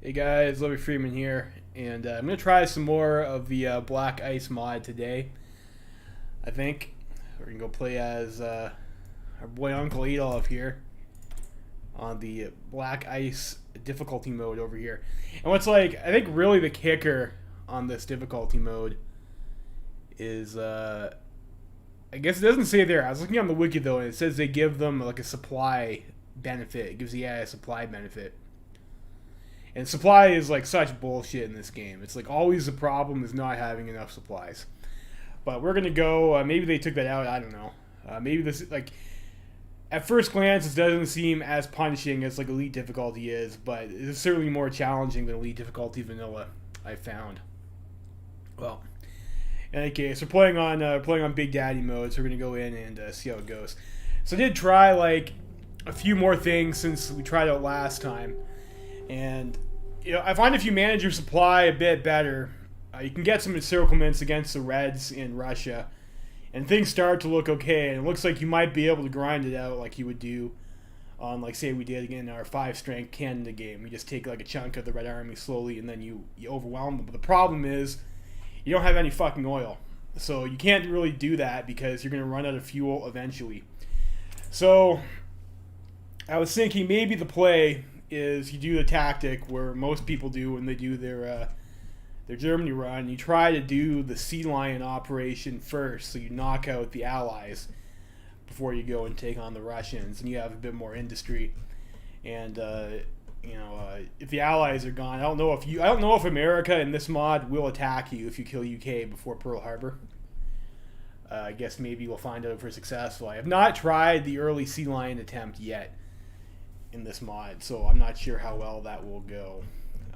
Hey guys, Lovey Freeman here, and I'm going to try some more of the Black Ice mod today. I think we're going to go play as our boy Uncle Adolf here on the Black Ice difficulty mode over here. And what's I think really the kicker on this difficulty mode is, I guess it doesn't say there. I was looking on the wiki though, and it says they give them like a supply benefit. It gives the AI a supply benefit. And supply is like such bullshit in this game. It's like always the problem is not having enough supplies. But we're gonna go. Maybe they took that out. I don't know. Maybe this at first glance it doesn't seem as punishing as like elite difficulty is, but it's certainly more challenging than elite difficulty vanilla. I found. Well, in any case, we're playing on Big Daddy mode, so we're gonna go in and see how it goes. So I did try like a few more things since we tried it last time. And I find if you manage your supply a bit better, you can get some encirclements against the Reds in Russia, and things start to look okay. And it looks like you might be able to grind it out like you would do on, like, say we did in our 5-strength Canada game. We just take like a chunk of the Red Army slowly, and then you overwhelm them. But the problem is you don't have any fucking oil, so you can't really do that because you're gonna run out of fuel eventually. So I was thinking maybe the play is you do the tactic where most people do when they do their Germany run. You try to do the Sea Lion operation first, so you knock out the Allies before you go and take on the Russians, and you have a bit more industry. And if the Allies are gone, I don't know if America in this mod will attack you if you kill UK before Pearl Harbor. I guess maybe we'll find out if we're successful. I have not tried the early Sea Lion attempt yet in this mod, so I'm not sure how well that will go.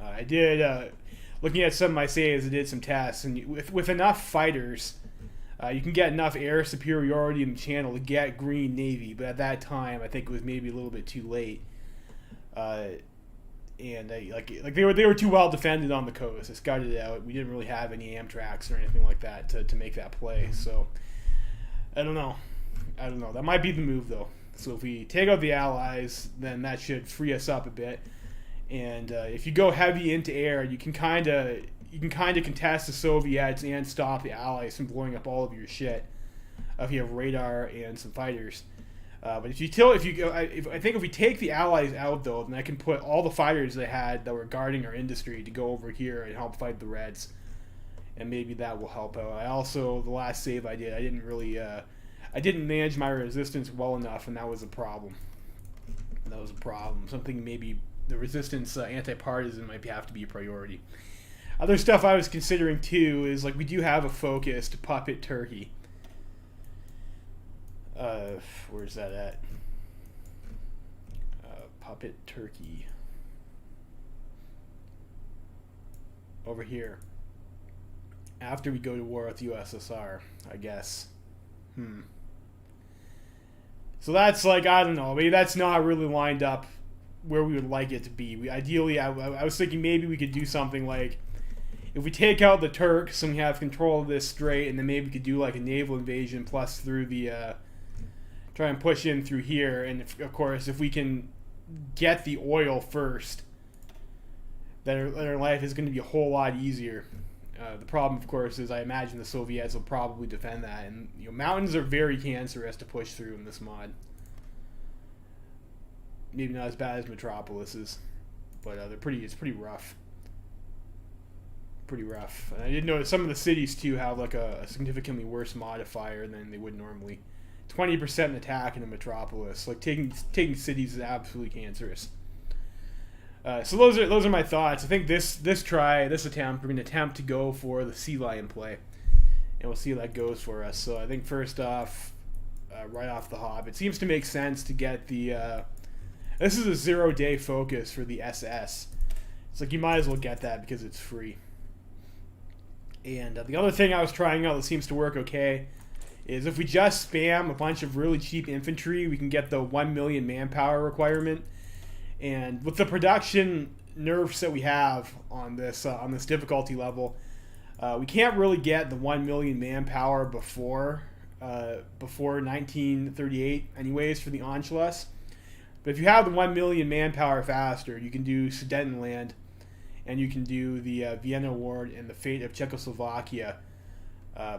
I did, looking at some of my saves, I did some tests, and with enough fighters, you can get enough air superiority in the channel to get Green Navy, but at that time, I think it was maybe a little bit too late. And they were too well defended on the coast. I scouted it out. We didn't really have any Amtraks or anything like that to make that play, so I don't know. That might be the move, though. So if we take out the Allies, then that should free us up a bit. And if you go heavy into air, you can kind of contest the Soviets and stop the Allies from blowing up all of your shit if you have radar and some fighters. But I think if we take the Allies out though, then I can put all the fighters they had that were guarding our industry to go over here and help fight the Reds, and maybe that will help out. The last save I did, I didn't manage my resistance well enough, and that was a problem. Something maybe the resistance anti-partisan might have to be a priority. Other stuff I was considering too is like we do have a focused puppet Turkey. Where's that at? Puppet Turkey. Over here. After we go to war with the USSR, I guess. So that's I don't know. Maybe that's not really lined up where we would like it to be. Ideally, I was thinking maybe we could do something like if we take out the Turks and we have control of this strait, and then maybe we could do like a naval invasion plus through the try and push in through here. And of course, if we can get the oil first, then our life is going to be a whole lot easier. The problem, of course, is I imagine the Soviets will probably defend that, and mountains are very cancerous to push through in this mod. Maybe not as bad as Metropolis's, but it's pretty rough. Pretty rough. And I did notice some of the cities too have like a significantly worse modifier than they would normally. 20% attack in a Metropolis, like taking cities is absolutely cancerous. So those are my thoughts. I think this attempt, we're going to attempt to go for the Sea Lion play, and we'll see how that goes for us. So I think first off, right off the hop, it seems to make sense to get the. This is a 0-day focus for the SS. It's like you might as well get that because it's free. And the other thing I was trying out that seems to work okay is if we just spam a bunch of really cheap infantry, we can get the 1 million manpower requirement. And with the production nerfs that we have on this difficulty level, we can't really get the 1 million manpower before 1938 anyways for the Anschluss. But if you have the 1 million manpower faster, you can do Sudetenland and you can do the Vienna Award and the fate of Czechoslovakia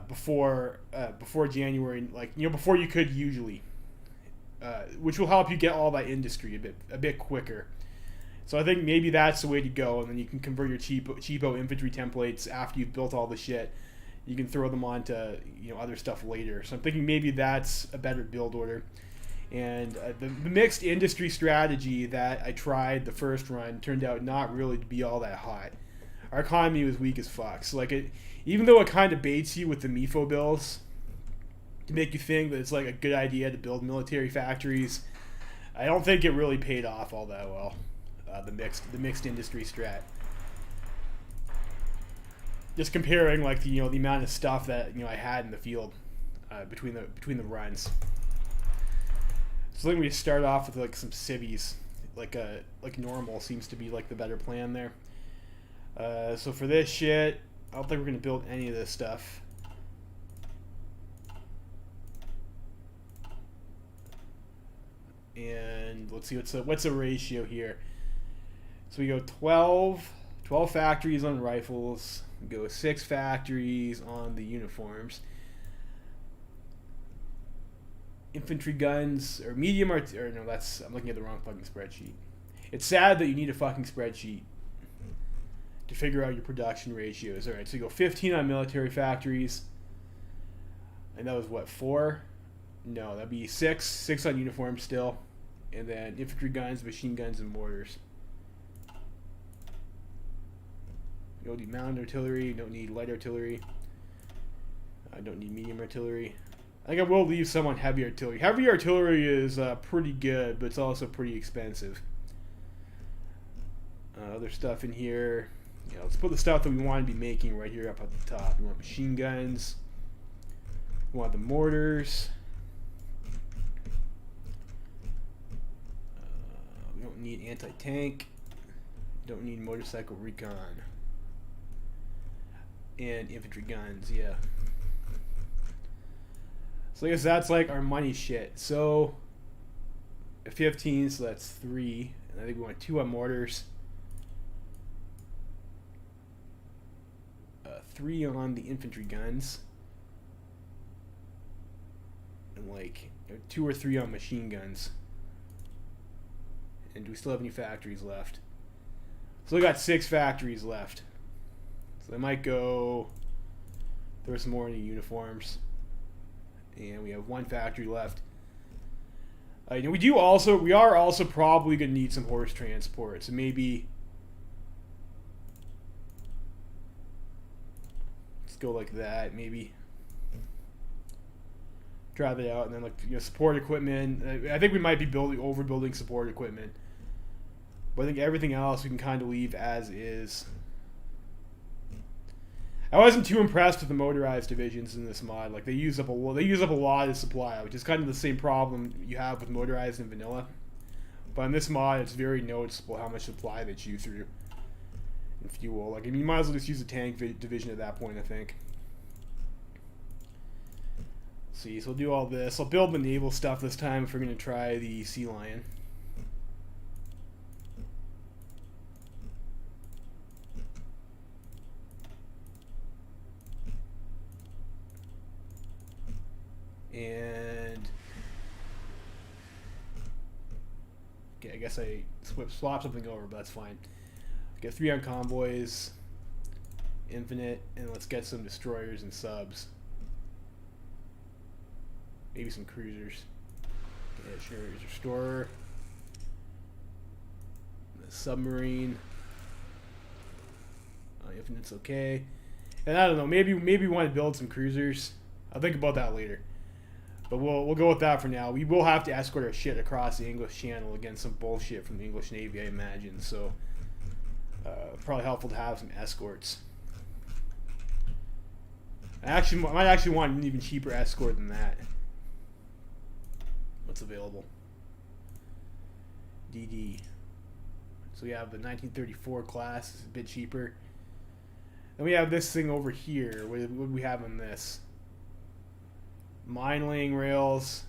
before January, like before you could usually, which will help you get all that industry a bit quicker. So I think maybe that's the way to go, and then you can convert your cheapo infantry templates after you've built all the shit. You can throw them onto other stuff later. So I'm thinking maybe that's a better build order. And the mixed industry strategy that I tried the first run turned out not really to be all that hot. Our economy was weak as fuck. So even though it kind of baits you with the MIFO bills to make you think that it's like a good idea to build military factories, I don't think it really paid off all that well. The mixed industry strat. Just comparing the amount of stuff that I had in the field between the runs. So I think we start off with some civvies, like normal seems to be the better plan there. So for this shit, I don't think we're gonna build any of this stuff. And let's see what's the ratio here. So we go 12 factories on rifles. We go 6 factories on the uniforms. Infantry guns or medium or no, I'm looking at the wrong fucking spreadsheet. It's sad that you need a fucking spreadsheet to figure out your production ratios. All right, so you go 15 on military factories, and that was what, 4? No, that'd be 6 on uniforms still, and then infantry guns, machine guns, and mortars. You don't need mounted artillery. You don't need light artillery. I don't need medium artillery. I think I will leave some on heavy artillery. Heavy artillery is pretty good, but it's also pretty expensive. Other stuff in here. Let's put the stuff that we want to be making right here up at the top. We want machine guns. We want the mortars. We don't need anti-tank. Don't need motorcycle recon. And infantry guns, yeah. So I guess that's our money shit. So 15, so that's 3. And I think we want 2 on mortars. 3 on the infantry guns. And 2 or 3 on machine guns. And do we still have any factories left? So we got 6 factories left. So I might go throw some more in the uniforms. And we have 1 factory left. We are also probably going to need some horse transport. So maybe let's go like that. Maybe try that out, and then support equipment. I think we might be overbuilding support equipment, but I think everything else we can kind of leave as is. I wasn't too impressed with the motorized divisions in this mod. They use up a lot of supply, which is kind of the same problem you have with motorized in vanilla. But in this mod, it's very noticeable how much supply they chew through in fuel. You might as well just use a tank division at that point, I think. Let's see, so we'll do all this. I'll build the naval stuff this time if we're going to try the Sea Lion. And okay, I guess I swap something over, but that's fine. Get 3 on convoys, infinite, and let's get some destroyers and subs. Maybe some cruisers. Yeah, sure. Restorer, the submarine. Infinite's okay. And I don't know. Maybe we want to build some cruisers. I'll think about that later. But we'll go with that for now. We will have to escort our shit across the English Channel against some bullshit from the English Navy, I imagine. So probably helpful to have some escorts. I might actually want an even cheaper escort than that. What's available? DD. So we have the 1934 class. It's a bit cheaper. Then we have this thing over here. What do we have on this? Mine laying rails.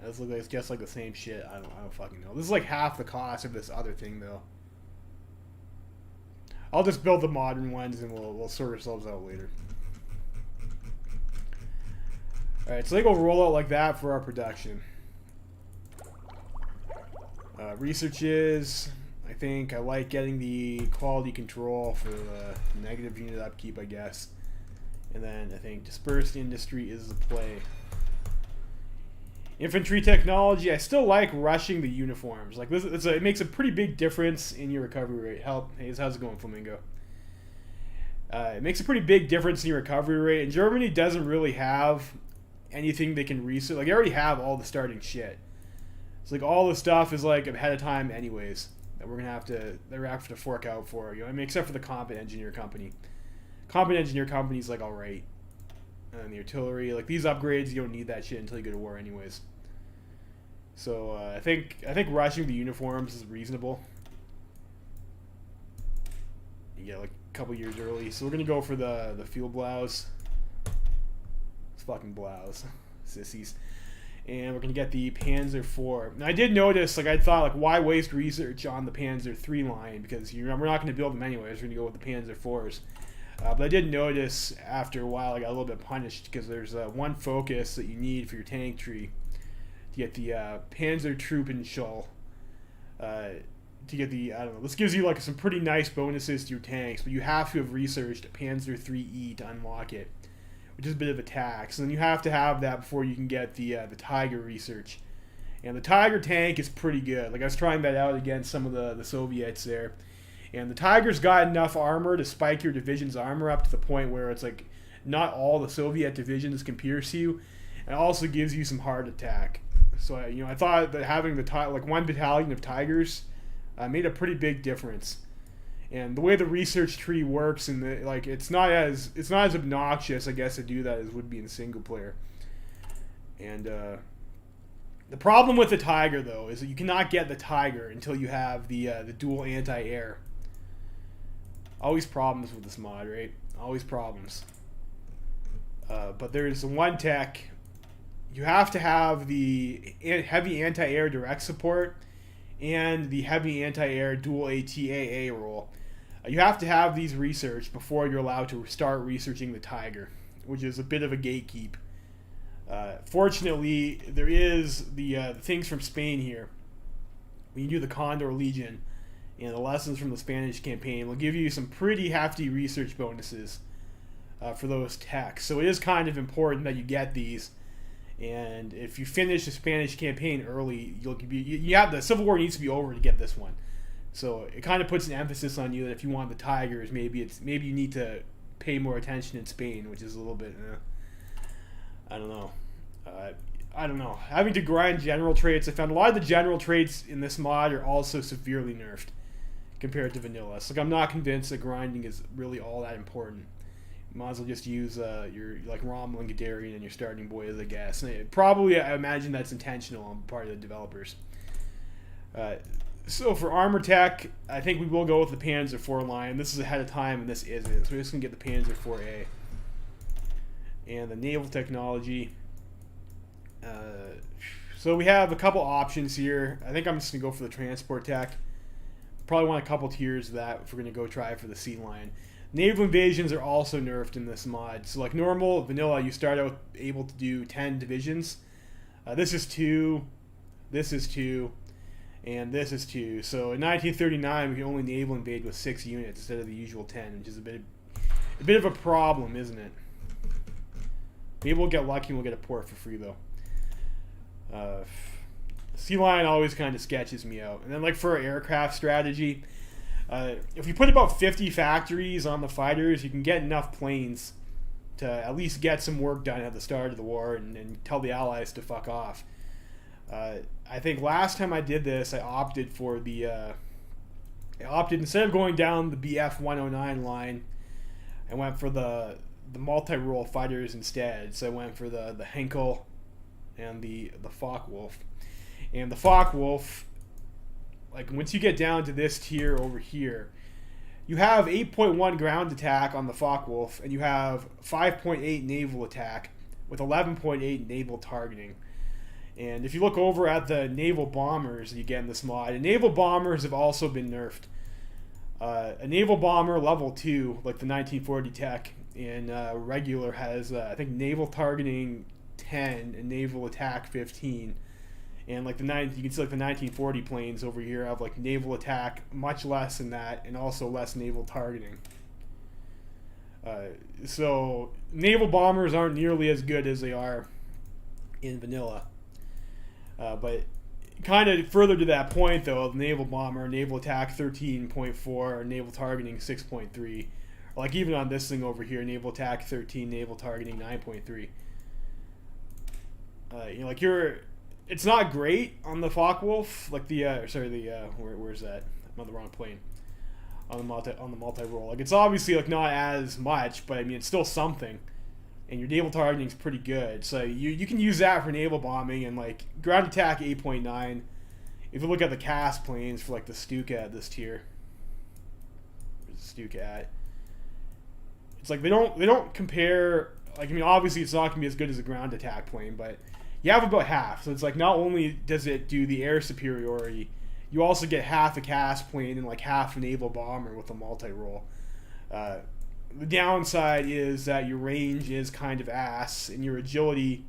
This looks like it's just like the same shit. I don't fucking know. This is like half the cost of this other thing though. I'll just build the modern ones and we'll sort ourselves out later. Alright, so they go roll out like that for our production. Researches. I think I like getting the quality control for the negative unit upkeep, I guess. And then I think dispersed industry is the play. Infantry technology, I still like rushing the uniforms. Like this, it makes a pretty big difference in your recovery rate. Hey, how's it going, Flamingo? It makes a pretty big difference in your recovery rate. And Germany doesn't really have anything they can research. Like, they already have all the starting shit. It's like all the stuff is like ahead of time anyways. That we're gonna have to fork out for. You know, I mean, except for the combat engineer company. Combat engineer company is like alright. And the artillery, like these upgrades, you don't need that shit until you go to war anyways. So I think rushing the uniforms is reasonable. You get like a couple years early. So we're gonna go for the field blouse. It's fucking blouse. Sissies. And we're going to get the Panzer IV. Now, I did notice, like, I thought, like, why waste research on the Panzer III line? Because we're not going to build them anyways. We're going to go with the Panzer IVs. But I did notice, after a while, I got a little bit punished because there's one focus that you need for your tank tree to get the Panzer Truppenschall. To get the, I don't know, this gives you, like, some pretty nice bonuses to your tanks, but you have to have researched Panzer IIIe to unlock it, which is a bit of a tax. And then you have to have that before you can get the Tiger research. And the Tiger tank is pretty good. Like, I was trying that out against some of the Soviets there. And the Tiger's got enough armor to spike your division's armor up to the point where it's like not all the Soviet divisions can pierce you. And it also gives you some hard attack. So, I thought that having like one battalion of Tigers made a pretty big difference. And the way the research tree works, and it's not as obnoxious, I guess, to do that as would be in single player. And the problem with the Tiger, though, is that you cannot get the Tiger until you have the dual anti-air. Always problems with this mod, right? Always problems. But there's one tech. You have to have the heavy anti-air direct support and the heavy anti-air dual ATAA roll. You have to have these researched before you're allowed to start researching the Tiger, which is a bit of a gatekeep. Fortunately, there is the things from Spain here. When you do the Condor Legion and the lessons from the Spanish campaign, will give you some pretty hefty research bonuses for those techs. So it is kind of important that you get these. And if you finish the Spanish campaign early, you have the Civil War needs to be over to get this one. So it kind of puts an emphasis on you that if you want the Tigers, maybe you need to pay more attention in Spain, which is a little bit, I don't know. I don't know. Having to grind general traits, I found a lot of the general traits in this mod are also severely nerfed compared to vanilla. So I'm not convinced that grinding is really all that important. You might as well just use your like Rommel and Guderian and your starting boys, I guess. And I imagine that's intentional on part of the developers. So for armor tech, I think we will go with the Panzer IV line. This is ahead of time, and this isn't. So we're just going to get the Panzer IVA. And the naval technology. So we have a couple options here. I think I'm just going to go for the transport tech. Probably want a couple tiers of that if we're going to go try for the sea line. Naval invasions are also nerfed in this mod. So like normal, vanilla, you start out able to do 10 divisions. This is 2. This is 2. And this is 2. So in 1939, we can only naval invade with 6 units instead of the usual 10, which is a bit of a problem, isn't it? Maybe we'll get lucky and we'll get a port for free, though. Sea line always kind of sketches me out. And then like for our aircraft strategy, if you put about 50 factories on the fighters, you can get enough planes to at least get some work done at the start of the war and tell the Allies to fuck off. I think last time I did this, I opted for instead of going down the BF 109 line, I went for the multi-role fighters instead. So I went for the Henkel and the Focke-Wulf. And the Focke-Wulf, like once you get down to this tier over here, you have 8.1 ground attack on the Focke-Wulf, and you have 5.8 naval attack with 11.8 naval targeting. And if you look over at the naval bombers you get in this mod, and naval bombers have also been nerfed. A naval bomber level 2, like the 1940 tech, in regular has, I think, naval targeting 10 and naval attack 15. And like you can see like the 1940 planes over here have like naval attack much less than that, and also less naval targeting. So naval bombers aren't nearly as good as they are in vanilla. But kind of further to that point, though, the naval bomber, naval attack 13.4, naval targeting 6.3. Like even on this thing over here, naval attack 13, naval targeting 9.3. Like it's not great on the Focke-Wulf. Like where's that? I'm on the wrong plane. On the multi-roll. Like it's obviously like not as much, but I mean it's still something. And your naval targeting is pretty good, so you can use that for naval bombing. And like ground attack 8.9. If you look at the cast planes for like the Stuka at this tier, where's the Stuka at? It's like they don't compare. Like I mean, obviously it's not gonna be as good as a ground attack plane, but you have about half. So it's like not only does it do the air superiority, you also get half a cast plane and like half a naval bomber with a multi-roll. The downside is that your range is kind of ass, and your agility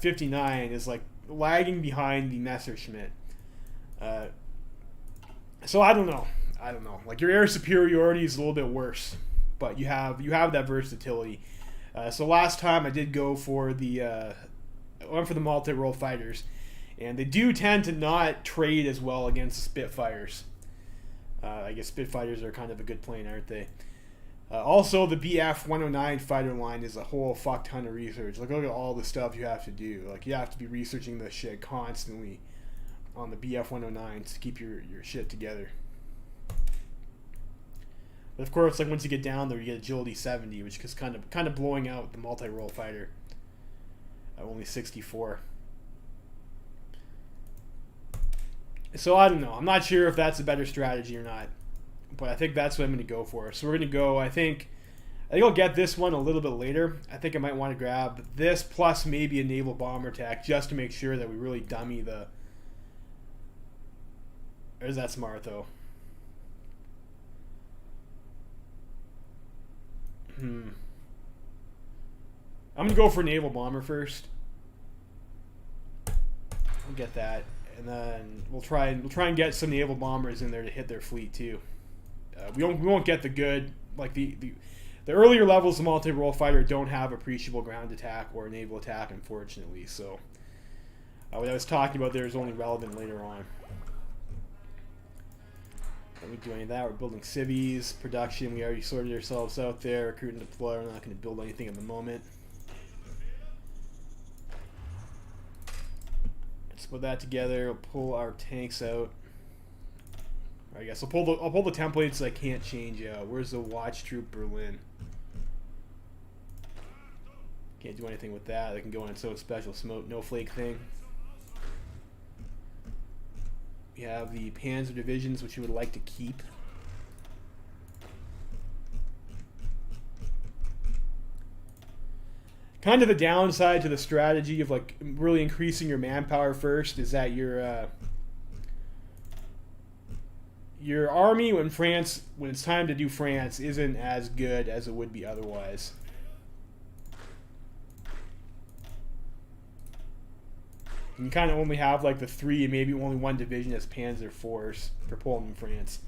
59 is like lagging behind the Messerschmitt. So I don't know. Like your air superiority is a little bit worse, but you have that versatility. So last time I did go for I went for the multi-roll fighters, and they do tend to not trade as well against Spitfires. I guess Spitfires are kind of a good plane, aren't they? Also, the BF-109 fighter line is a whole fuck ton of research. Like, look at all the stuff you have to do. Like, you have to be researching this shit constantly on the BF-109s to keep your shit together. But of course, like once you get down there, you get agility 70, which is kind of blowing out the multi-roll fighter. Only 64. So I don't know. I'm not sure if that's a better strategy or not, but I think that's what I'm going to go for. So we're going to go. I think I'll get this one a little bit later. I think I might want to grab this plus maybe a naval bomber attack just to make sure that we really dummy the. Or is that smart though? I'm going to go for naval bomber first. We'll get that. And then we'll try and get some naval bombers in there to hit their fleet too. We won't get the good, like the earlier levels of multi-roll fighter don't have appreciable ground attack or naval attack, unfortunately. So what I was talking about there is only relevant later on. Don't we do any of that? We're building civies, production. We already sorted ourselves out there. Recruit and deploy. We're not going to build anything at the moment. Put that together. We'll pull our tanks out. I guess I'll pull the templates I can't change out. Where's the Watch Troop Berlin? Can't do anything with that. They can go on its own special smoke no flake thing. We have the Panzer divisions, which you would like to keep. Kind of the downside to the strategy of like really increasing your manpower first is that your army when it's time to do France isn't as good as it would be otherwise. You kind of only have like the 3 and maybe only 1 division as Panzer IVs for Poland and France.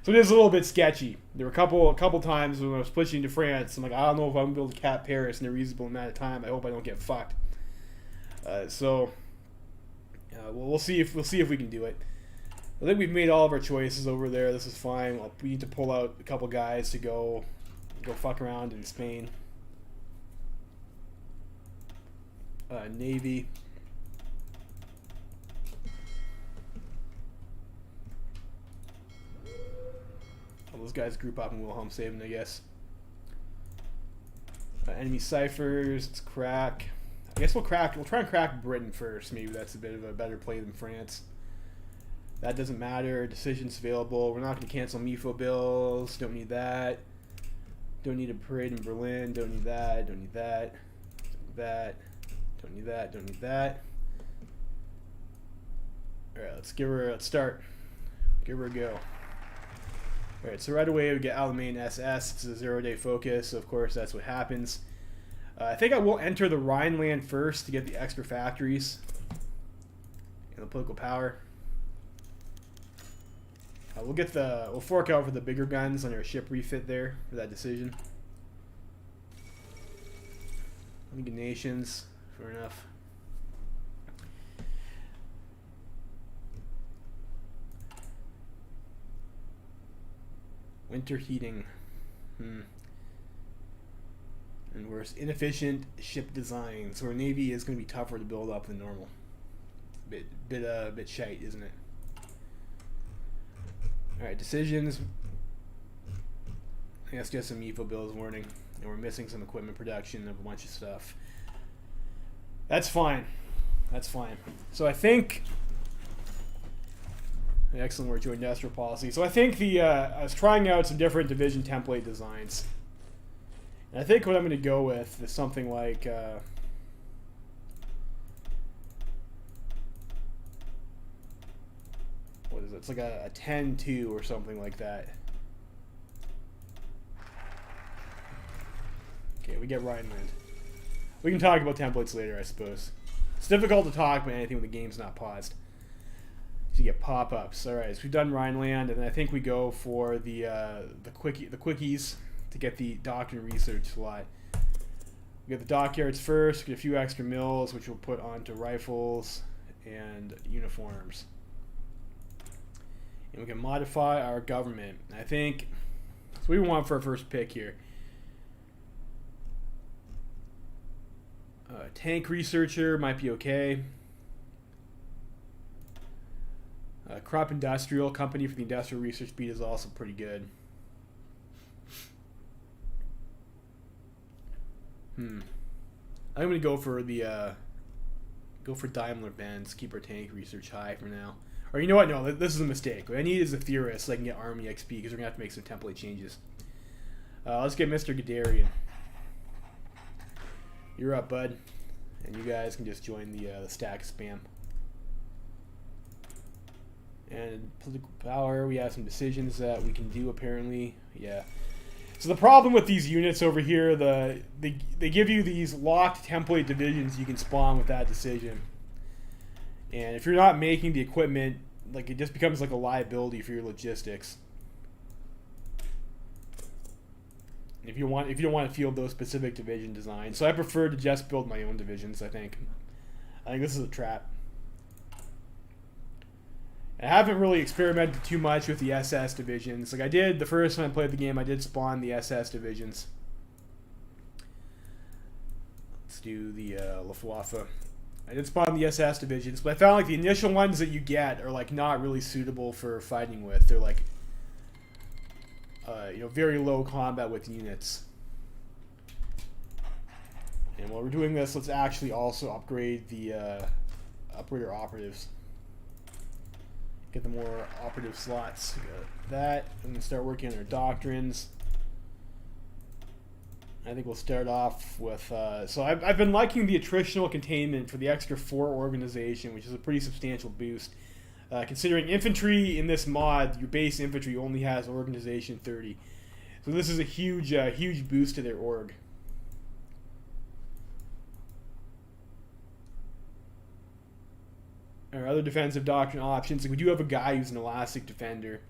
So it is a little bit sketchy. There were a couple times when I was pushing to France, I'm like, I don't know if I'm going to be able to cap Paris in a reasonable amount of time. I hope I don't get fucked. We'll see if we can do it. I think we've made all of our choices over there. This is fine. We need to pull out a couple guys to go fuck around in Spain. Navy. Those guys group up in Wilhelmshaven, I guess. Enemy ciphers. Let's crack. I guess we'll try and crack Britain first. Maybe that's a bit of a better play than France. That doesn't matter. Decisions available. We're not going to cancel MIFO bills. Don't need that. Don't need a parade in Berlin. Don't need that. Don't need that. Don't need that. Don't need that. Don't need that. All right, let's start. Give her a go. All right, so right away we get out of the main SS. It's a 0-day focus, so of course that's what happens. I think I will enter the Rhineland first to get the extra factories and the political power. We'll fork out for the bigger guns on our ship refit there for that decision. League of Nations, fair enough. Winter heating. And worse, inefficient ship design. So our navy is going to be tougher to build up than normal. Bit shite, isn't it? All right, decisions. I guess just some EFO bills warning, and we're missing some equipment production of a bunch of stuff. That's fine. That's fine. So I think. Excellent work, joint industrial policy. So I think I was trying out some different division template designs. And I think what I'm going to go with is something like what is it? It's like a 10-2 or something like that. Okay, we get Rhineland. We can talk about templates later, I suppose. It's difficult to talk about anything when the game's not paused. So you get pop-ups. All right, so we've done Rhineland, and I think we go for the quickies to get the doctrine research slot. We get the dockyards first. We get a few extra mills, which we'll put onto rifles and uniforms. And we can modify our government. I think that's what we want for our first pick here. Tank researcher might be okay. Crop industrial company for the industrial research speed is also pretty good. I'm gonna go for the Daimler Benz. Keep our tank research high for now. Or you know what? No, this is a mistake. What I need is a theorist so I can get army XP because we're gonna have to make some template changes. Let's get Mr. Guderian. You're up, bud. And you guys can just join the stack spam. And political power, we have some decisions that we can do apparently. Yeah. So the problem with these units over here, they give you these locked template divisions you can spawn with that decision. And if you're not making the equipment, like it just becomes like a liability for your logistics. If you don't want to field those specific division designs. So I prefer to just build my own divisions, I think. I think this is a trap. I haven't really experimented too much with the SS divisions. Like I did the first time I played the game, I did spawn the SS divisions. Let's do the Luftwaffe. I did spawn the SS divisions, but I found like the initial ones that you get are like not really suitable for fighting with. They're like very low combat with units. And while we're doing this, let's actually also upgrade the our operatives. Get the more operative slots. Got that. And then start working on our doctrines. I think we'll start off with... so I've been liking the attritional containment for the extra 4 organization, which is a pretty substantial boost. Considering infantry in this mod, your base infantry only has organization 30. So this is a huge boost to their org. Our other defensive doctrine options, like we do have a guy who's an elastic defender.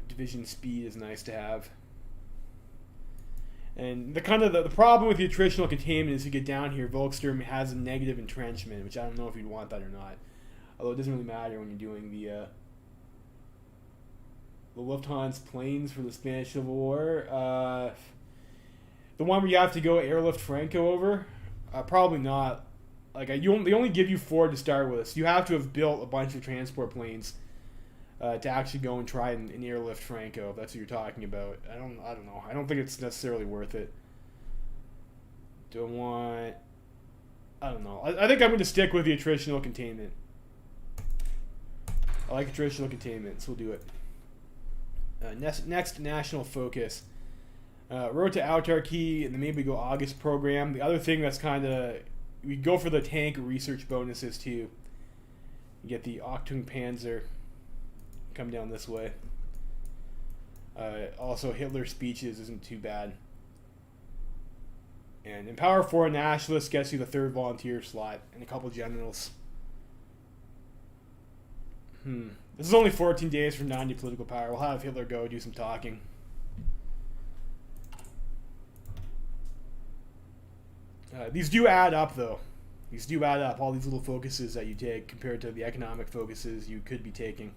Division speed is nice to have. And the problem with the attritional containment is you get down here, Volksturm has a negative entrenchment, which I don't know if you'd want that or not. Although it doesn't really matter when you're doing the Lufthansa planes for the Spanish Civil War. The one where you have to go airlift Franco over, probably not. Like they only give you 4 to start with, so you have to have built a bunch of transport planes to actually go and try and airlift Franco. If that's what you're talking about. I don't know. I don't think it's necessarily worth it. I don't know. I think I'm going to stick with the attritional containment. I like attritional containment, so we'll do it. Next national focus. Road to autarky, and then maybe go August program. The other thing that's kind of... We go for the tank research bonuses too. You get the Achtung Panzer come down this way. Also, Hitler's speeches isn't too bad. And Empower 4 Nationalist gets you the 3rd volunteer slot and a couple generals. This is only 14 days from 90 political power. We'll have Hitler go do some talking. These do add up, though. These do add up, all these little focuses that you take compared to the economic focuses you could be taking.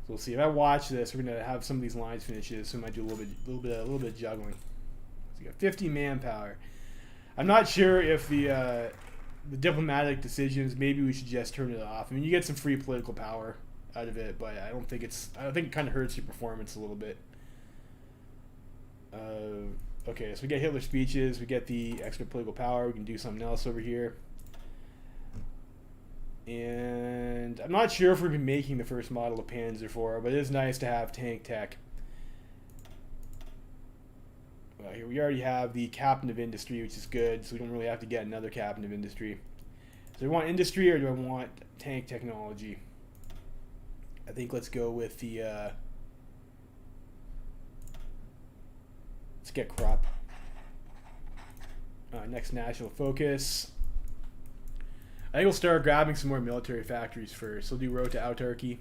So we'll see. If I watch this, we're gonna have some of these lines finishes, so we might do a little bit of juggling. So you got 50 manpower. I'm not sure if the diplomatic decisions, maybe we should just turn it off. I mean, you get some free political power out of it, but I think it kind of hurts your performance a little bit. Okay, so we get Hitler speeches, we get the extra political power, we can do something else over here. And I'm not sure if we're going to be making the first model of Panzer IV, but it is nice to have tank tech. Well, here we already have the captain of industry, which is good, so we don't really have to get another captain of industry. So do I want industry or do I want tank technology? I think let's go with the... let's get crop. Next national focus. I think we'll start grabbing some more military factories first. We'll do road to autarky.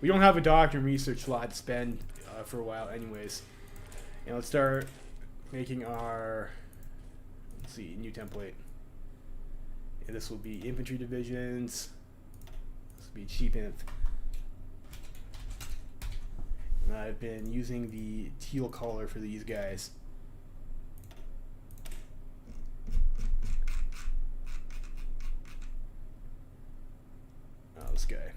We don't have a doctor and research slot to spend for a while anyways. And let's start making our, let's see, new template. And this will be infantry divisions. This will be cheap inf. And I've been using the teal color for these guys. This guy.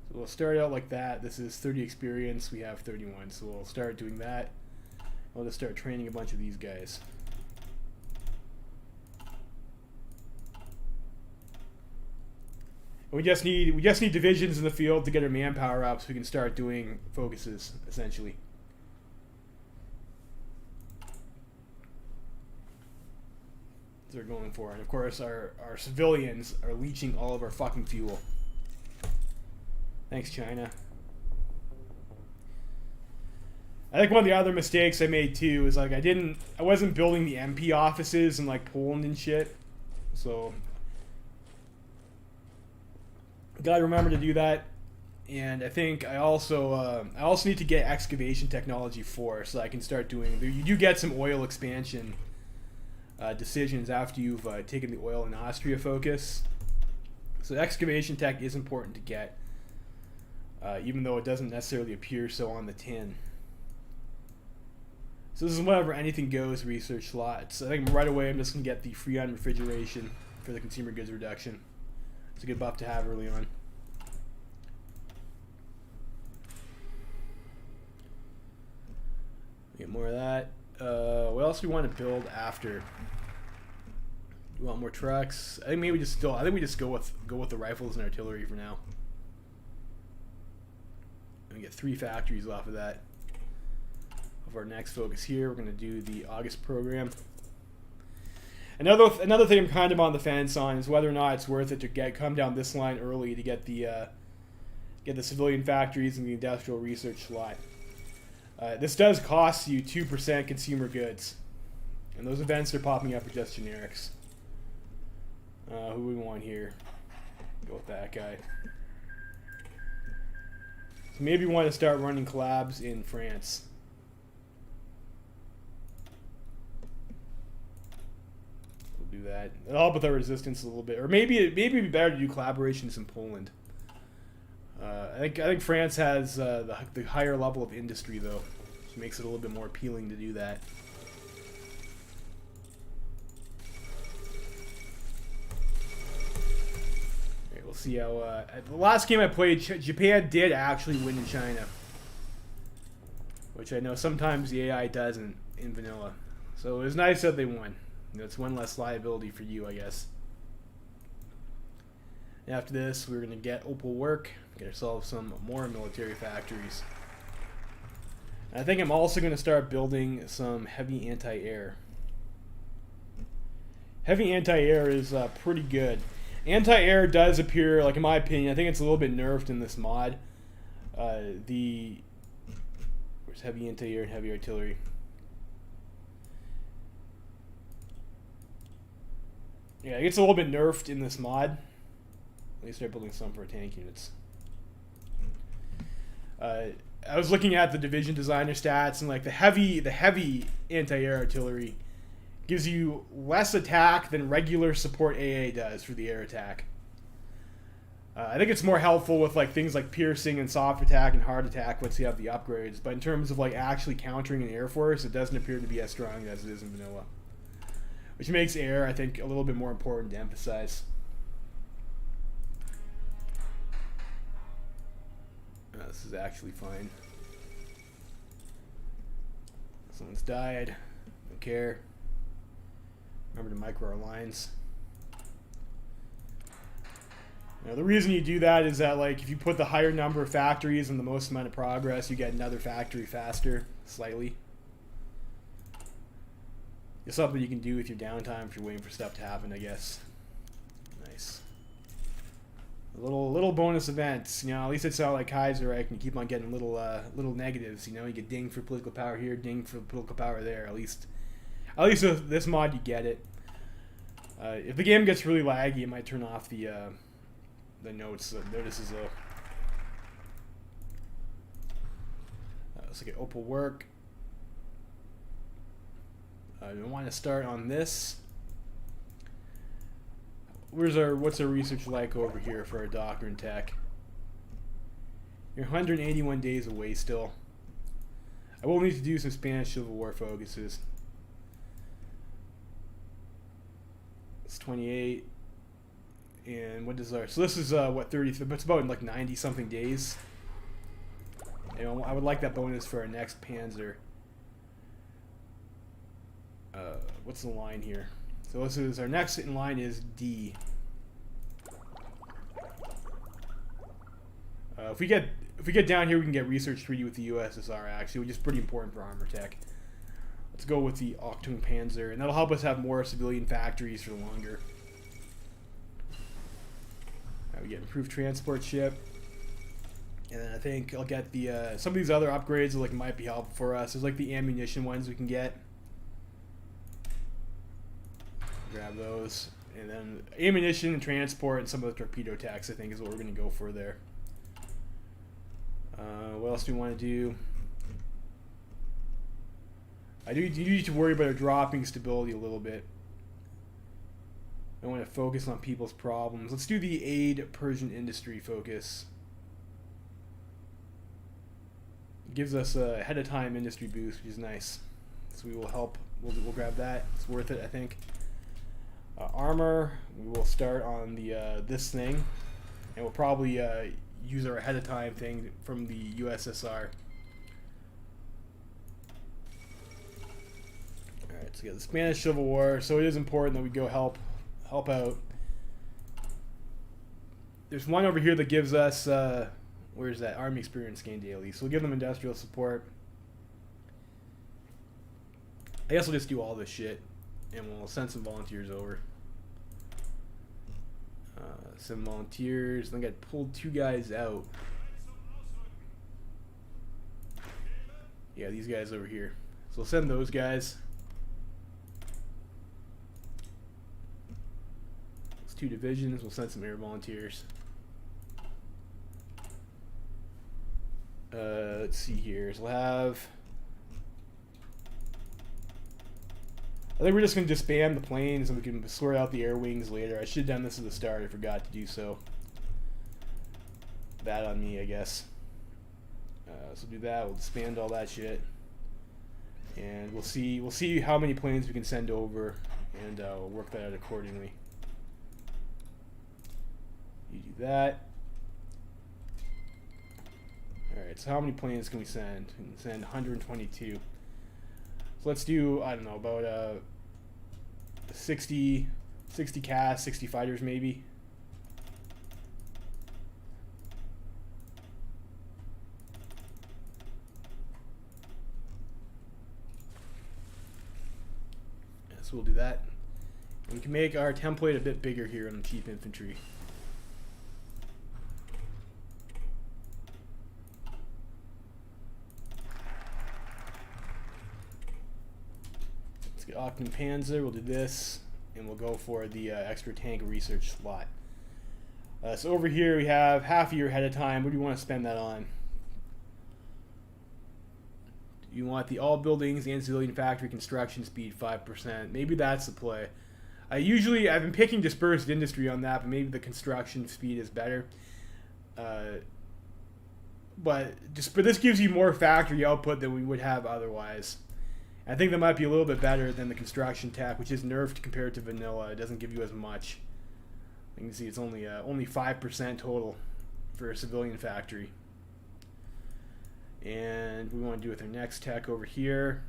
So we'll start out like that. This is 30 experience. We have 31. So we'll start doing that. We'll just start training a bunch of these guys. We just need divisions in the field to get our manpower up so we can start doing focuses essentially. They're going for, and of course our civilians are leeching all of our fucking fuel. Thanks, China. I think one of the other mistakes I made too is like I wasn't building the MP offices in like Poland and shit, so gotta remember to do that. And I think I also need to get excavation technology for, so I can start doing. You do get some oil expansion decisions after you've taken the oil in Austria focus. So excavation tech is important to get, even though it doesn't necessarily appear so on the tin. So this is whatever anything goes research slots. I think right away I'm just going to get the Freon refrigeration for the consumer goods reduction. It's a good buff to have early on. Get more of that. What else do we want to build after? We want more trucks. I think maybe we just go with the rifles and artillery for now. And we get 3 factories off of that. Of our next focus here, we're going to do the August program. Another thing I'm kind of on the fence on is whether or not it's worth it to come down this line early to get the civilian factories and the industrial research slot. This does cost you 2% consumer goods. And those events are popping up are just generics. Who do we want here? Go with that guy. So maybe we want to start running collabs in France. We'll do that. It'll help with our resistance a little bit. Or maybe it'd be better to do collaborations in Poland. I think France has the higher level of industry, though, which makes it a little bit more appealing to do that. Okay, we'll see how... the last game I played, Japan did actually win in China, which I know sometimes the AI doesn't in vanilla. So it was nice that they won. That's one less liability for you, I guess. After this, we're going to get Opal work, get ourselves some more military factories. I think I'm also going to start building some heavy anti-air. Heavy anti-air is pretty good. Anti-air does appear, like in my opinion, I think it's a little bit nerfed in this mod. Where's heavy anti-air and heavy artillery? Yeah, it gets a little bit nerfed in this mod. Let me start building some for tank units. I was looking at the division designer stats, and like the heavy anti-air artillery gives you less attack than regular support AA does for the air attack. I think it's more helpful with like things like piercing and soft attack and hard attack once you have the upgrades. But in terms of like actually countering an air force, it doesn't appear to be as strong as it is in vanilla, which makes air, I think, a little bit more important to emphasize. This is actually fine. Someone's died. Don't care. Remember to micro our lines. Now, the reason you do that is that, like, if you put the higher number of factories and the most amount of progress, you get another factory faster, slightly. It's something you can do with your downtime if you're waiting for stuff to happen, I guess. Nice. Little bonus events, you know. At least it's not like Kaiser. I can keep on getting little negatives. You know, you get dinged for political power here, dinged for political power there. At least with this mod, you get it. If the game gets really laggy, it might turn off the notices though. Let's look at Opal work. We want to start on this. What's our research like over here for our doctrine tech? You're 181 days away still. I will need to do some Spanish Civil War focuses. It's 28. And what does our... So this is, what, 30... It's about, like, 90-something days. And I would like that bonus for our next Panzer. What's the line here? So this is... Our next in line is D. If we get down here, we can get research treaty with the USSR, actually, which is pretty important for armor tech. Let's go with the Octung Panzer, and that'll help us have more civilian factories for longer. We get improved transport ship, and then I think I'll get the some of these other upgrades that like might be helpful for us. There's like the ammunition ones we can get. Grab those, and then ammunition and transport and some of the torpedo attacks I think is what we're going to go for there. What else do we want to do? I do need to worry about our dropping stability a little bit. I want to focus on people's problems. Let's do the aid Persian industry focus. It gives us a ahead of time industry boost, which is nice. So we will help. We'll grab that. It's worth it, I think. Armor. We will start on the this thing, and we'll probably use our ahead of time thing from the USSR. All right. So we got the Spanish Civil War. So it is important that we go help out. There's one over here that gives us where's that army experience gain daily, so we'll give them industrial support. I guess we'll just do all this shit and we'll send some volunteers over. Some volunteers. I think I pulled 2 guys out. Yeah, these guys over here, so we'll send those guys. 2 divisions. We'll send some air volunteers. Let's see here. So we'll have... I think we're just going to disband the planes and we can sort out the air wings later. I should have done this at the start. I forgot to do so. Bad on me, I guess. So do that. We'll disband all that shit. And we'll see how many planes we can send over, and we'll work that out accordingly. You do that. Alright, so how many planes can we send? We can send 122. So let's do, I don't know, about 60 CAS, 60 fighters maybe. So we'll do that. And we can make our template a bit bigger here on the cheap infantry. Let's get Octan Panzer. We'll do this, and we'll go for the extra tank research slot. So over here we have half a year ahead of time. What do you want to spend that on? You want the all buildings and civilian factory construction speed 5%. Maybe that's the play. I've been picking dispersed industry on that, but maybe the construction speed is better. But this gives you more factory output than we would have otherwise. I think that might be a little bit better than the construction tech, which is nerfed compared to vanilla. It doesn't give you as much. You can see it's only 5% total for a civilian factory. And we want to do with our next tech over here.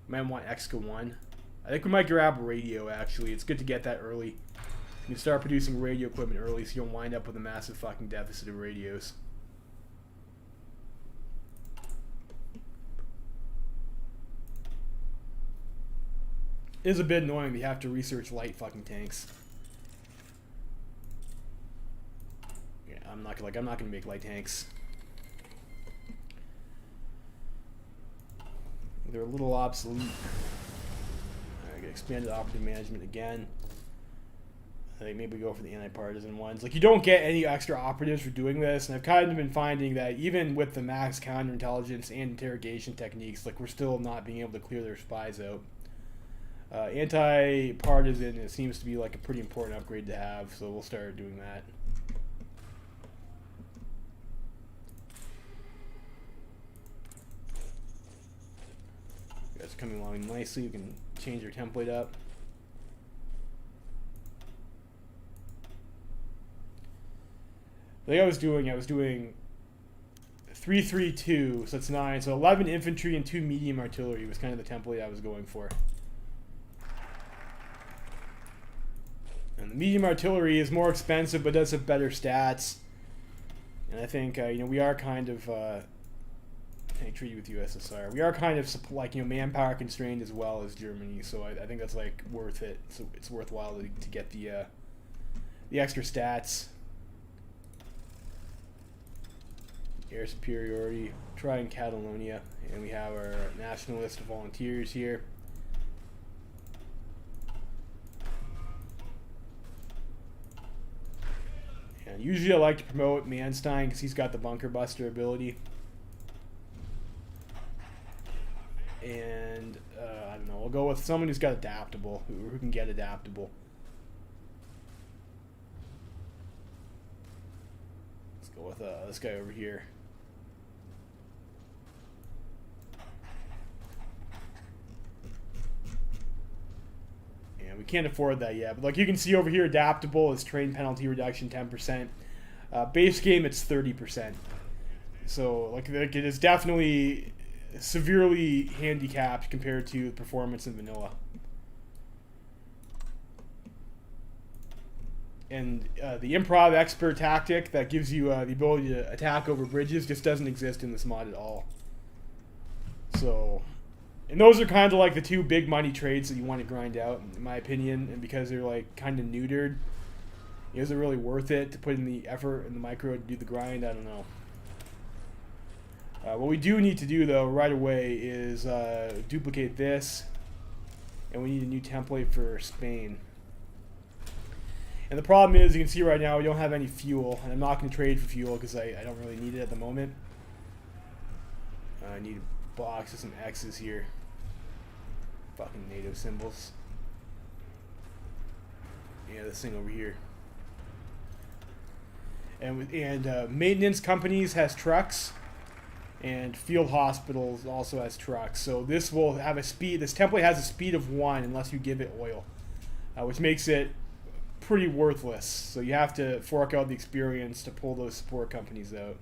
Might want Exca 1. I think we might grab radio, actually. It's good to get that early. You can start producing radio equipment early so you don't wind up with a massive fucking deficit of radios. It is a bit annoying that you have to research light fucking tanks. Yeah, I'm not gonna make light tanks. They're a little obsolete. I get expanded operative management again. I think maybe we go for the anti-partisan ones. Like, you don't get any extra operatives for doing this, and I've kind of been finding that even with the max counterintelligence and interrogation techniques, like, we're still not being able to clear their spies out. Anti-partisan, it seems to be like a pretty important upgrade to have, so we'll start doing that. You guys are coming along nicely. You can change your template up. Like I was doing 3-3-2, so that's 9. So 11 infantry and 2 medium artillery was kind of the template I was going for. And the medium artillery is more expensive, but does have better stats. And I think we are kind of tank treaty with USSR. We are kind of manpower constrained as well as Germany, so I think that's like worth it. So it's worthwhile to get the extra stats. Air superiority. Try in Catalonia, and we have our nationalist volunteers here. And usually I like to promote Manstein because he's got the bunker buster ability. And I don't know, we'll go with someone who's got adaptable, who can get adaptable. Let's go with this guy over here. And we can't afford that yet, but like you can see over here, adaptable is train penalty reduction 10%. Base game, it's 30%. So like it is definitely severely handicapped compared to the performance in vanilla. And the improv expert tactic that gives you the ability to attack over bridges just doesn't exist in this mod at all. So, and those are kind of like the two big money trades that you want to grind out, in my opinion. And because they're like kind of neutered, is it really worth it to put in the effort in the micro to do the grind? I don't know. What we do need to do though right away is duplicate this, and we need a new template for Spain. And the problem is, you can see right now we don't have any fuel, and I'm not going to trade for fuel because I don't really need it at the moment. I need a box of some X's here. Fucking NATO symbols. Yeah, this thing over here. And maintenance companies has trucks, and field hospitals also has trucks. So this will have a speed. This template has a speed of 1 unless you give it oil, which makes it pretty worthless. So you have to fork out the experience to pull those support companies out.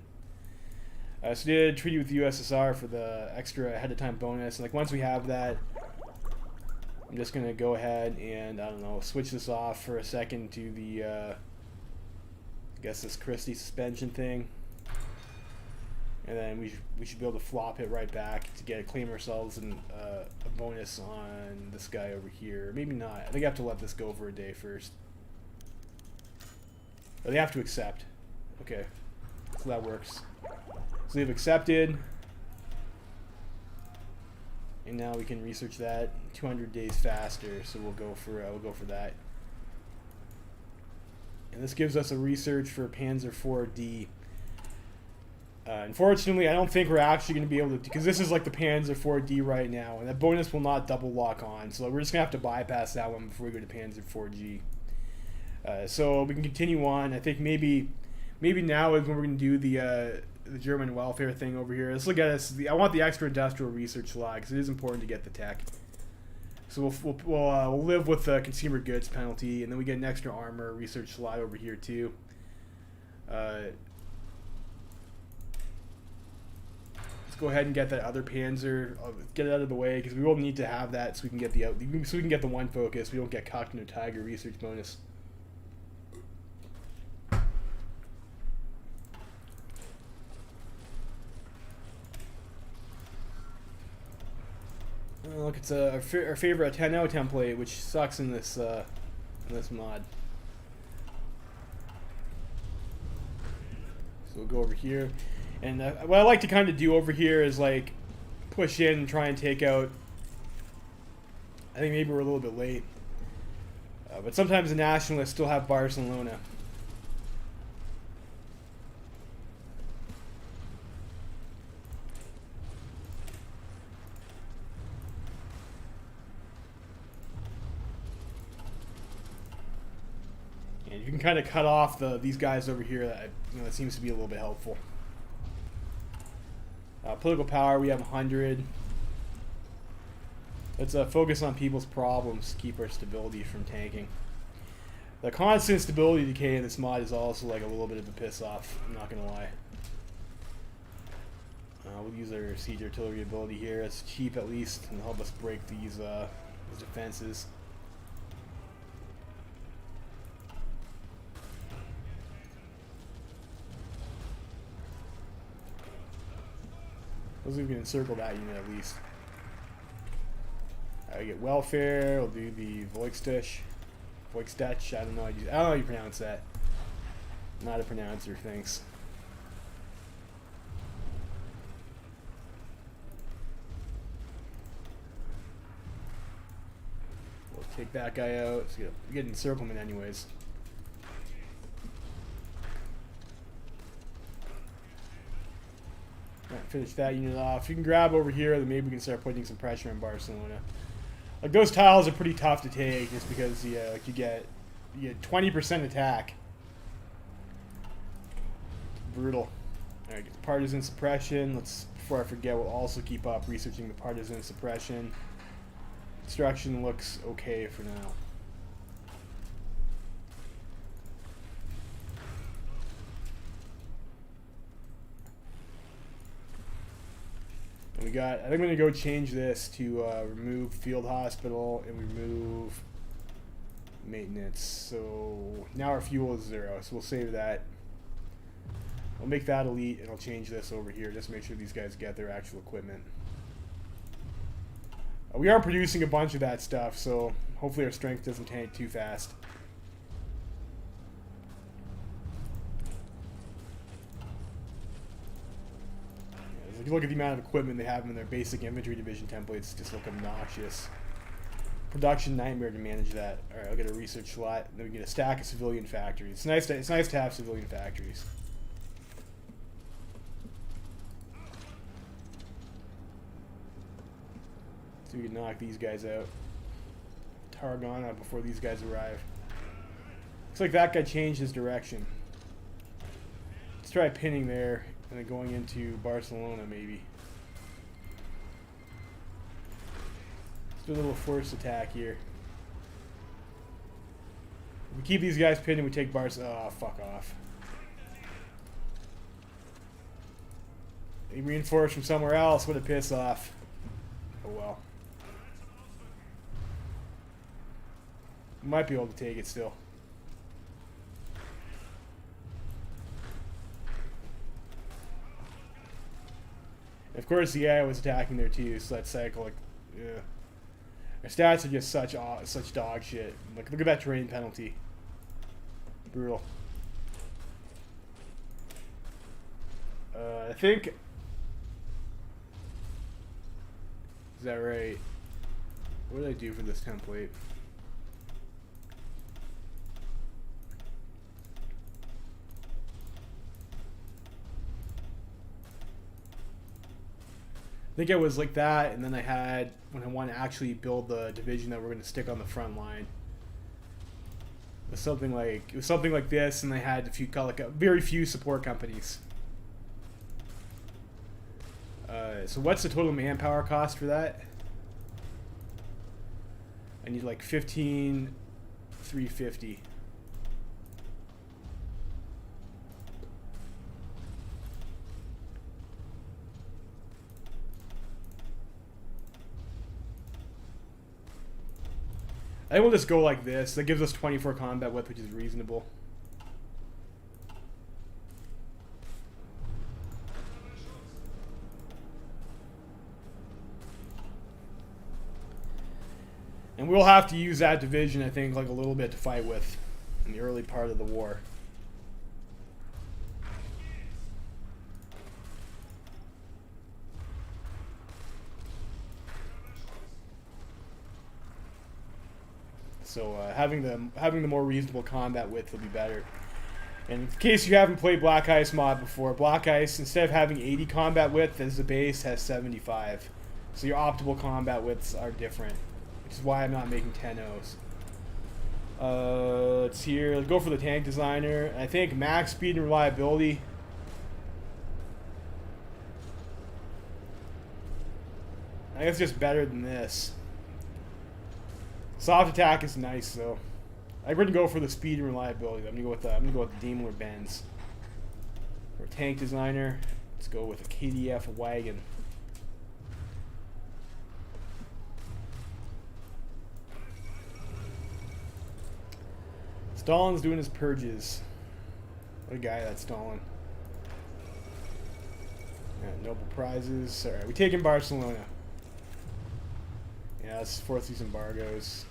So did treaty with the USSR for the extra ahead of time bonus. And like once we have that, I'm just gonna go ahead and I don't know, switch this off for a second to the I guess this Christie suspension thing. And then we should be able to flop it right back to claim ourselves a bonus on this guy over here. Maybe not. I think I have to let this go for a day first. But they have to accept. Okay. So that works. So they've accepted. And now we can research that 200 days faster. So we'll go for that. And this gives us a research for Panzer IV-D. Unfortunately, I don't think we're actually going to be able to, because this is like the Panzer IV-D right now, and that bonus will not double lock on, so we're just going to have to bypass that one before we go to Panzer IV-G. So we can continue on. I think maybe now is when we're going to do the German welfare thing over here. Let's look at this. I want the extra industrial research slot because it is important to get the tech. So we'll live with the consumer goods penalty, and then we get an extra armor research slot over here too. Go ahead and get that other Panzer, get it out of the way because we will need to have that so we can get the one focus. We don't get cocked into a Tiger research bonus. Look, it's our favorite 10-0 template, which sucks in this mod. So we'll go over here. And what I like to kind of do over here is like push in and try and take out. I think maybe we're a little bit late. But sometimes the nationalists still have Barcelona. And you can kind of cut off these guys over here. That seems to be a little bit helpful. Political power, we have 100. Let's focus on people's problems to keep our stability from tanking. The constant stability decay in this mod is also like a little bit of a piss off, I'm not going to lie. We'll use our siege artillery ability here. It's cheap at least and help us break these defenses. We can encircle that unit at least. I get welfare. We'll do the Volksdutch. I don't know how you pronounce that. Not a pronouncer. Thanks. We'll take that guy out. So we get encirclement anyways. Finish that unit off. You can grab over here, then maybe we can start putting some pressure on Barcelona. Like those tiles are pretty tough to take, just because you get 20% attack. It's brutal. All right, get the partisan suppression. Before I forget, we'll also keep up researching the partisan suppression. Construction looks okay for now. I think I'm going to go change this to remove field hospital and remove maintenance. So now our fuel is 0, so we'll save that. I'll make that elite and I'll change this over here just to make sure these guys get their actual equipment. We are producing a bunch of that stuff, so hopefully our strength doesn't tank too fast. If you look at the amount of equipment they have in their basic infantry division templates, just look obnoxious. Production nightmare to manage that. All right, I'll get a research slot. Then we get a stack of civilian factories. It's nice to have civilian factories. So we can knock these guys out. Tarragona before these guys arrive. Looks like that guy changed his direction. Let's try pinning there. And then going into Barcelona, maybe. Let's do a little force attack here. If we keep these guys pinned and we take Barcelona. Oh, fuck off. They reinforce from somewhere else. What a piss off. Oh well. We might be able to take it still. Of course, the AI was attacking there too, so that cycle, like, yeah. Our stats are just such dog shit. Like, look at that terrain penalty. Brutal. I think... Is that right? What did I do for this template? I think it was like that, and then I had, when I want to actually build the division that we're going to stick on the front line. It was something like this, and I had a few, like very few support companies. So what's the total manpower cost for that? I need like 15,350. I think we'll just go like this. That gives us 24 combat width, which is reasonable. And we'll have to use that division, I think, like a little bit to fight with in the early part of the war. So having the more reasonable combat width will be better. And in case you haven't played Black Ice mod before, Black Ice, instead of having 80 combat width as the base, has 75. So your optimal combat widths are different, which is why I'm not making 10-0s. Let's here. Let's go for the tank designer. I think max speed and reliability. I guess just better than this. Soft attack is nice though. I'm going to go for the speed and reliability. I'm going to go with the Daimler Benz. For tank designer, let's go with a KDF wagon. Stalin's doing his purges. What a guy, that Stalin. Yeah, Nobel Prizes. Alright, we take in Barcelona. Yeah, let's force these embargoes.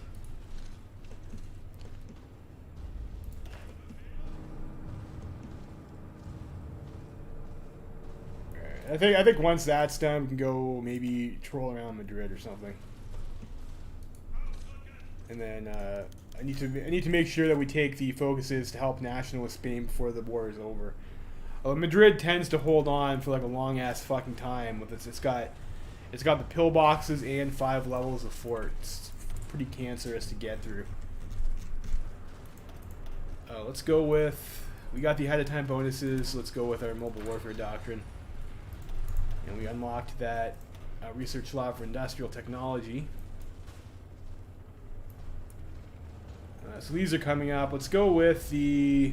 Alright, I think once that's done, we can go maybe troll around Madrid or something. And then I need to make sure that we take the focuses to help nationalist Spain before the war is over. Madrid tends to hold on for like a long ass fucking time with it's got the pillboxes and 5 levels of fort. It's pretty cancerous to get through. Let's go with, we got the ahead of time bonuses. Let's go with our mobile warfare doctrine, and we unlocked that research lab for industrial technology. So these are coming up. Let's go with the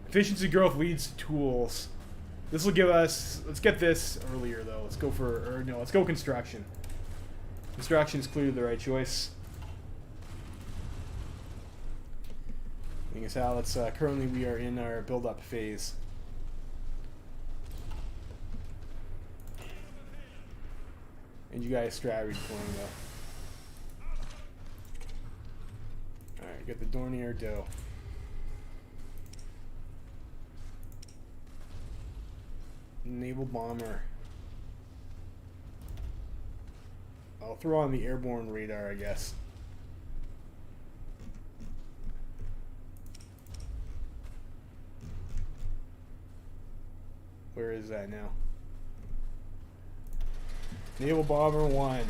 efficiency growth leads to tools. This will give us, let's get this earlier though. Let's go construction. Construction is clearly the right choice. Thing is how it's currently we are in our build up phase. And you guys strat redeploying though. Alright, get the Dornier dough. Naval bomber. I'll throw on the airborne radar, I guess. Where is that now? Naval bomber 1.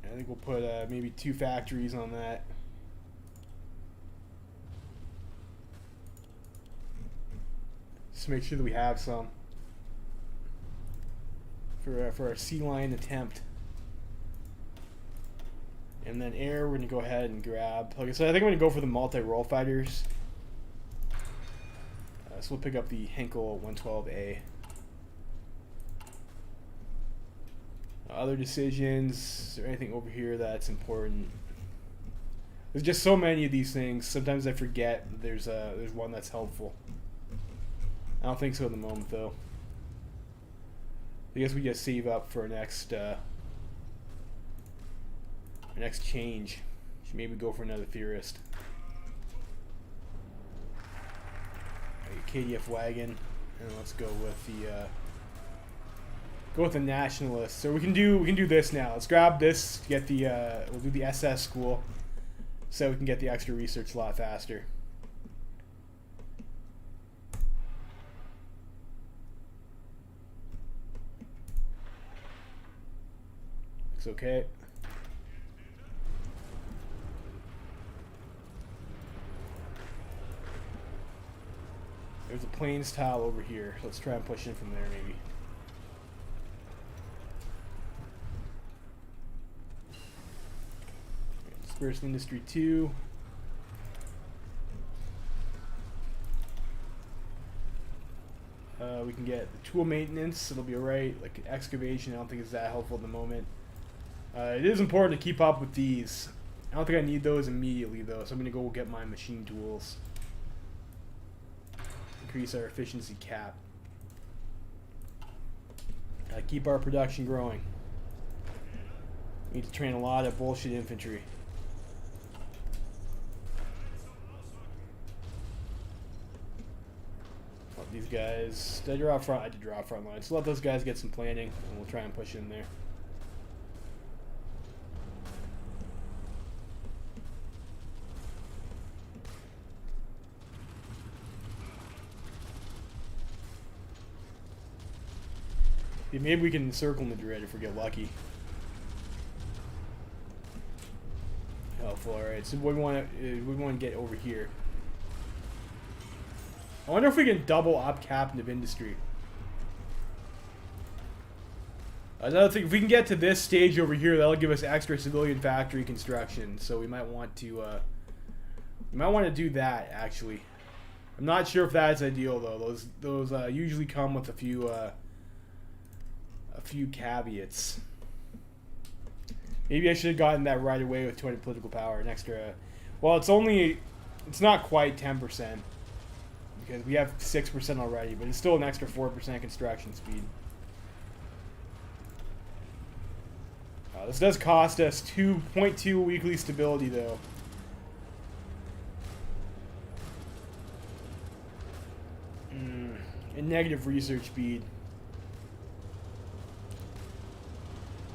I think we'll put maybe 2 factories on that. Just make sure that we have some for our sea line attempt. And then air, we're gonna go ahead and grab. Like I said, I think I'm gonna go for the multi-role fighters. So we'll pick up the Henkel 112A. Other decisions, is there anything over here that's important? There's just so many of these things. Sometimes I forget there's one that's helpful. I don't think so at the moment, though. I guess we just save up for our next change. Should maybe go for another theorist. KDF wagon, and let's go with the nationalists. So we can do this now. Let's grab this to get the we'll do the SS school, so we can get the extra research a lot faster. Looks okay. There's a plains tile over here. Let's try and push in from there, maybe. Dispersed Industry 2. We can get the tool maintenance. It'll be alright. Like excavation, I don't think it's that helpful at the moment. It is important to keep up with these. I don't think I need those immediately, though, so I'm going to go get my machine tools. Increase our efficiency cap. Keep our production growing. We need to train a lot of bullshit infantry. Let these guys. Did I draw front? I did draw front line. So let those guys get some planning, and we'll try and push in there. Yeah, maybe we can circle Madrid if we get lucky. Helpful. All right. So we want to get over here. I wonder if we can double up captain of industry. Another thing, if we can get to this stage over here, that'll give us extra civilian factory construction. So we might want to do that actually. I'm not sure if that's ideal though. Those usually come with a few caveats. Maybe I should have gotten that right away with 20 political power. An extra. Well, it's not quite 10% because we have 6% already, but it's still an extra 4% construction speed. This does cost us 2.2 weekly stability though. And negative research speed.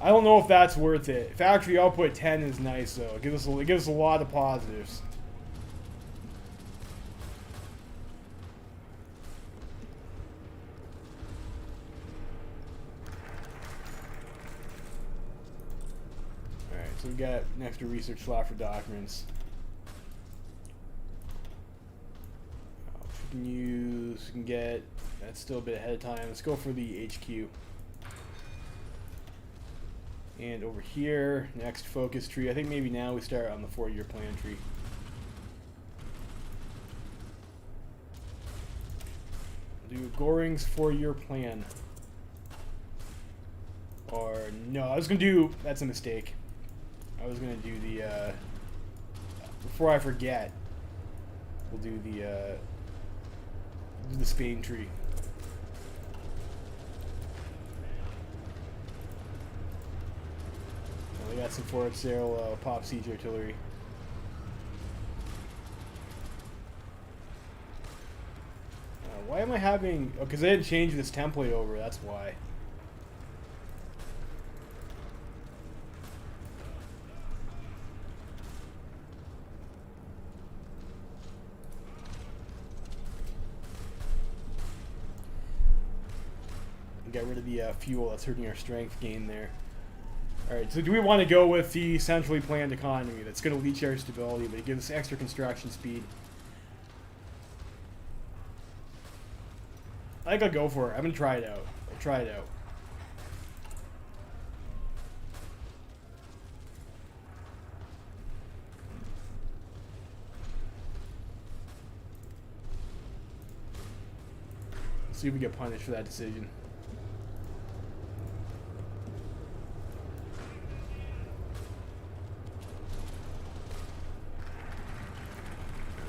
I don't know if that's worth it. Factory output 10 is nice though. It gives us a lot of positives. Alright, so we got an extra research slot for documents. We can get, that's still a bit ahead of time. Let's go for the HQ. And over here, next focus tree. I think maybe now we start on the 4-year plan tree. Do Goring's 4-year plan. Or no, I was gonna do. That's a mistake. I was gonna do the. Before I forget, we'll do the Spain tree. We got some Fort Cyril pop siege artillery. Why am I having... Oh, because I didn't change this template over, that's why. Get rid of the fuel that's hurting our strength gain there. Alright, so do we want to go with the centrally planned economy that's going to leach our stability, but it gives us extra construction speed? I think I'll go for it. I'm going to try it out. I'll try it out. Let's see if we get punished for that decision.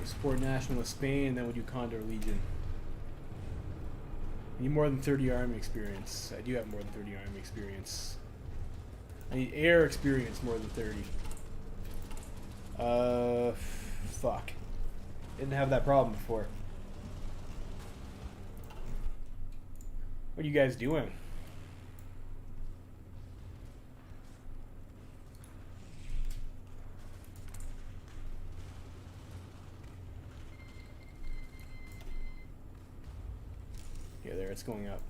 Support nationalist Spain, and then we'll do Condor Legion. I need more than 30 army experience. I do have more than 30 army experience. I need air experience more than 30. Fuck. Didn't have that problem before. What are you guys doing? Yeah, there, it's going up.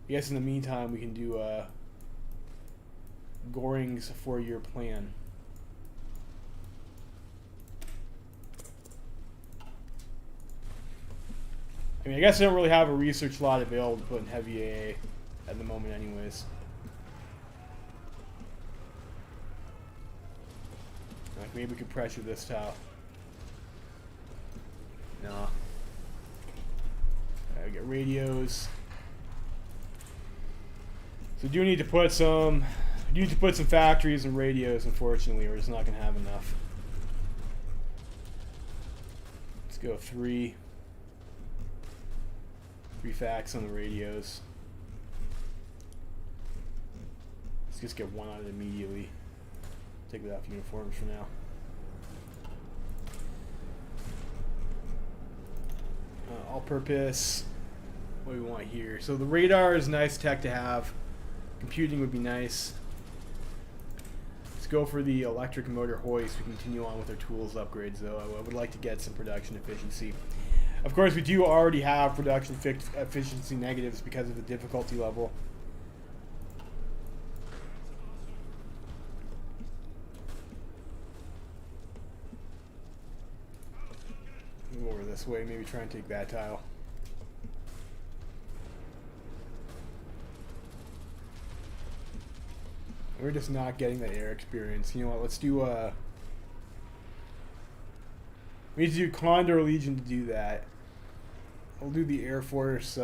I guess in the meantime we can do Goring's 4-year plan. I mean, I guess I don't really have a research slot available to put in heavy AA at the moment anyways. Like, maybe we could pressure this tile. No. I get radios. So do need to put some factories and radios, unfortunately, we're just not gonna have enough. Let's go 3 facts on the radios. Let's just get 1 on it immediately. Take it off uniforms for now. All-purpose. What do we want here? So the radar is nice tech to have. Computing would be nice. Let's go for the electric motor hoist. We continue on with our tools upgrades, though. I would like to get some production efficiency. Of course, we do already have production efficiency negatives because of the difficulty level. Move over this way, maybe try and take that tile. We're just not getting that air experience. You know what, let's do we need to do Condor Legion to do that. We'll do the Air Force,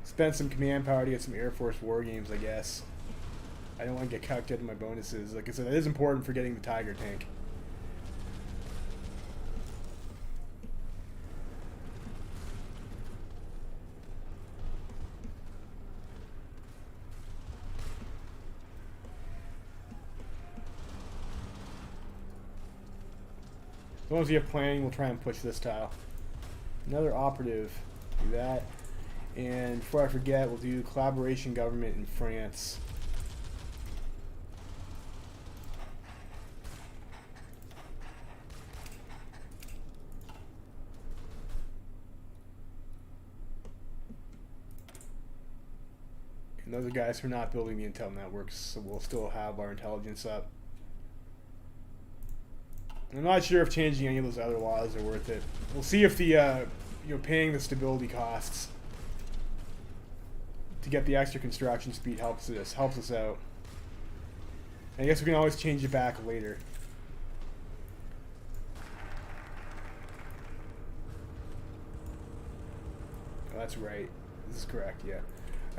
spend some command power to get some Air Force war games, I guess. I don't want to get cucked out of my bonuses. Like I said, it is important for getting the Tiger tank. As long as we have planning, we'll try and push this tile. Another operative. Do that. And before I forget, we'll do collaboration government in France. And those are guys who are not building the intel networks, so we'll still have our intelligence up. I'm not sure if changing any of those other laws are worth it. We'll see if the paying the stability costs to get the extra construction speed helps us out. And I guess we can always change it back later. Oh, that's right. This is correct. Yeah.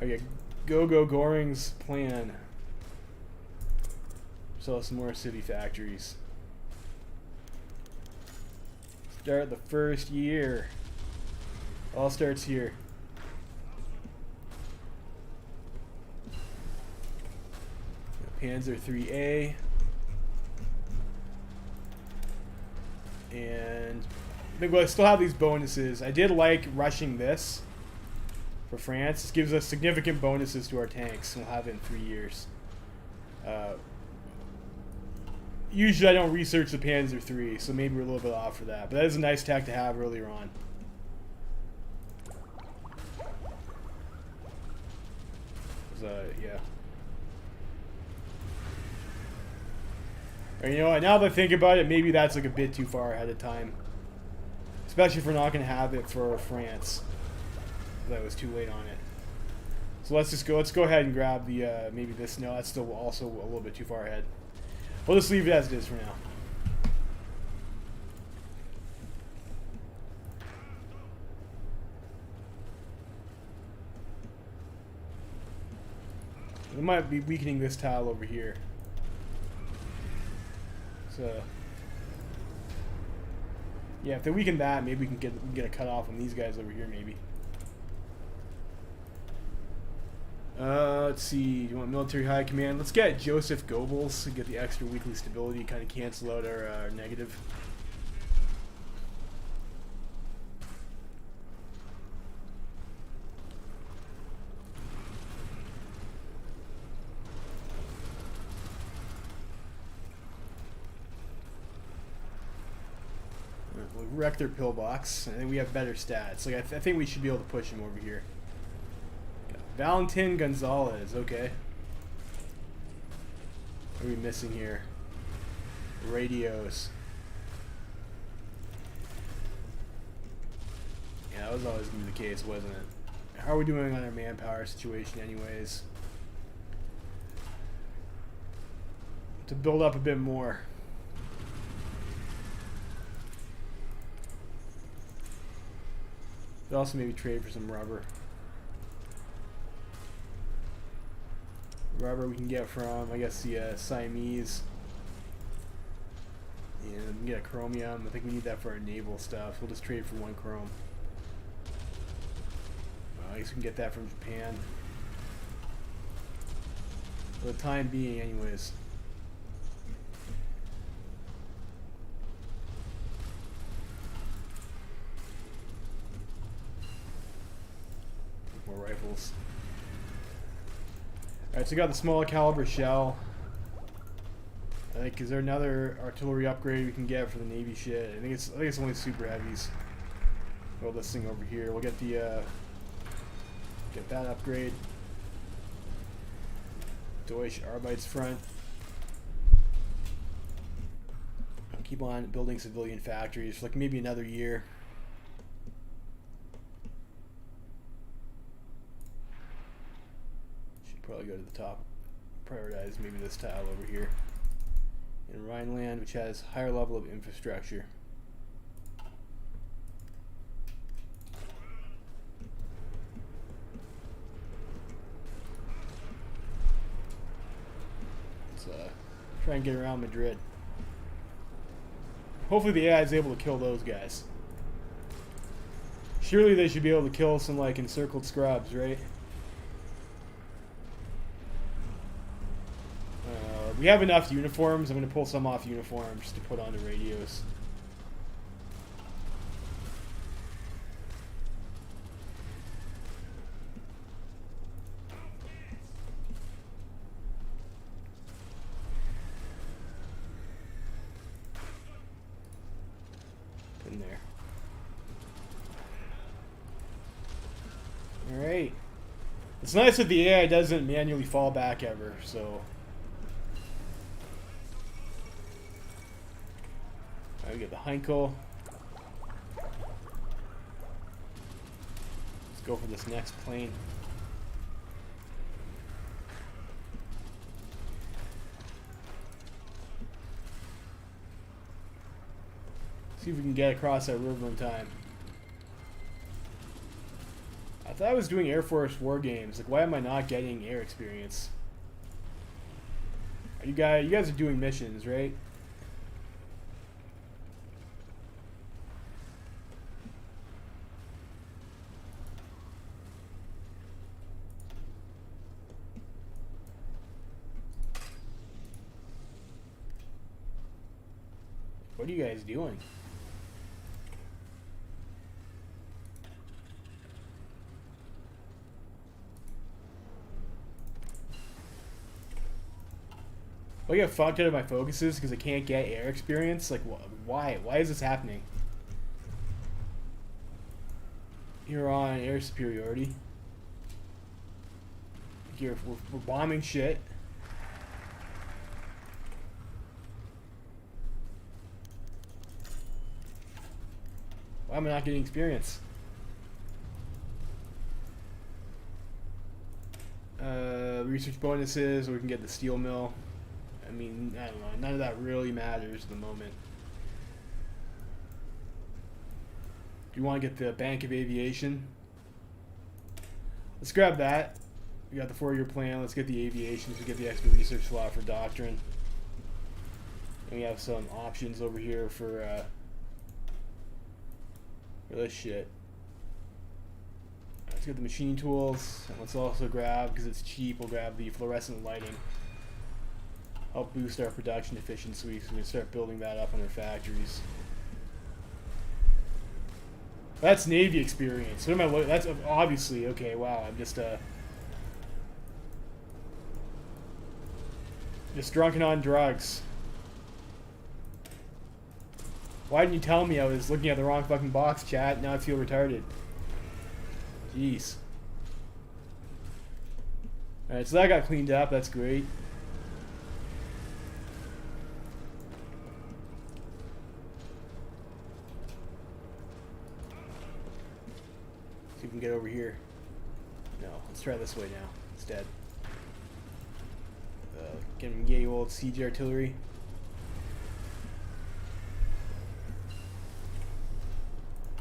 Okay. Go Goring's plan. Sell some more city factories. Start the first year. All starts here. Panzer 3A. And I think we'll still have these bonuses. I did like rushing this for France. This gives us significant bonuses to our tanks. We'll have it in 3 years. Usually I don't research the Panzer 3, so maybe we're a little bit off for that. But that is a nice tech to have earlier on. Yeah. And you know what, now that I think about it, maybe that's like a bit too far ahead of time. Especially if we're not going to have it for France. That was too late on it. So let's go ahead and grab the, maybe this. No, that's still also a little bit too far ahead. We'll just leave it as it is for now. We might be weakening this tile over here. So Yeah, if they weaken that, maybe we can get a cutoff on these guys over here, maybe. Let's see. You want military high command? Let's get Joseph Goebbels to get the extra weekly stability, kind of cancel out our negative. We'll wreck their pillbox, and then we have better stats. Like I think we should be able to push him over here. Valentin Gonzalez, okay. What are we missing here? Radios. Yeah, that was always going to be the case, wasn't it? How are we doing on our manpower situation anyways? To build up a bit more. But also maybe trade for some rubber. Rubber we can get from, I guess, the Siamese. And we can get a chromium. I think we need that for our naval stuff. We'll just trade for 1 chrome. I guess we can get that from Japan. For the time being, anyways. More rifles. Alright, so we got the smaller caliber shell. I think, is there another artillery upgrade we can get for the Navy shit? I think it's only super heavies. Well, this thing over here. We'll get the get that upgrade. Deutsche Arbeitsfront. I'll keep on building civilian factories for like maybe another year. Probably go to the top. Prioritize maybe this tile over here in Rhineland, which has higher level of infrastructure. Let's try and get around Madrid. Hopefully the AI is able to kill those guys. Surely they should be able to kill some like encircled scrubs, right? We have enough uniforms. I'm going to pull some off uniforms to put on the radios. Put in there. Alright. It's nice that the AI doesn't manually fall back ever, so... We get the Heinkel. Let's go for this next plane. See if we can get across that river in time. I thought I was doing Air Force war games. Like, why am I not getting air experience? You guys are doing missions, right? What are you guys doing? I get fucked out of my focuses because I can't get air experience. Like, why? Why is this happening? You're on air superiority. We're bombing shit. Why am I not getting experience? Research bonuses, or we can get the steel mill. I mean, I don't know. None of that really matters at the moment. Do you want to get the Bank of Aviation? Let's grab that. We got the 4-year plan. Let's get the aviation. We get the extra research slot for doctrine. And we have some options over here for For this shit. Let's get the machine tools. And let's also grab, because it's cheap, we'll grab the fluorescent lighting. Help boost our production efficiency, so we can start building that up in our factories. That's Navy experience. What am I looking? That's obviously okay. Wow, I'm just drunken on drugs. Why didn't you tell me I was looking at the wrong fucking box, chat? Now I feel retarded. Jeez. Alright, so that got cleaned up. That's great. See if we can get over here. No, let's try this way now instead. Get him gay old siege artillery.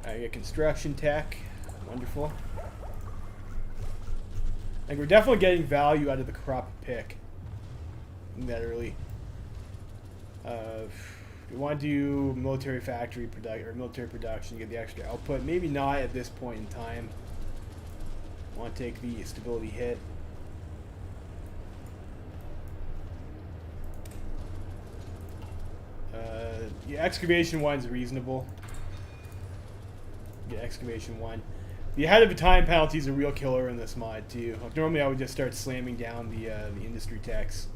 I get construction tech. Wonderful. Like, we're definitely getting value out of the crop pick that early. We want to do military factory military production, get the extra output. Maybe not at this point in time. Want to take the stability hit. Yeah, excavation 1 is reasonable. Get excavation 1. The ahead of time penalty is a real killer in this mod too. Like, normally I would just start slamming down the industry tax.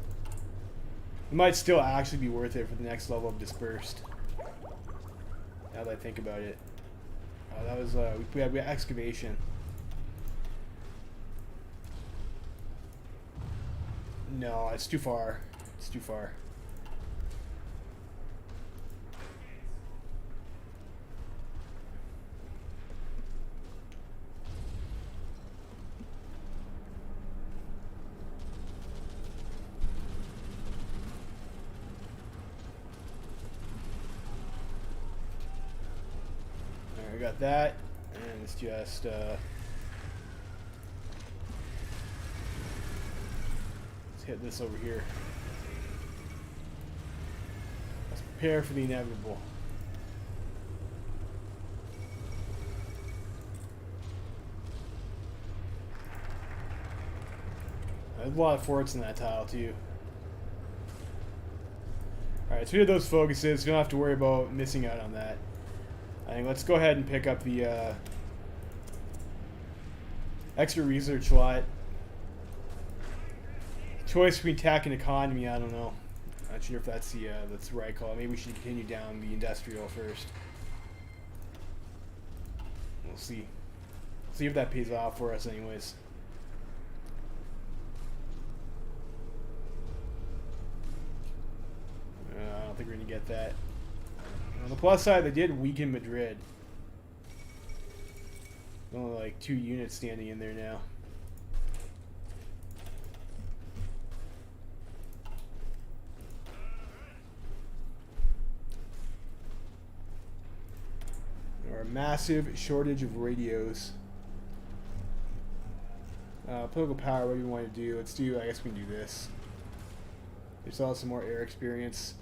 It might still actually be worth it for the next level of dispersed. Now that I think about it. Oh, that was we had excavation. No, it's too far. It's too far. We got that, and it's just let's hit this over here. Let's prepare for the inevitable. There's a lot of forts in that tile too. Alright, so we have those focuses, we don't have to worry about missing out on that. I think let's go ahead and pick up the extra research slot. Choice between tech and economy, I don't know. Not sure if that's the right call. Maybe we should continue down the industrial first. We'll see. See if that pays off for us anyways. I don't think we're going to get that. On the plus side, they did weaken Madrid. Only like 2 units standing in there now. There are a massive shortage of radios. Political power, what do you want to do? Let's do, I guess we can do this. There's also some more air experience.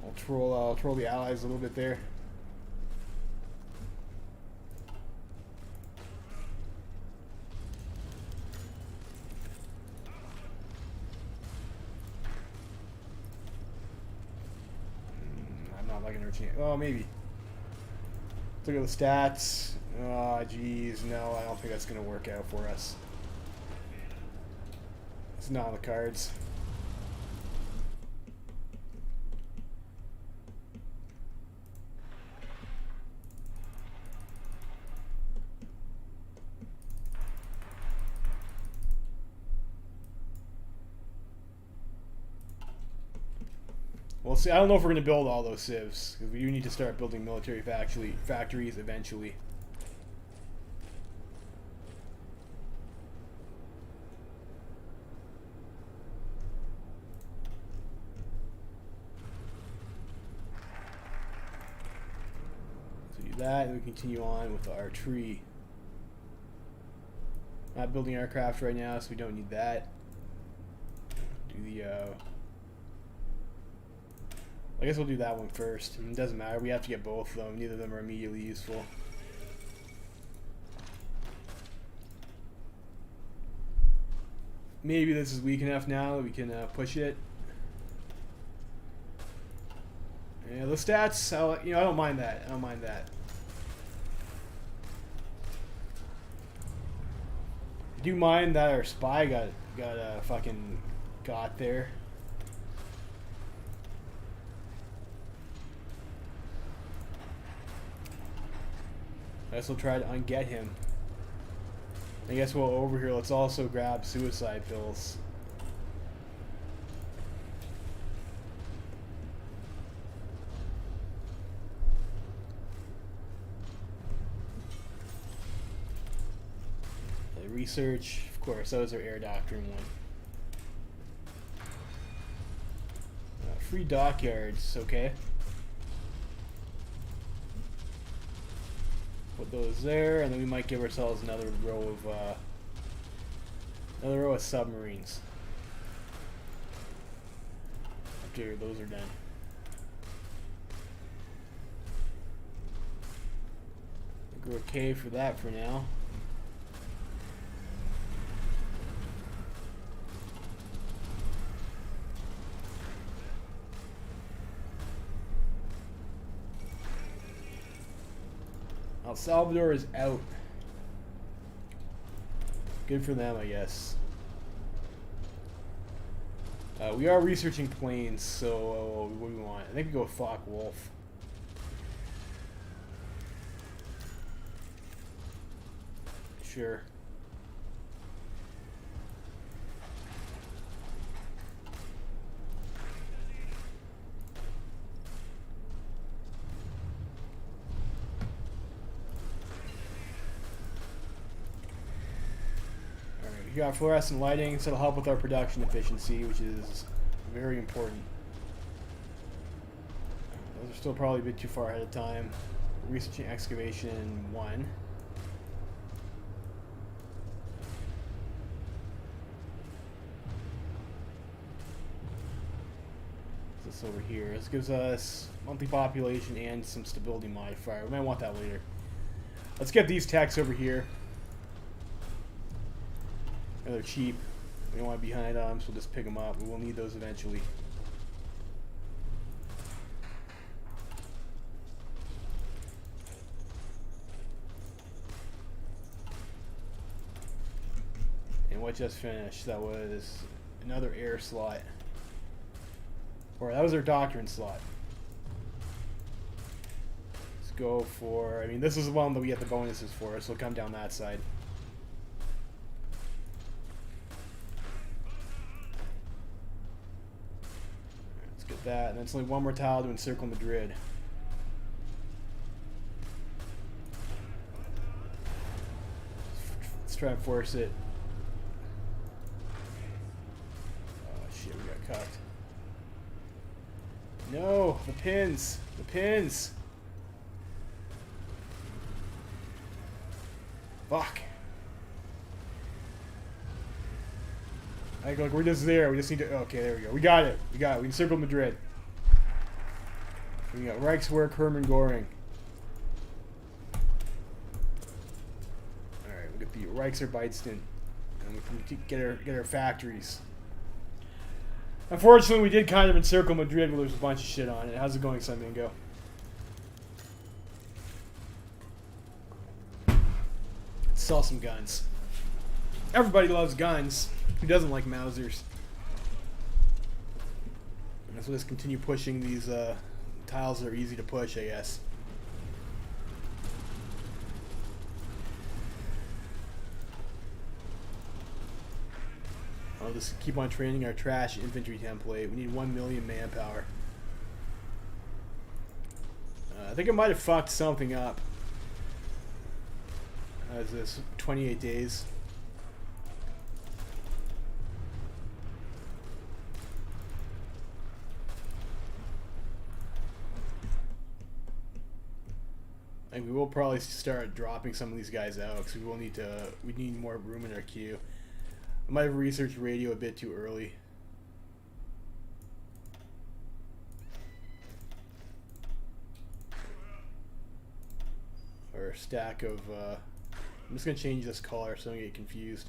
I'll troll the allies a little bit there. I'm not liking our chance. Oh, maybe. Look at the stats. Oh, geez. No, I don't think that's going to work out for us. It's not on the cards. We'll see. I don't know if we're going to build all those civs, because we do need to start building military factories eventually. So do that, and we continue on with our tree. Not building aircraft right now, so we don't need that. Do the I guess we'll do that one first. It doesn't matter. We have to get both of them. Neither of them are immediately useful. Maybe this is weak enough now that we can push it. Yeah, the stats, I don't mind that. I don't mind that. I do mind that our spy got fucking got there. I guess we'll try to unget him. I guess while over here, let's also grab suicide pills. Research, of course, that was our air doctrine one. Free dockyards, okay. Put those there, and then we might give ourselves another row of submarines after those are done. I think we're okay for that for now. El Salvador is out. Good for them, I guess. We are researching planes, so what do we want? I think we go with Focke-Wulf. Sure. We got fluorescent lighting, so it'll help with our production efficiency, which is very important. Those are still probably a bit too far ahead of time. Researching excavation 1. What's this over here? This gives us monthly population and some stability modifier. We might want that later. Let's get these techs over here. They're cheap. We don't want to be behind on them, so we'll just pick them up. We will need those eventually. And what just finished? That was another air slot. Or that was our doctrine slot. Let's go for... I mean, this is the one that we get the bonuses for, so we'll come down that side. That, and it's only one more tile to encircle Madrid. Let's try and force it. Oh shit, we got cucked. No, the pins! The pins! Fuck. Like, we're just there. We just need to... Okay, there we go. We got it. We got it. We encircled Madrid. We got Reichswerk, Hermann Göring. Alright, we got the Reichsarbeitsten. And we can get our factories. Unfortunately, we did kind of encircle Madrid where there's a bunch of shit on it. How's it going, Sunmingo? Let's sell some guns. Everybody loves guns. Who doesn't like Mausers? So let's continue pushing these tiles that are easy to push, I guess. I'll just keep on training our trash infantry template. We need 1 million manpower. I think I might have fucked something up. How's this? 28 days. And we will probably start dropping some of these guys out because we will need to. We need more room in our queue. I might have researched radio a bit too early. stack of, I'm just going to change this color so I don't get confused.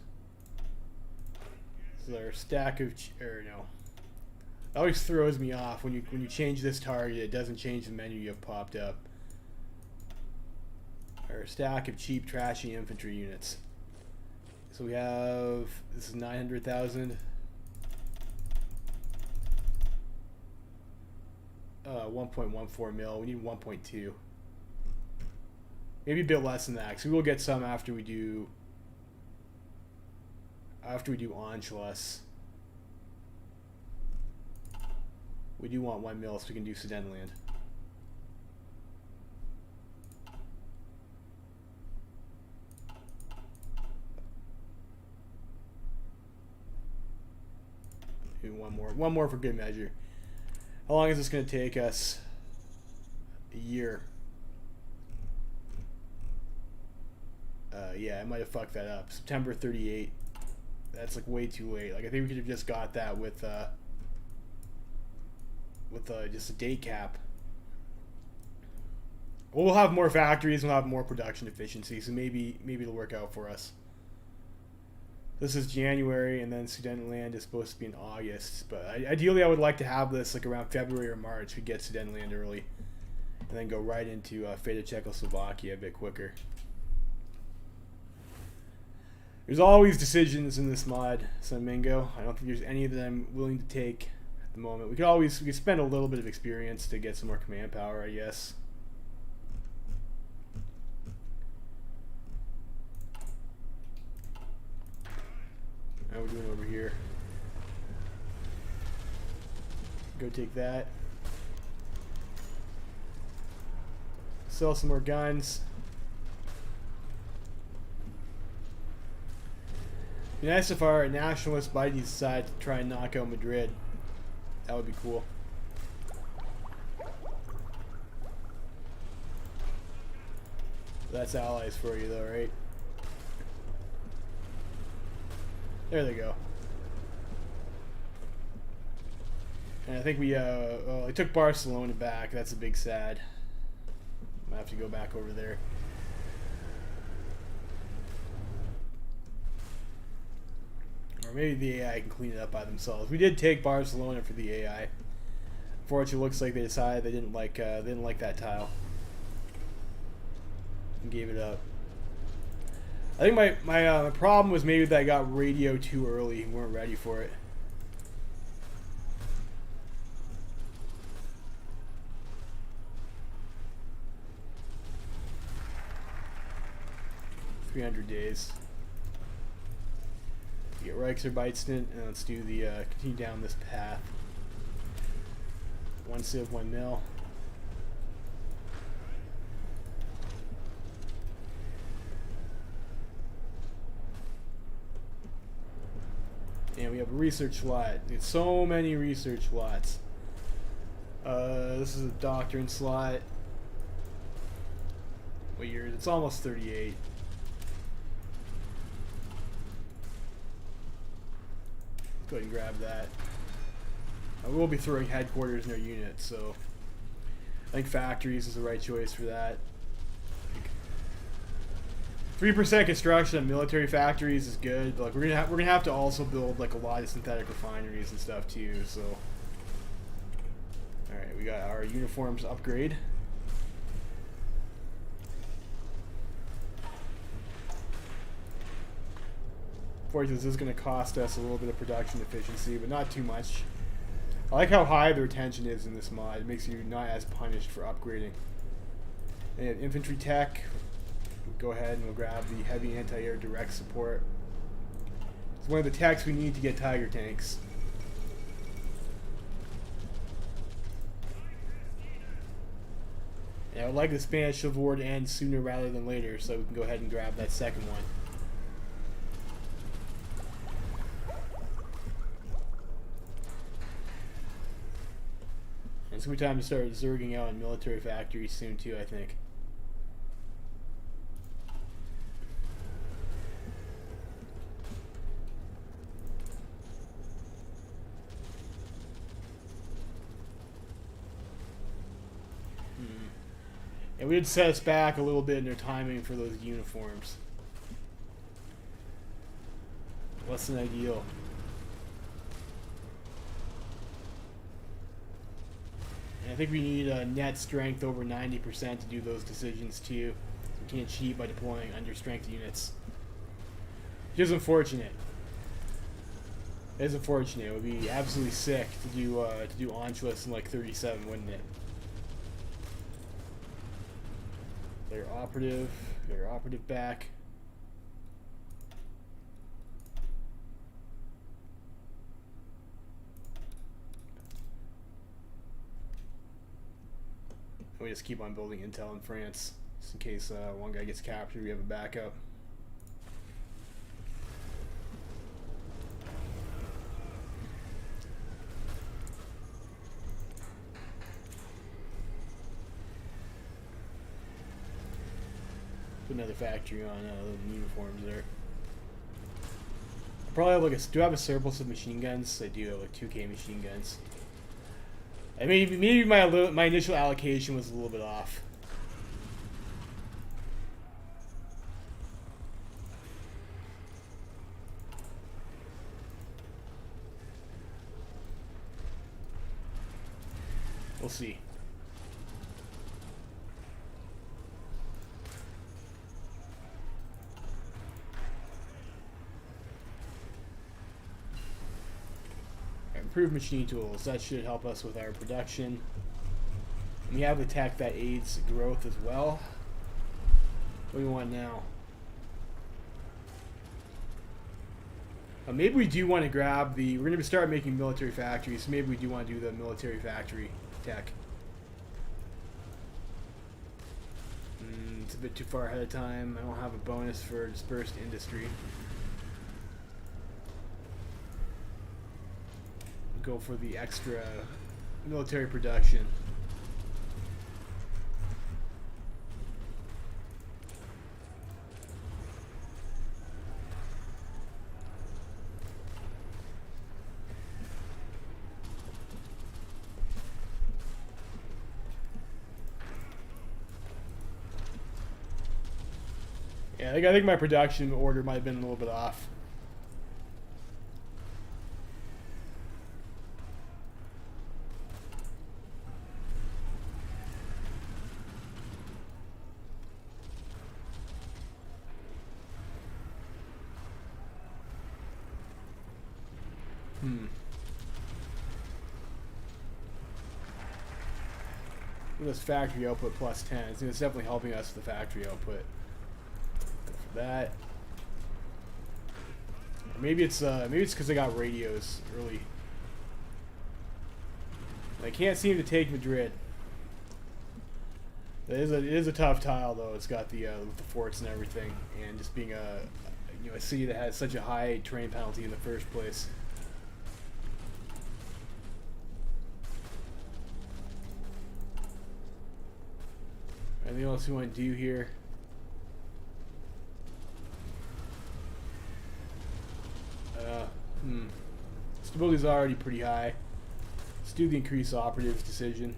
So our stack of, or no. It always throws me off when you change this target, it doesn't change the menu you have popped up. Our stack of cheap, trashy infantry units. So we have, this is 900,000. 1.14 mil. We need 1.2. Maybe a bit less than that, because we will get some after we do Anschluss. We do want 1 mil so we can do Sudetenland. Do one more for good measure. How long is this going to take us? A year. Yeah, I might have fucked that up. September 38. That's like way too late. Like I think we could have just got that with just a date cap. Well, we'll have more factories. We'll have more production efficiency. So maybe it'll work out for us. This is January, and then Sudetenland is supposed to be in August. But ideally, I would like to have this like around February or March. We get Sudetenland early, and then go right into Fate of Czechoslovakia a bit quicker. There's always decisions in this mod, Mingo. I don't think there's any that I'm willing to take at the moment. We could spend a little bit of experience to get some more command power, I guess. How are we doing over here? Go take that. Sell some more guns. It'd be nice if our nationalist BICE decide to try and knock out Madrid. That would be cool. That's allies for you though, right? There they go. And I think we took Barcelona back. That's a big sad. Might have to go back over there. Or maybe the AI can clean it up by themselves. We did take Barcelona for the AI. Unfortunately, it looks like they decided they didn't like that tile and gave it up. I think my problem was maybe that I got radio too early and weren't ready for it. $300 days. Get Reichsarbeitsdienst, and let's do the continue down this path. 1 civ, 1 mil. And we have a research slot. It's so many research slots. This is a doctrine slot. What year? It's almost 38. Go ahead and grab that. I will be throwing headquarters in our unit, so I think factories is the right choice for that. 3% construction on military factories is good, but like we're gonna have to also build like a lot of synthetic refineries and stuff too. So, all right, we got our uniforms upgrade. Unfortunately, this is going to cost us a little bit of production efficiency, but not too much. I like how high the retention is in this mod. It makes you not as punished for upgrading. And infantry tech. We'll go ahead and we'll grab the heavy anti-air direct support. It's one of the techs we need to get Tiger tanks. And I would like the Spanish Civil War to end sooner rather than later, so we can go ahead and grab that second one. It's going to be time to start zerging out in military factories soon too, I think. And we did set us back a little bit in their timing for those uniforms. Less than ideal. And I think we need a net strength over 90% to do those decisions too. We can't cheat by deploying under strength units. Which is unfortunate. It is unfortunate. It would be absolutely sick to do Anschluss in like 37, wouldn't it? They're operative back. We just keep on building intel in France, just in case one guy gets captured. We have a backup. Put another factory on the uniforms there. I probably have like do I have a surplus of machine guns? I do have like 2K machine guns. I mean, maybe my initial allocation was a little bit off. We'll see. Improved machine tools. That should help us with our production. And we have the tech that aids growth as well. What do we want now? Maybe we do want to grab the... We're going to start making military factories, so maybe we do want to do the military factory tech. It's a bit too far ahead of time. I don't have a bonus for dispersed industry. Go for the extra military production. Yeah, I think my production order might have been a little bit off. This factory output plus 10. It's definitely helping us with the factory output. Go for that. Or maybe it's because I got radios early. I can't seem to take Madrid. It is a tough tile though. It's got the with the forts and everything, and just being a city that has such a high terrain penalty in the first place. Anything else you want to do here? Stability's already pretty high. Let's do the increased operatives decision.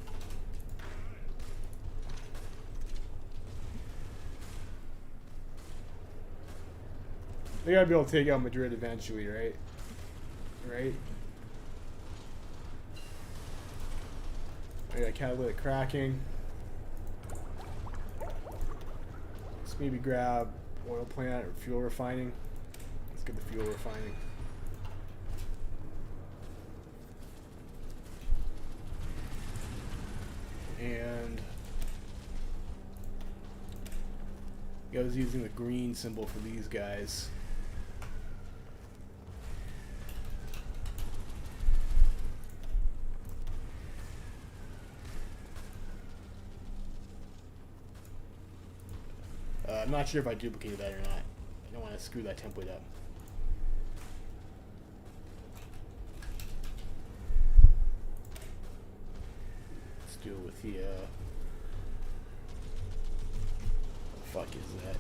They gotta be able to take out Madrid eventually, right? Right? I got catalytic cracking. Let's maybe grab oil plant or fuel refining. Let's get the fuel refining. And I was using the green symbol for these guys. I'm not sure if I duplicated that or not. I don't want to screw that template up. Let's deal with the what the fuck is that?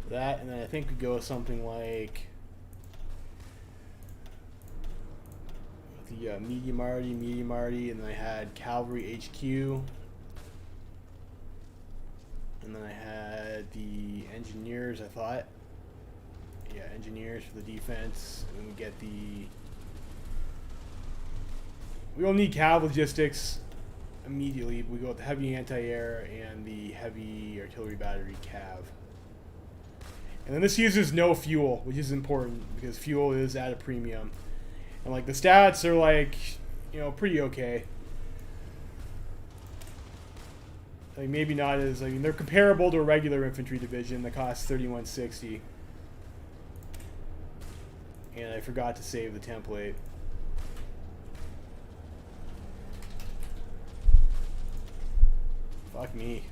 That, and then I think we go with something like the medium arty, and then I had cavalry HQ. get the engineers, I thought. Yeah, engineers for the defense. And we get the... We don't need cav logistics immediately. We go with the heavy anti-air and the heavy artillery battery cav. And then this uses no fuel, which is important because fuel is at a premium. And like the stats are like, you know, pretty okay. Like maybe not as, I mean, they're comparable to a regular infantry division that costs 3160. And I forgot to save the template. Fuck me.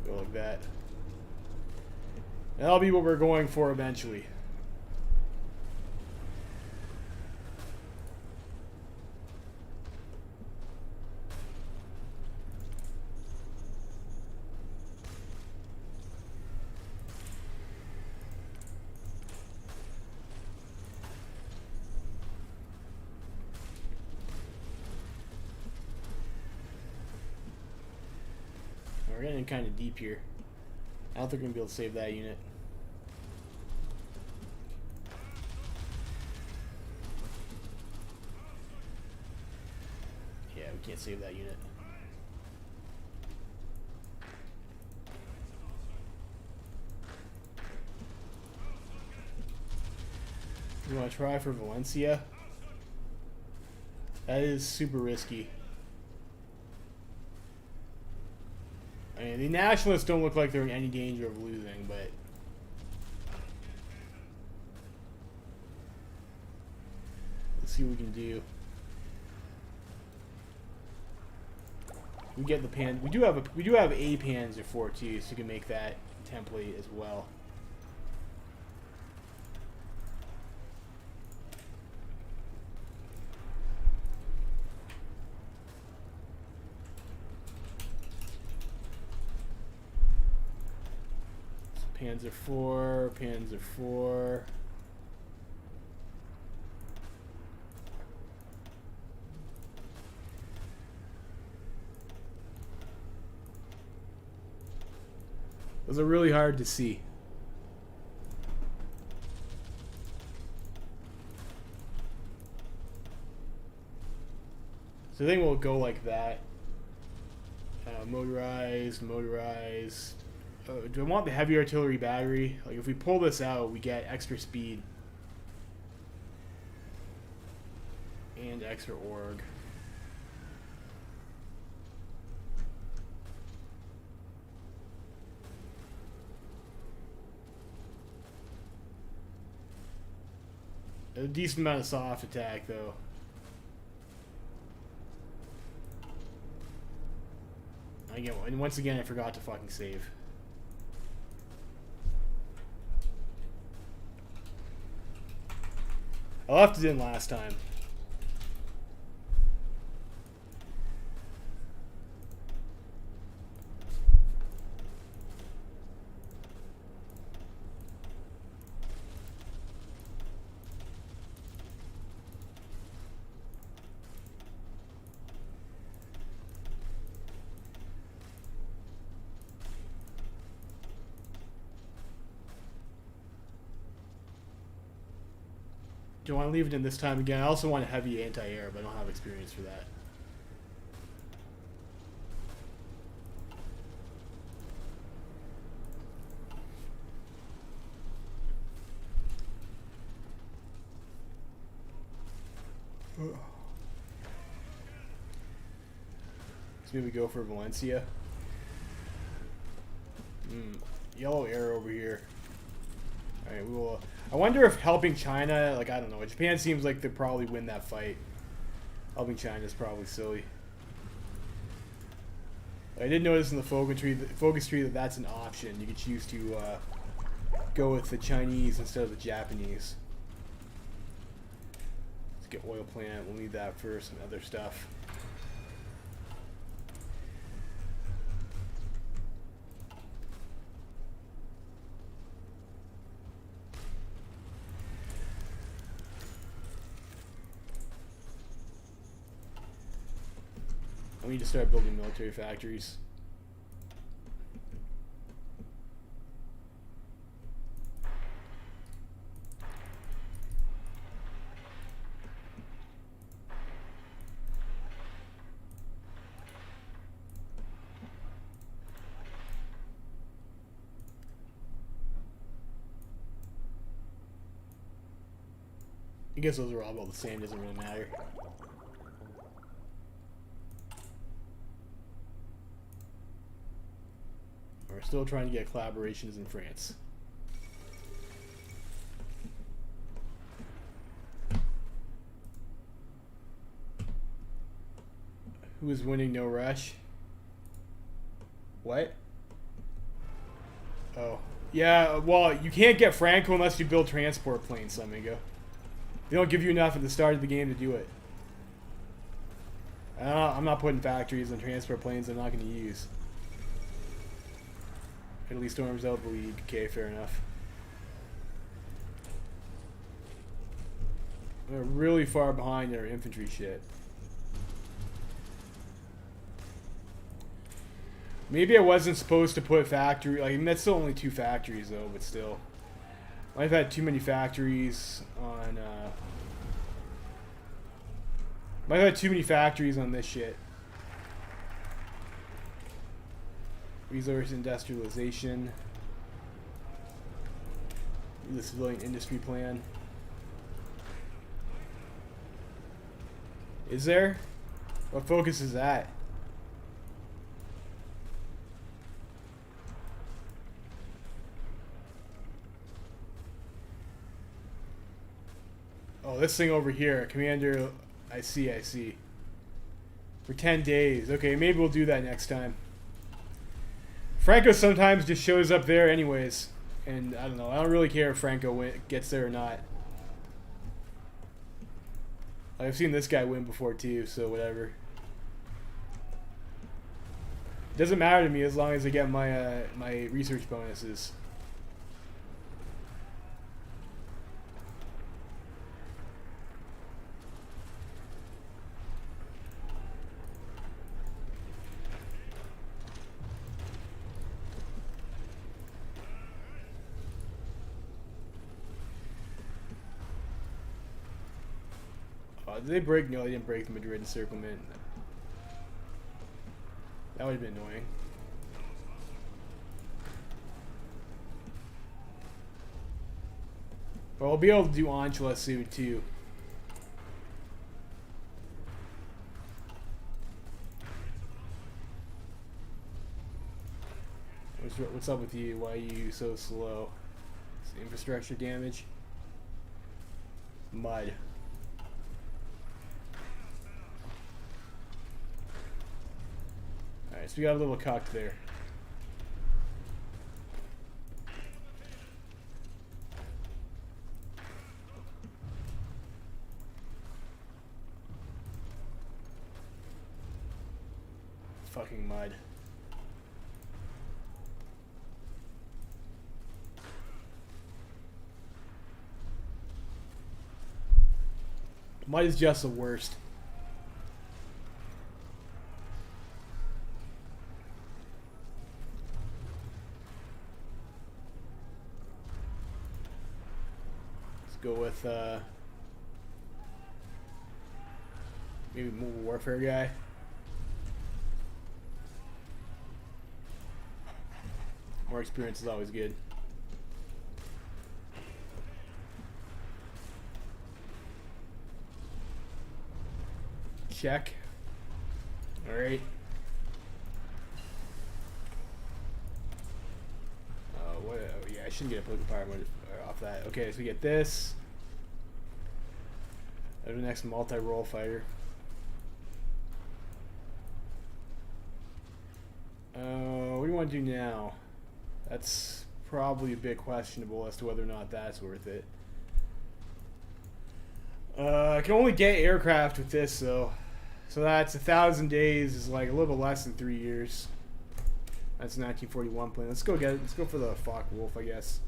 Go like that. That'll be what we're going for eventually. We're getting kind of deep here. I don't think we're going to be able to save that unit. Yeah, we can't save that unit. You want to try for Valencia? That is super risky. I mean, the Nationalists don't look like they're in any danger of losing, but... Let's see what we can do. We get the pan. We do have a Panzer IV too, so we can make that template as well. Panzer IV, Panzer IV. Those are really hard to see. So I think we'll go like that. Motorized, motorized. Do I want the heavy artillery battery? Like, if we pull this out, we get extra speed. And extra org. A decent amount of soft attack, though. Again, and once again, I forgot to fucking save. I left it in last time. Do I want to leave it in this time again? I also want a heavy anti-air, but I don't have experience for that. Let's maybe go for Valencia. Yellow air over here. Alright, we will... I wonder if helping China, like, I don't know. Japan seems like they'll probably win that fight. Helping China is probably silly. I did notice in the focus tree that that's an option. You can choose to go with the Chinese instead of the Japanese. Let's get oil plant. We'll need that for some other stuff. We need to start building military factories. I guess those are all about the same, doesn't really matter. We're still trying to get collaborations in France. Who is winning? No rush. What? Oh. Yeah, well, you can't get Franco unless you build transport planes, amigo. They don't give you enough at the start of the game to do it. I'm not putting factories and transport planes I'm not going to use. Italy storms out the league. Okay, fair enough. We're really far behind in our infantry shit. Maybe I wasn't supposed to put factory. Like, I mean, that's still only 2 factories though, but still. I've had too many factories on. I've had too many factories on this shit. Resource industrialization. The civilian industry plan. Is there? What focus is that? Oh, this thing over here. Commander, I see, I see. For 10 days. Okay, maybe we'll do that next time. Franco sometimes just shows up there anyways. And I don't know. I don't really care if Franco gets there or not. I've seen this guy win before too, so whatever. Doesn't matter to me as long as I get my my research bonuses. Did they break? No, they didn't break the Madrid encirclement. That would have been annoying. But I'll be able to do Anchela soon too. What's up with you? Why are you so slow? It's infrastructure damage. Mud. Alright, so we got a little cocked there. Fucking mud. Mud is just the worst. Go with maybe mobile warfare guy. More experience is always good. Check. All right. What? Oh, yeah, I shouldn't get a political power off that. Okay, so we get this. The next multi-role fighter. What do you want to do now? That's probably a bit questionable as to whether or not that's worth it. I can only get aircraft with this, though. So that's 1,000 days is like a little bit less than 3 years. That's a 1941 plane. Let's go get it. Let's go for the Focke-Wulf, I guess.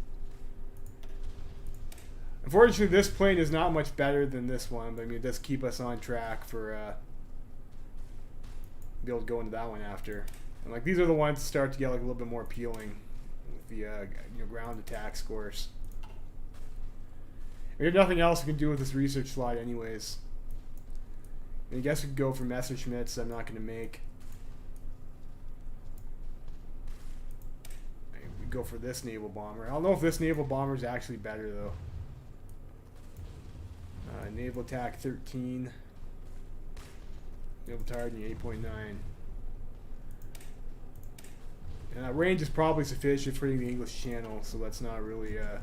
Unfortunately, this plane is not much better than this one, but I mean, it does keep us on track for be able to go into that one after. And like these are the ones that start to get like a little bit more appealing with the ground attack scores. We have nothing else we can do with this research slot, anyways. I guess we could go for Messerschmitts. I'm not going to make. We go for this naval bomber. I don't know if this naval bomber is actually better though. Naval attack 13. Naval targeting 8.9. And that range is probably sufficient for hitting the English Channel, so that's not really. Yeah,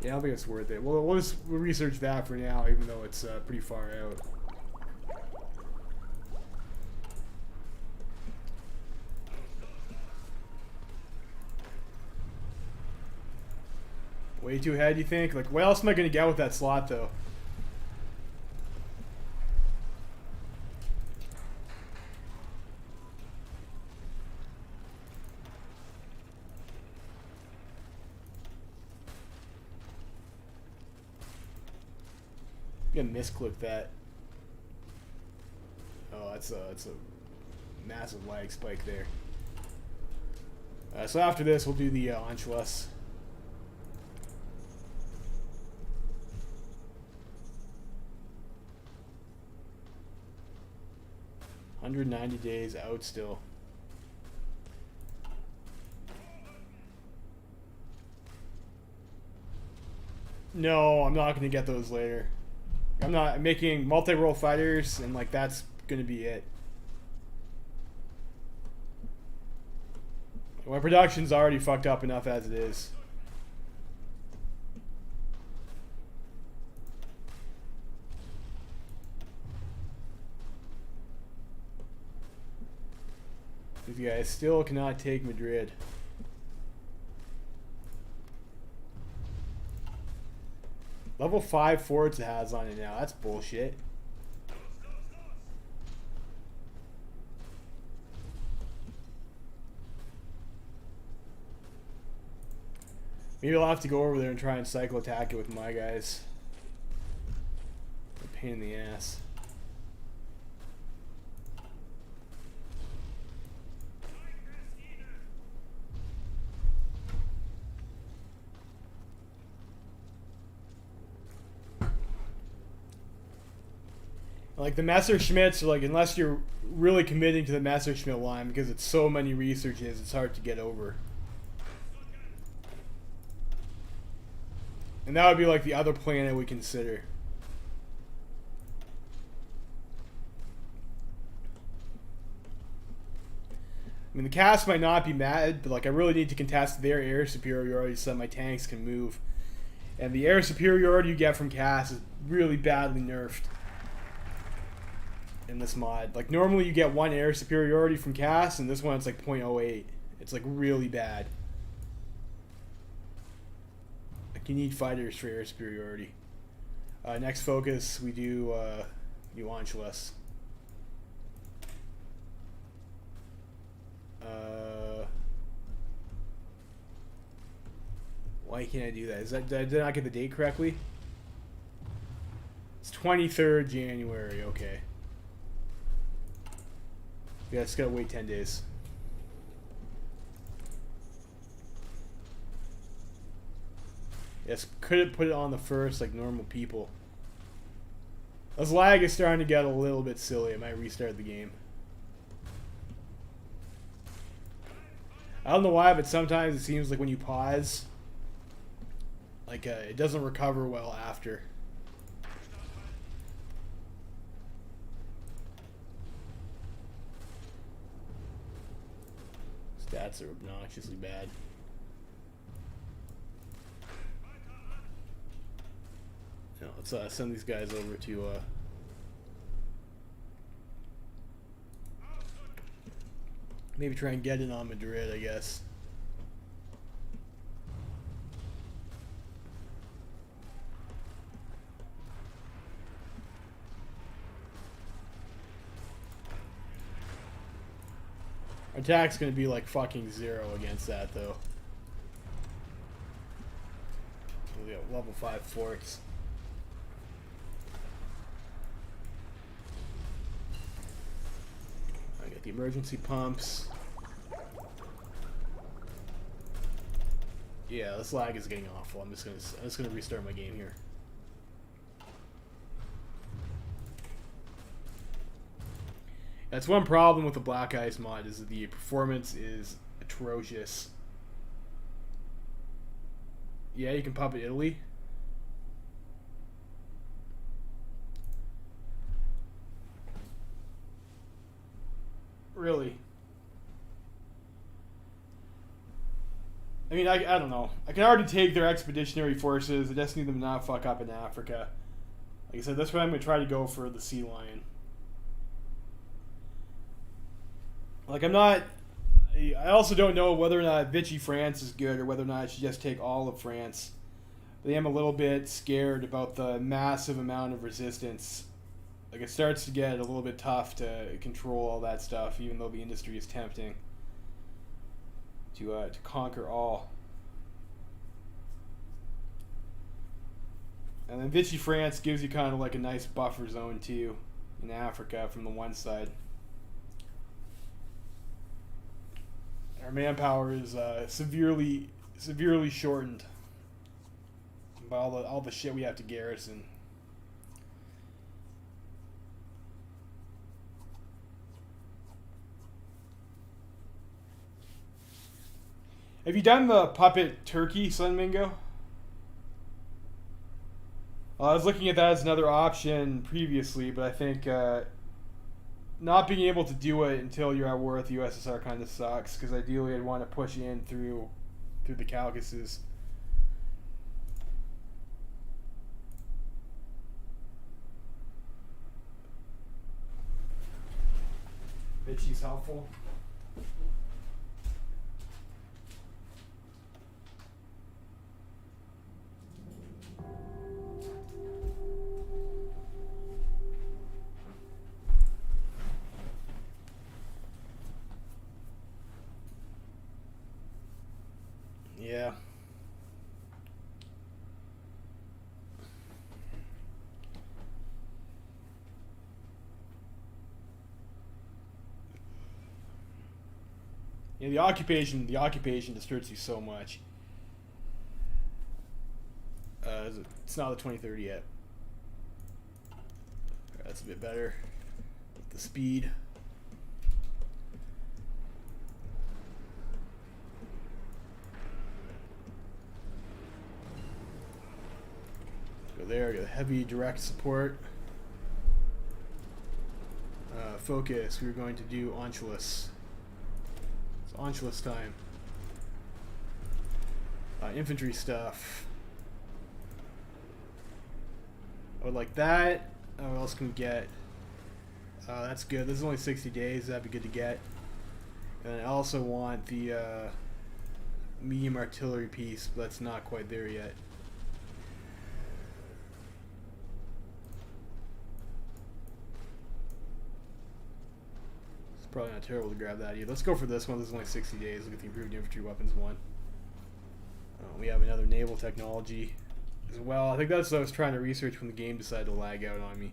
I don't think it's worth it. We'll just research that for now, even though it's pretty far out. Way too ahead, you think? Like, what else am I going to get with that slot, though? I'm gonna misclick that. Oh, that's a massive lag spike there. So after this, we'll do the Anschluss. $190 days out still. No, I'm not gonna get those later. I'm not making multi-role fighters, and like that's gonna be it. My production's already fucked up enough as it is. These guys still cannot take Madrid. Level 5 forwards it has on it now. That's bullshit. Maybe I'll have to go over there and try and cycle attack it with my guys. A pain in the ass. Like the Messerschmitts are like, unless you're really committing to the Messerschmitt line, because it's so many researches, it's hard to get over. And that would be like the other planet we consider. I mean, the cast might not be mad, but like I really need to contest their air superiority so that my tanks can move. And the air superiority you get from cast is really badly nerfed in this mod. Like normally you get 1 air superiority from cast, and this one it's like 0.08. It's like really bad. Like you need fighters for air superiority. Next focus we do New Anschluss. Why can't I do that? Is that, did I not get the date correctly? It's 23rd January. Okay. Yeah, it's gotta wait 10 days. Yes, couldn't put it on the first like normal people. This lag is starting to get a little bit silly. I might restart the game. I don't know why, but sometimes it seems like when you pause, like it doesn't recover well after. Stats are obnoxiously bad. No, let's send these guys over to maybe try and get in on Madrid, I guess. Our attack's gonna be like fucking 0 against that though. We got level 5 forts. I got the emergency pumps. Yeah, this lag is getting awful. I'm just gonna restart my game here. That's one problem with the Black Ice mod, is that the performance is atrocious. Yeah, you can pop it Italy. Really? I mean, I don't know. I can already take their expeditionary forces. I just need them to not fuck up in Africa. Like I said, that's why I'm going to try to go for the Sea Lion. Like, I'm not... I also don't know whether or not Vichy France is good or whether or not I should just take all of France. But I am a little bit scared about the massive amount of resistance. Like, it starts to get a little bit tough to control all that stuff, even though the industry is tempting to conquer all. And then Vichy France gives you kind of like a nice buffer zone too in Africa from the one side. Our manpower is severely shortened by all the shit we have to garrison. Have you done the puppet turkey, Sun Mingo? I was looking at that as another option previously, but I think not being able to do it until you're at war with the USSR kind of sucks, because ideally I'd want to push in through the Caucasus. Vichy's helpful. Yeah. Yeah, the occupation disturbs you so much. It's not the 2030 yet. That's a bit better. The speed. Go there, get heavy direct support. Focus, we're going to do Anschluss. It's Anschluss time. Infantry stuff. I would like that. What else can we get? That's good. This is only 60 days. That'd be good to get. And I also want the medium artillery piece, but that's not quite there yet. It's probably not terrible to grab that either. Let's go for this one. This is only 60 days. Look at the improved infantry weapons one. We have another naval technology as well. I think that's what I was trying to research when the game decided to lag out on me.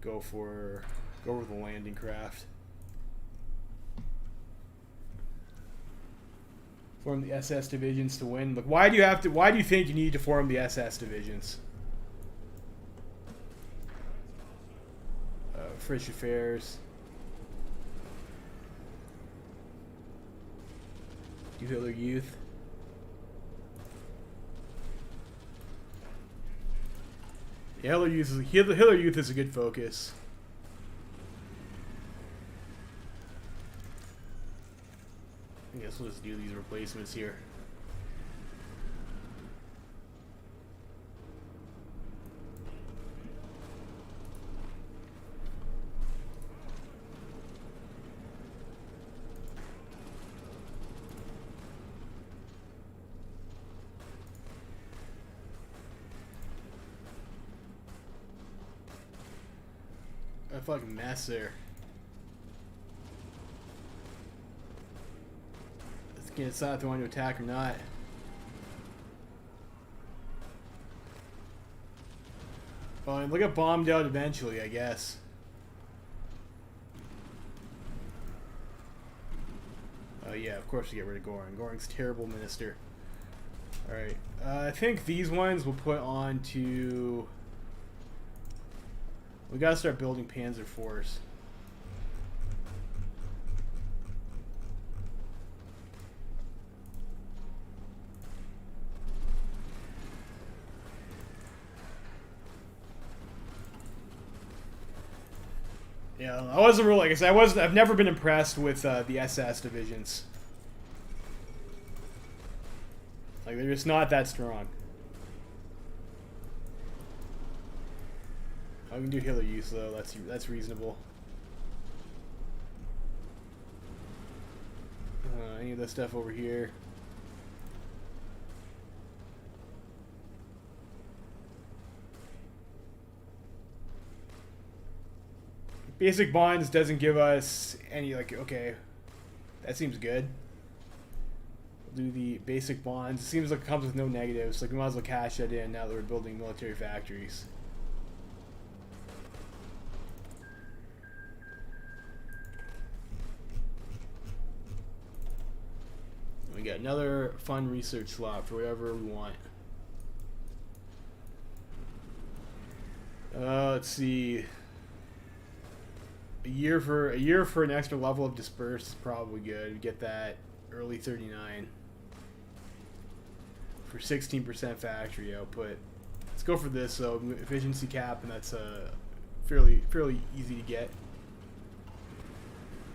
Go for the landing craft. Form the SS divisions to win. Look, why do you think you need to form the SS divisions? French affairs. Do Hitler Youth. Yeah, Hitler Youth is a good focus. I guess we'll just do these replacements here. A fucking mess there. Can't decide if they want to attack or not. Oh, and they'll get bombed out eventually, I guess. Oh yeah, of course we get rid of Goring. Goring's terrible minister. Alright, I think these ones we'll put on to... We gotta start building Panzer IVs. Yeah, I wasn't really, like I said, I've never been impressed with the SS divisions. Like, they're just not that strong. I can do Hitler use though. That's reasonable. Any of this stuff over here. Basic bonds doesn't give us any, like, okay, that seems good. We'll do the basic bonds. It seems like it comes with no negatives, like we might as well cash that in now that we're building military factories. We got another fun research slot for whatever we want. Let's see. A year for an extra level of disperse is probably good. We get that early 39 for 16% factory output. Let's go for this though. Efficiency cap, and that's fairly easy to get.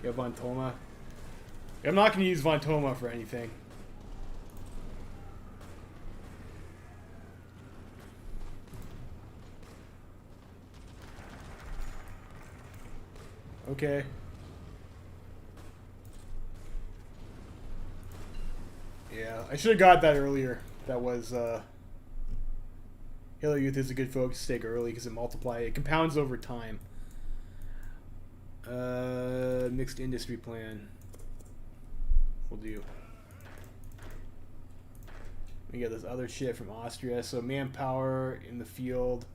We have Von Thoma. I'm not going to use Von Thoma for anything. Okay. Yeah, I should have got that earlier. That was, Halo Youth is a good focus to take early because it compounds over time. Mixed industry plan. We'll do. We got this other shit from Austria. So manpower in the field.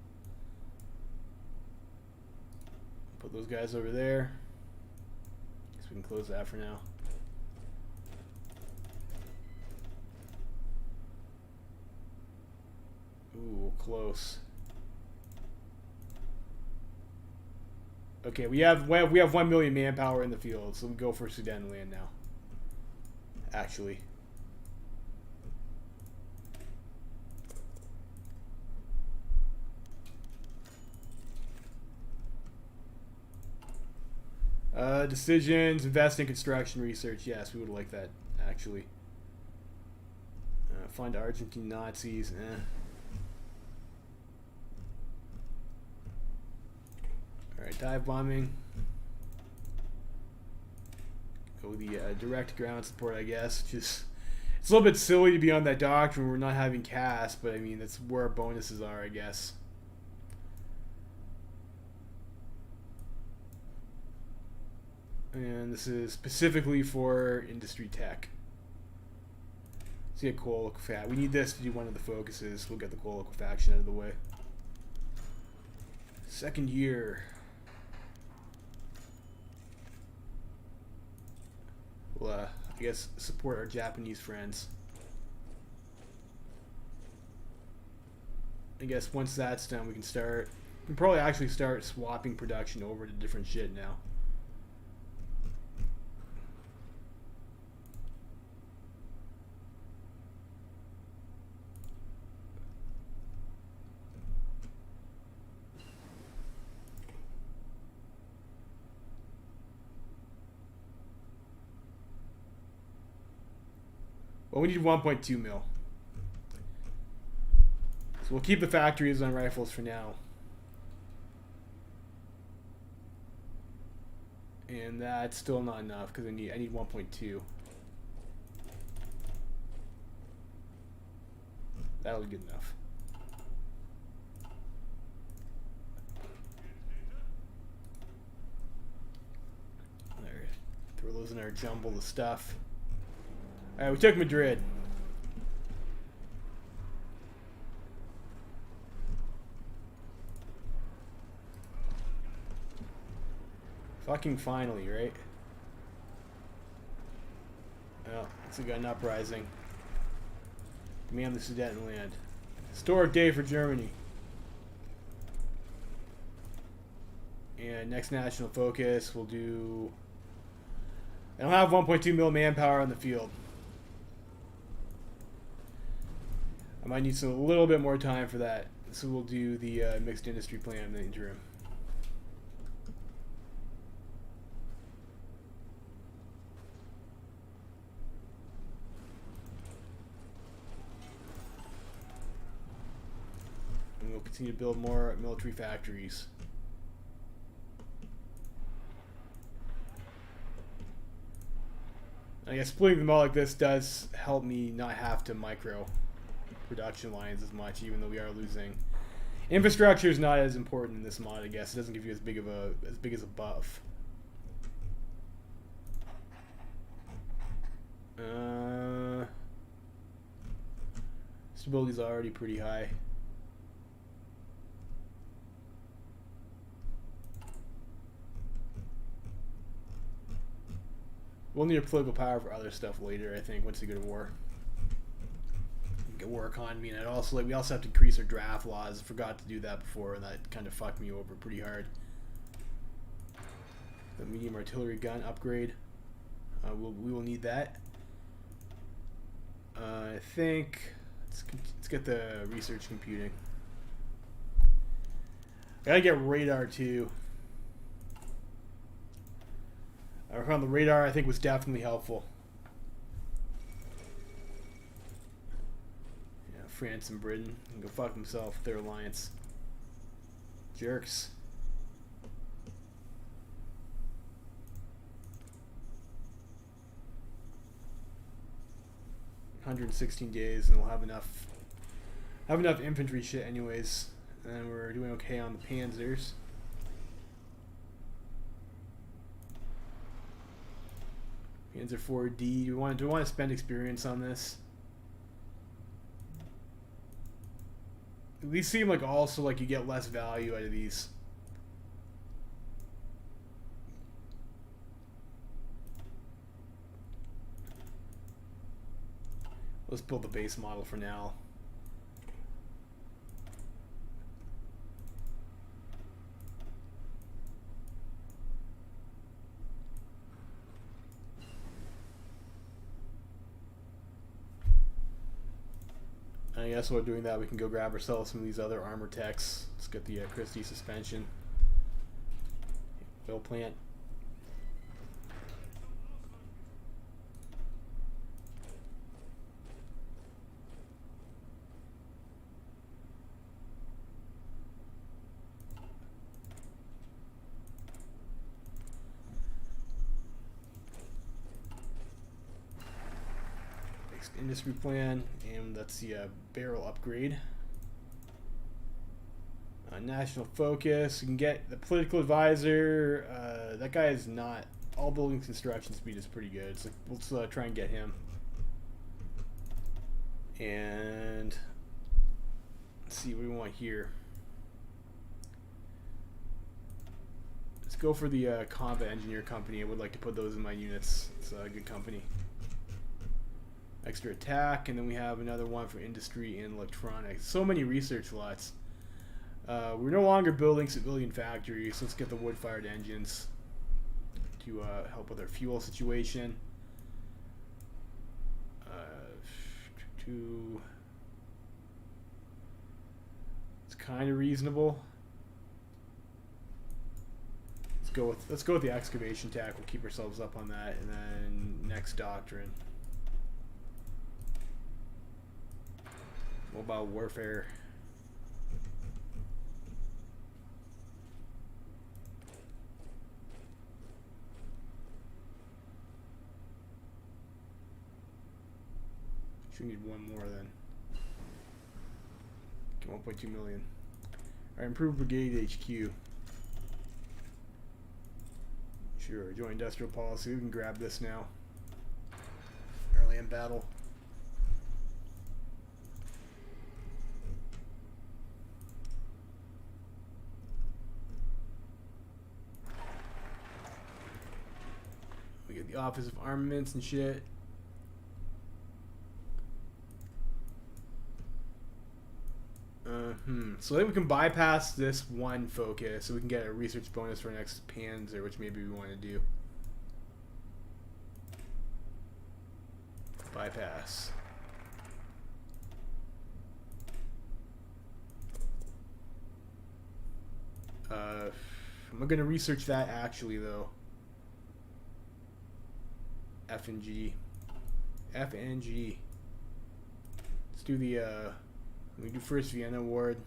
Put those guys over there. Guess we can close that for now. Ooh, close. Okay, we have 1 million manpower in the field, so we go for Sudan land now. Actually. Decisions, invest in construction research. Yes, we would like that, actually. Fund Argentine Nazis. Alright, dive bombing. Go the direct ground support, I guess. Just, it's a little bit silly to be on that doctrine when we're not having CAS, but I mean, that's where our bonuses are, I guess. And this is specifically for industry tech. Let's get coal liquefaction. We need this to do one of the focuses. We'll get the coal liquefaction out of the way. Second year. We'll, I guess, support our Japanese friends. I guess once that's done, we can probably actually start swapping production over to different shit now. Well, we need 1.2 mil. So we'll keep the factories on rifles for now. And that's still not enough because I need 1.2. That'll be good enough. There. Throw those in our jumble of stuff. Alright, we took Madrid. Fucking finally, right? Oh, it's got an uprising. Command the Sudetenland. Historic day for Germany. And next national focus, we'll do... I don't have 1.2 mil manpower on the field. I might need a little bit more time for that. So we'll do the mixed industry plan in the interim. And we'll continue to build more military factories. I guess splitting them all like this does help me not have to micro production lines as much, even though we are losing. Infrastructure is not as important in this mod, I guess. It doesn't give you as big as a buff. Stability is already pretty high. We'll need a political power for other stuff later, I think, once we go to war. Get war economy, and I'd also we also have to increase our draft laws. I forgot to do that before, and that kind of fucked me over pretty hard. The medium artillery gun upgrade. We will need that. I think let's get the research computing. I gotta get radar too. I found the radar, I think, was definitely helpful. Yeah, France and Britain can go fuck themselves with their alliance. Jerks. $116 days, and we'll have enough infantry shit anyways. And we're doing okay on the Panzers. Panzer 4D. Do we want to spend experience on this? These seem like also like you get less value out of these. Let's build the base model for now. I guess while doing that, we can go grab ourselves some of these other armor techs. Let's get the Christie suspension. Oil plant. Industry plan, and that's the barrel upgrade. National focus. You can get the political advisor. That guy is not. All building construction speed is pretty good. So let's try and get him. And let's see what we want here. Let's go for the combat engineer company. I would like to put those in my units. It's a good company. Extra attack, and then we have another one for industry and electronics. So many research slots. We're no longer building civilian factories, so let's get the wood-fired engines to help with our fuel situation. It's kind of reasonable. Let's go with the excavation tech. We'll keep ourselves up on that, and then next doctrine. Mobile warfare. Should need one more then. Okay, 1.2 million. Alright, improved brigade HQ. Sure, joint industrial policy. We can grab this now. land battle. We get the Office of Armaments and shit. So I think we can bypass this one focus so we can get a research bonus for our next Panzer, which maybe we want to do. Bypass. I'm going to research that actually, though. F and G. F and G. Let's do the, we do first Vienna Award.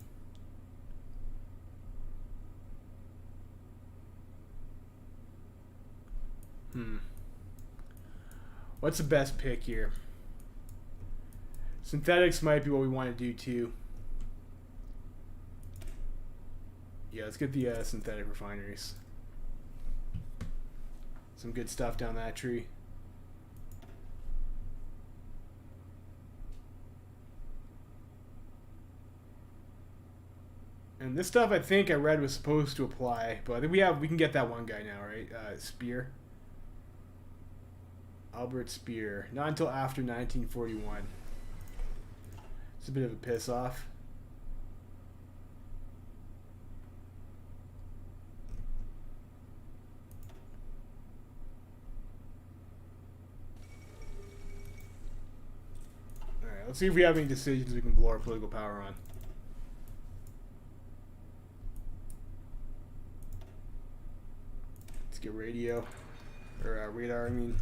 What's the best pick here? Synthetics might be what we want to do too. Yeah, let's get the synthetic refineries. Some good stuff down that tree. And this stuff I think I read was supposed to apply, but I think we can get that one guy now, right? Speer. Albert Speer. Not until after 1941. It's a bit of a piss off. Alright, let's see if we have any decisions we can blow our political power on. Let's get radio. Or radar, I mean.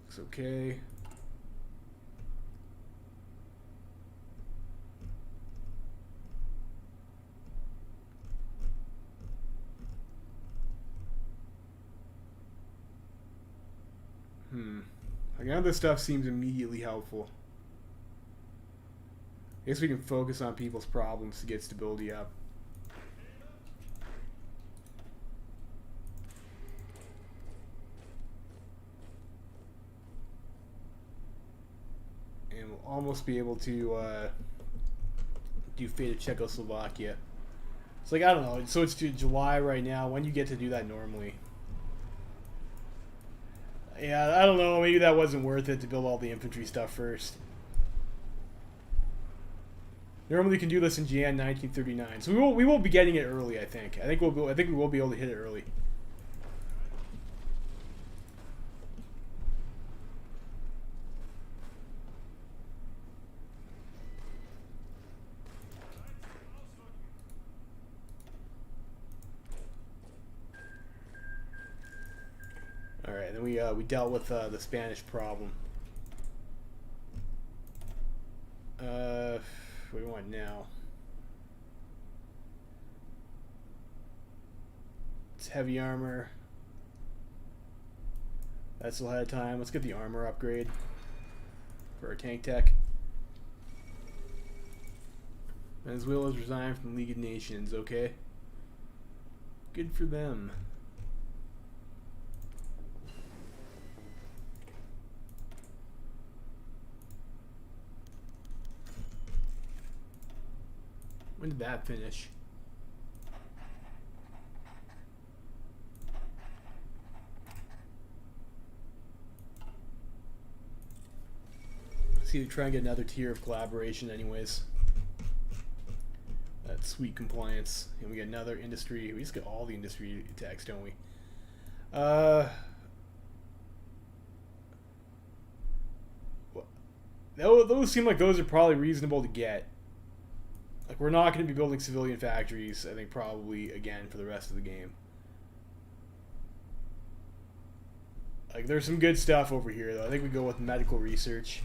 Looks okay. None of this stuff seems immediately helpful. I guess we can focus on people's problems to get stability up. And we'll almost be able to do Fate of Czechoslovakia. It's like, I don't know, so it's July right now. When do you get to do that normally? Yeah, I don't know. Maybe that wasn't worth it to build all the infantry stuff first. Normally, you can do this in Jan 1939, so we will be getting it early. I think we will be able to hit it early. Alright, then we dealt with the Spanish problem. What do we want now? It's heavy armor. That's still ahead of time. Let's get the armor upgrade for our tank tech. Venezuela's resigned from the League of Nations. Okay. Good for them. When did that finish? See, try and get another tier of collaboration anyways. That's sweet compliance. And we get another industry. We just get all the industry tax, don't we? Those seem like those are probably reasonable to get. Like, we're not going to be building civilian factories, I think, probably, again, for the rest of the game. Like, there's some good stuff over here, though. I think we go with medical research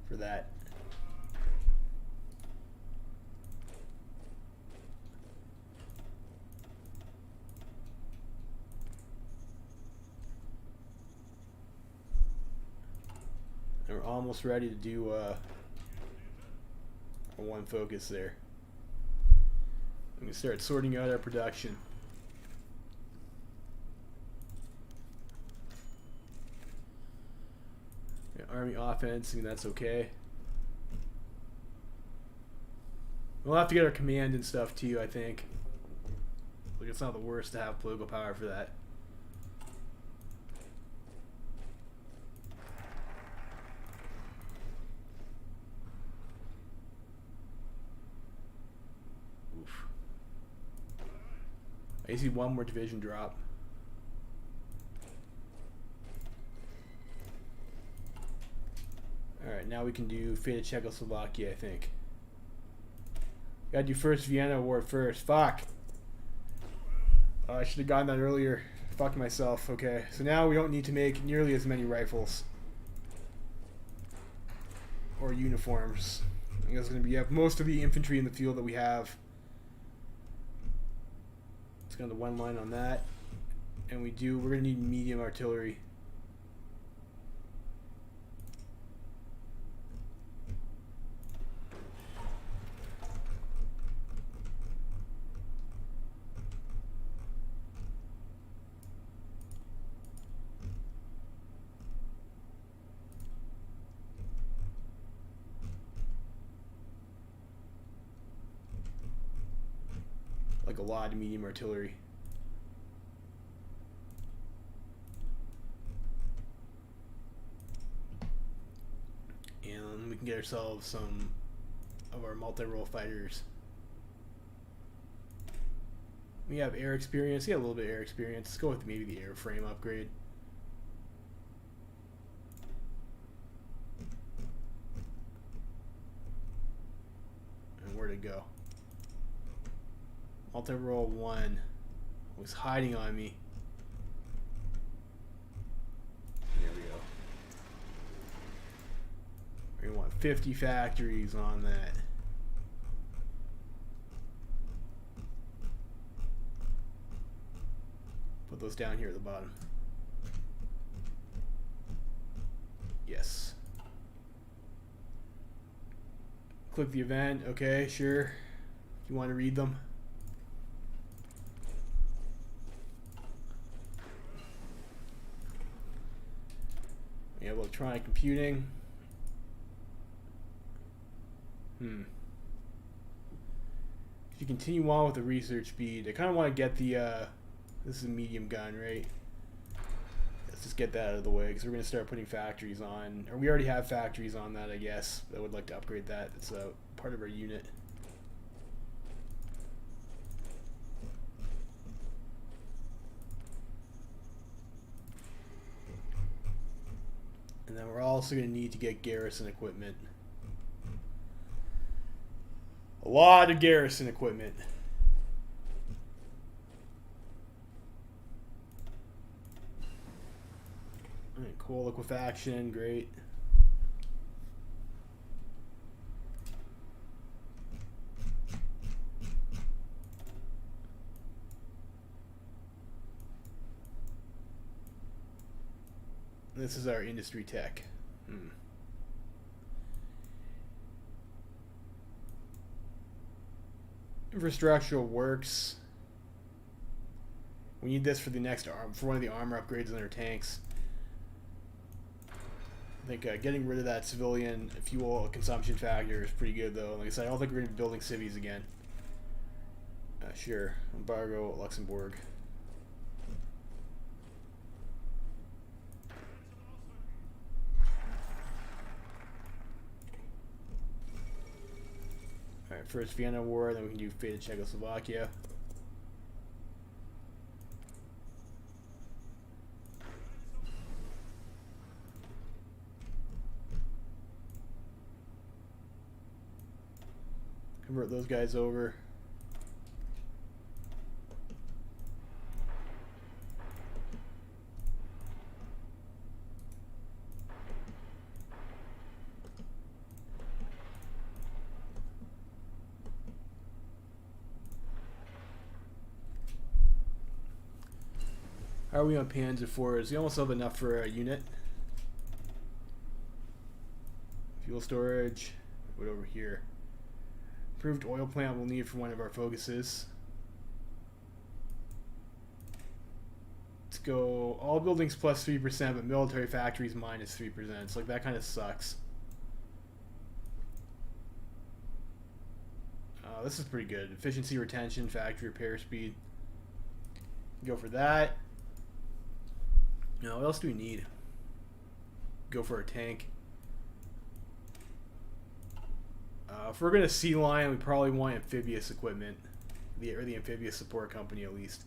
for that. And we're almost ready to do, one focus there. We can start sorting out our production. Army offense, I mean, that's okay. We'll have to get our command and stuff too, I think. Like, it's not the worst to have political power for that. Oof. I see one more division drop. Alright, now we can do fate of Czechoslovakia, I think. Gotta do first Vienna War first. Fuck! Oh, I should have gotten that earlier. Fuck myself. Okay, so now we don't need to make nearly as many rifles. Or uniforms. I think it's going to be most of the infantry in the field that we have. Let's go on the one line on that. And we're going to need medium artillery. Like a lot of medium artillery. And we can get ourselves some of our multi-role fighters. We have air experience. Yeah, a little bit of air experience. Let's go with maybe the airframe upgrade. And where'd it go? Multi-role 1 was hiding on me. There we go. We want 50 factories on that. Put those down here at the bottom. Yes. Click the event. Okay, sure. If you want to read them. We have electronic computing. If you continue on with the research speed, I kind of want to get the, this is a medium gun, right? Let's just get that out of the way, because we're going to start putting factories on, or we already have factories on that, I guess. I would like to upgrade that. It's a part of our unit. And then we're also going to need to get garrison equipment. A lot of garrison equipment. Alright, cool. Liquefaction, great. This is our industry tech. Infrastructural works. We need this for the next for one of the armor upgrades in our tanks. I think getting rid of that civilian fuel consumption factor is pretty good, though. Like I said, I don't think we're going to be building civies again. Sure. Embargo Luxembourg. Alright, first Vienna War, then we can do fate of Czechoslovakia. Convert those guys over. How are we on Panzer IVs? We almost have enough for a unit. Fuel storage. What over here? Improved oil plant we'll need for one of our focuses. Let's let's go all buildings plus 3%, but military factories minus 3%. It's like that kind of sucks. This is pretty good. Efficiency, retention, factory repair speed. Go for that. Now, what else do we need? Go for a tank. If we're gonna sea lion, we probably want amphibious equipment, or the amphibious support company at least.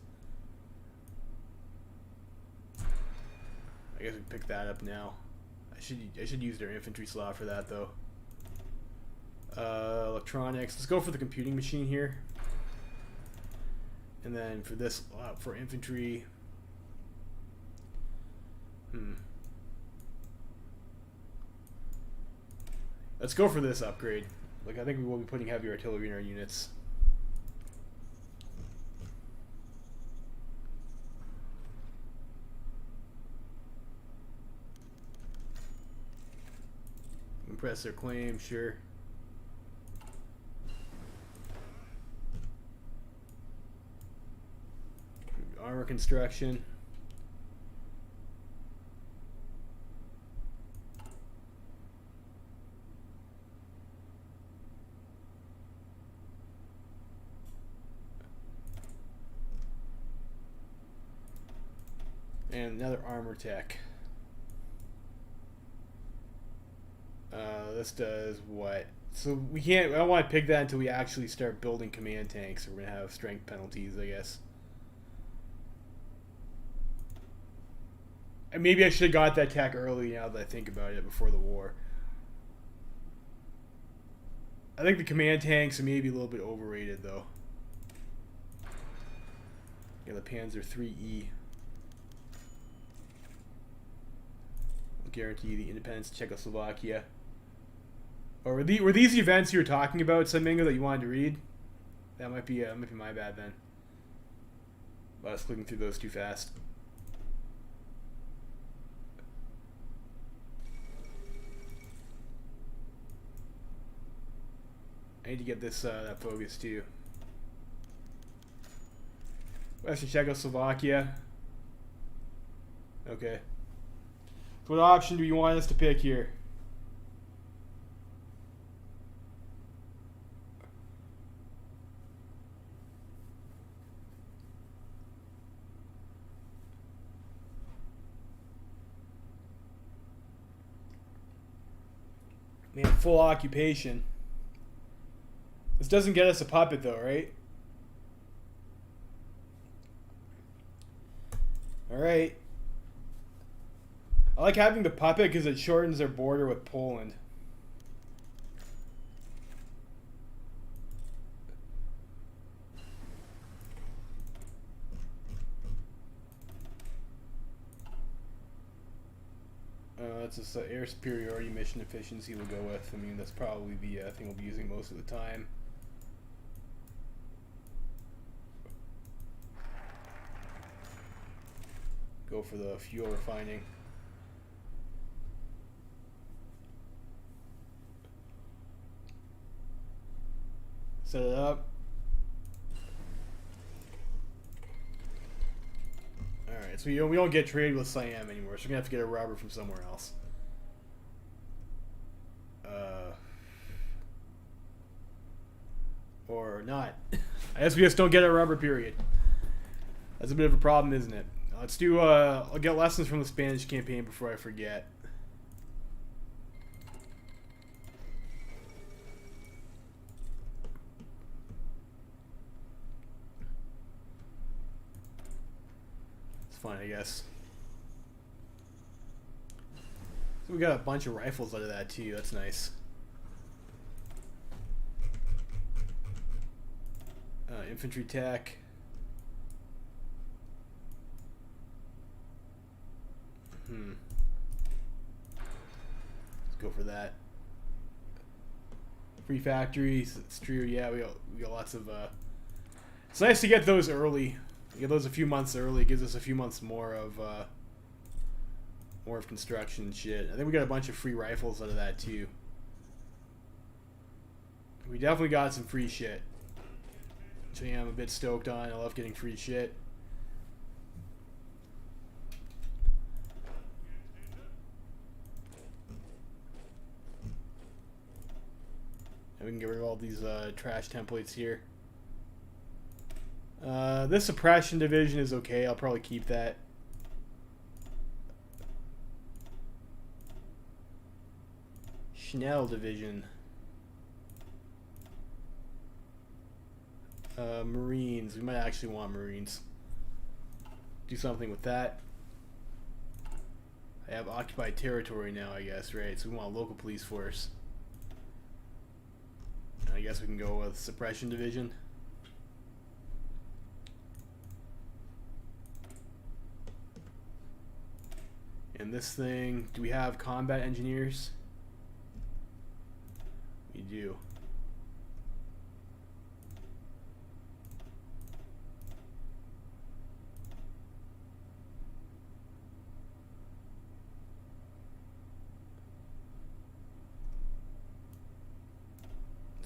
I guess we can pick that up now. I should use their infantry slot for that though. Electronics. Let's go for the computing machine here. And then for this, for infantry. Let's go for this upgrade. Like, I think we will be putting heavy artillery in our units. Impress their claim, sure. Armor construction. And another armor tech. This does what? So we can't. I don't want to pick that until we actually start building command tanks. We're gonna have strength penalties, I guess. And maybe I should have got that tech early. Now that I think about it, before the war. I think the command tanks are maybe a little bit overrated, though. Yeah, the Panzer IIIe. Guarantee the independence of Czechoslovakia. Or were these events you were talking about, Semingo, that you wanted to read? That might be my bad then. I was clicking through those too fast. I need to get this that focus too. Western Czechoslovakia. Okay. What option do you want us to pick here? Man, full occupation. This doesn't get us a puppet though, right? Alright. I like having the puppet because it shortens their border with Poland. That's just air superiority mission efficiency we'll go with. I mean, that's probably the thing we'll be using most of the time. Go for the fuel refining. Set it up. Alright, so we don't get traded with Siam anymore, so we're gonna have to get a rubber from somewhere else. Or not. I guess we just don't get a rubber, period. That's a bit of a problem, isn't it? Let's do, I'll get lessons from the Spanish campaign before I forget. It's fine, I guess. So we got a bunch of rifles out of that too, that's nice. Infantry tech. Let's go for that. Free factories, it's true. Yeah, we got lots of. It's nice to get those early. Get those a few months early. It gives us a few months more of construction and shit. I think we got a bunch of free rifles out of that too. We definitely got some free shit. So yeah, I'm a bit stoked on. I love getting free shit. And we can get rid of all these trash templates here. This suppression division is okay. I'll probably keep that. Schnell division. Marines. We might actually want Marines. Do something with that. I have occupied territory now, I guess, right? So we want a local police force. I guess we can go with suppression division. And this thing, do we have combat engineers? We do.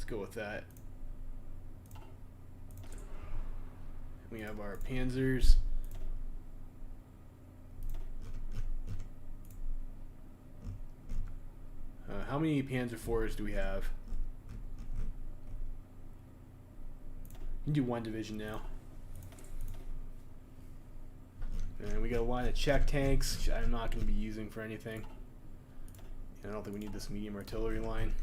Go with that. We have our panzers. How many Panzer IVs do we have? We can do one division now. And we got a line of Czech tanks, which I'm not going to be using for anything. I don't think we need this medium artillery line.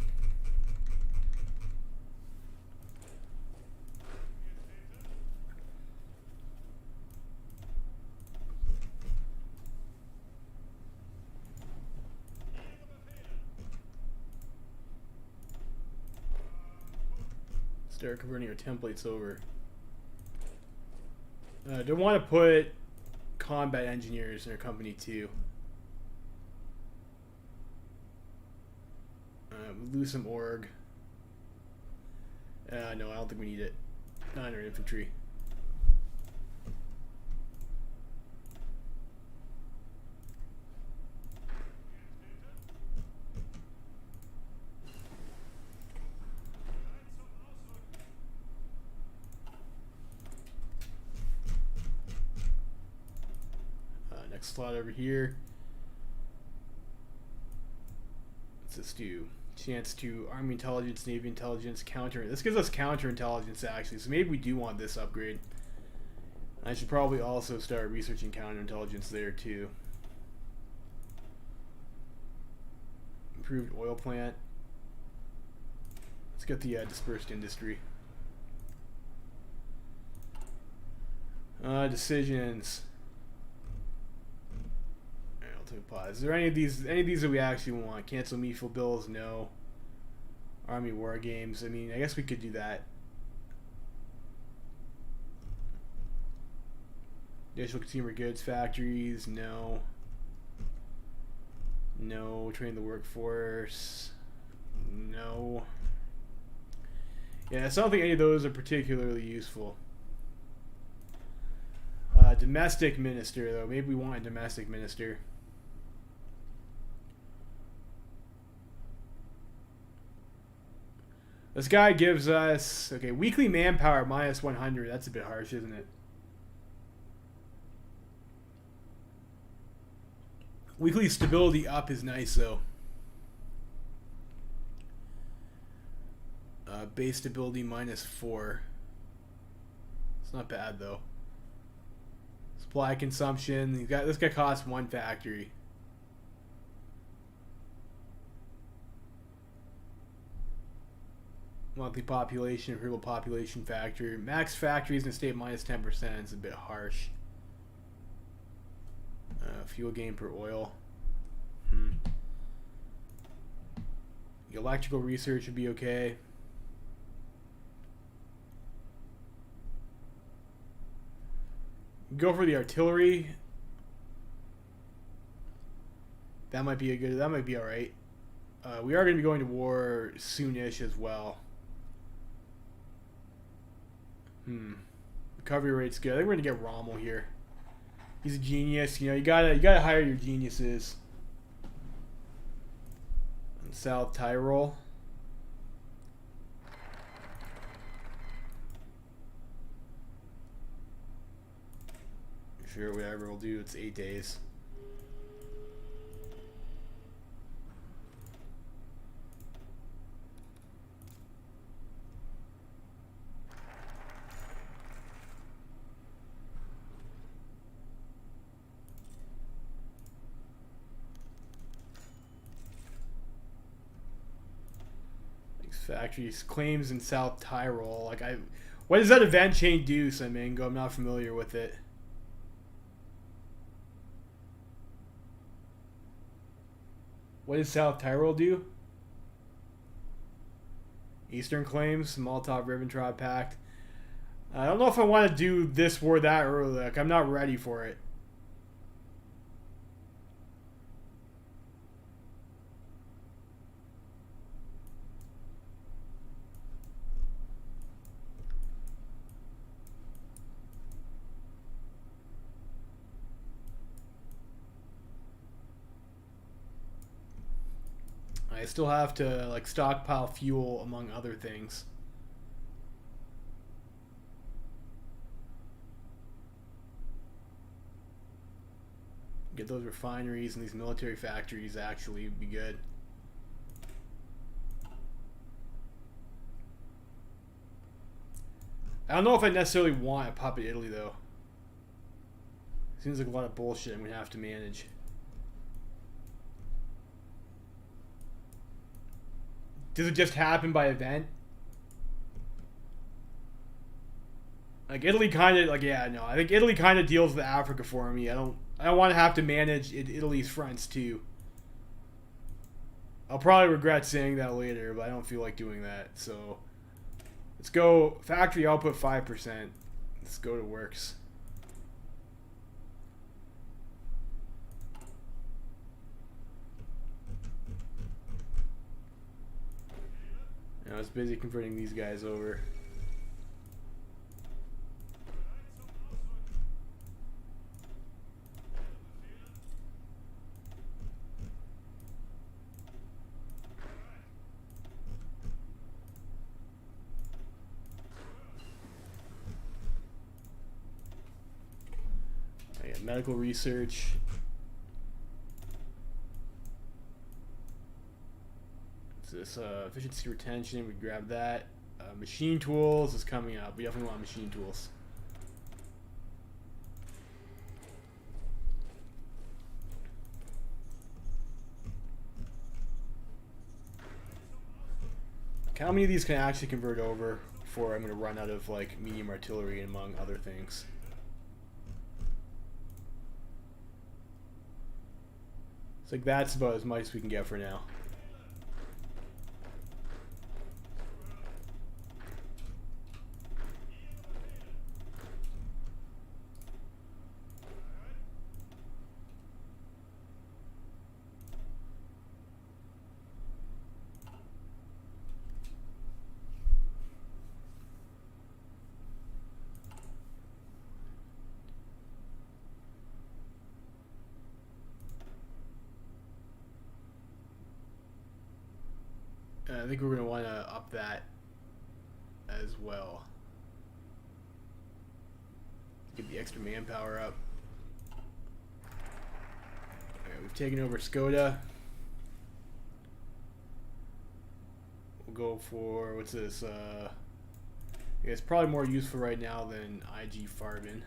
Start converting our templates over. Don't want to put combat engineers in our company too. Lose some org. No, I don't think we need it. Not in our infantry. Next slot over here. What's this do? Chance to Army Intelligence, Navy Intelligence, counter. This gives us counterintelligence actually, so maybe we do want this upgrade. I should probably also start researching counterintelligence there too. Improved oil plant. Let's get the dispersed industry. Decisions. Alright, I'll take a pause. Is there any of these that we actually want? Cancel meaningful bills? No. Army war games. I mean, I guess we could do that. Additional consumer goods factories? No. No. Train the workforce? No. Yeah, so I don't think any of those are particularly useful. Domestic minister, though. Maybe we want a domestic minister. This guy gives us, okay, weekly manpower minus 100. That's a bit harsh, isn't it? Weekly stability up is nice, though. Base stability minus 4. It's not bad, though. Supply consumption. This guy costs 1 factory. Monthly population, improvable population factor. Max factories in the state minus 10%. It's a bit harsh. Fuel gain per oil. Electrical research would be okay. Go for the artillery. That might be that might be alright. We are going to be going to war soonish as well. Recovery rate's good. I think we're going to get Rommel here. He's a genius. You know, you gotta hire your geniuses. In South Tyrol. Sure, whatever we'll do. It's 8 days. Factories claims in South Tyrol. What does that event chain do, Simango? I'm not familiar with it. What does South Tyrol do? Eastern claims, Molotov-Ribbentrop Pact. I don't know if I want to do this war that early. I'm not ready for it. I still have to stockpile fuel among other things. Get those refineries and these military factories actually be good. I don't know if I necessarily want a puppet Italy though. Seems like a lot of bullshit I'm gonna have to manage. Does it just happen by event? Italy kind of yeah, no. I think Italy kind of deals with Africa for me. I don't want to have to manage Italy's fronts too. I'll probably regret saying that later, but I don't feel like doing that. So let's go factory output 5%. Let's go to works. I was busy converting these guys over. I got medical research. This efficiency retention, we grab that. Machine tools is coming up. We definitely want machine tools. How many of these can I actually convert over before I'm going to run out of medium artillery among other things? It's that's about as much as we can get for now. I think we're going to want to up that as well. Get the extra manpower up. Alright, we've taken over Skoda. We'll go for, what's this? It's probably more useful right now than IG Farben.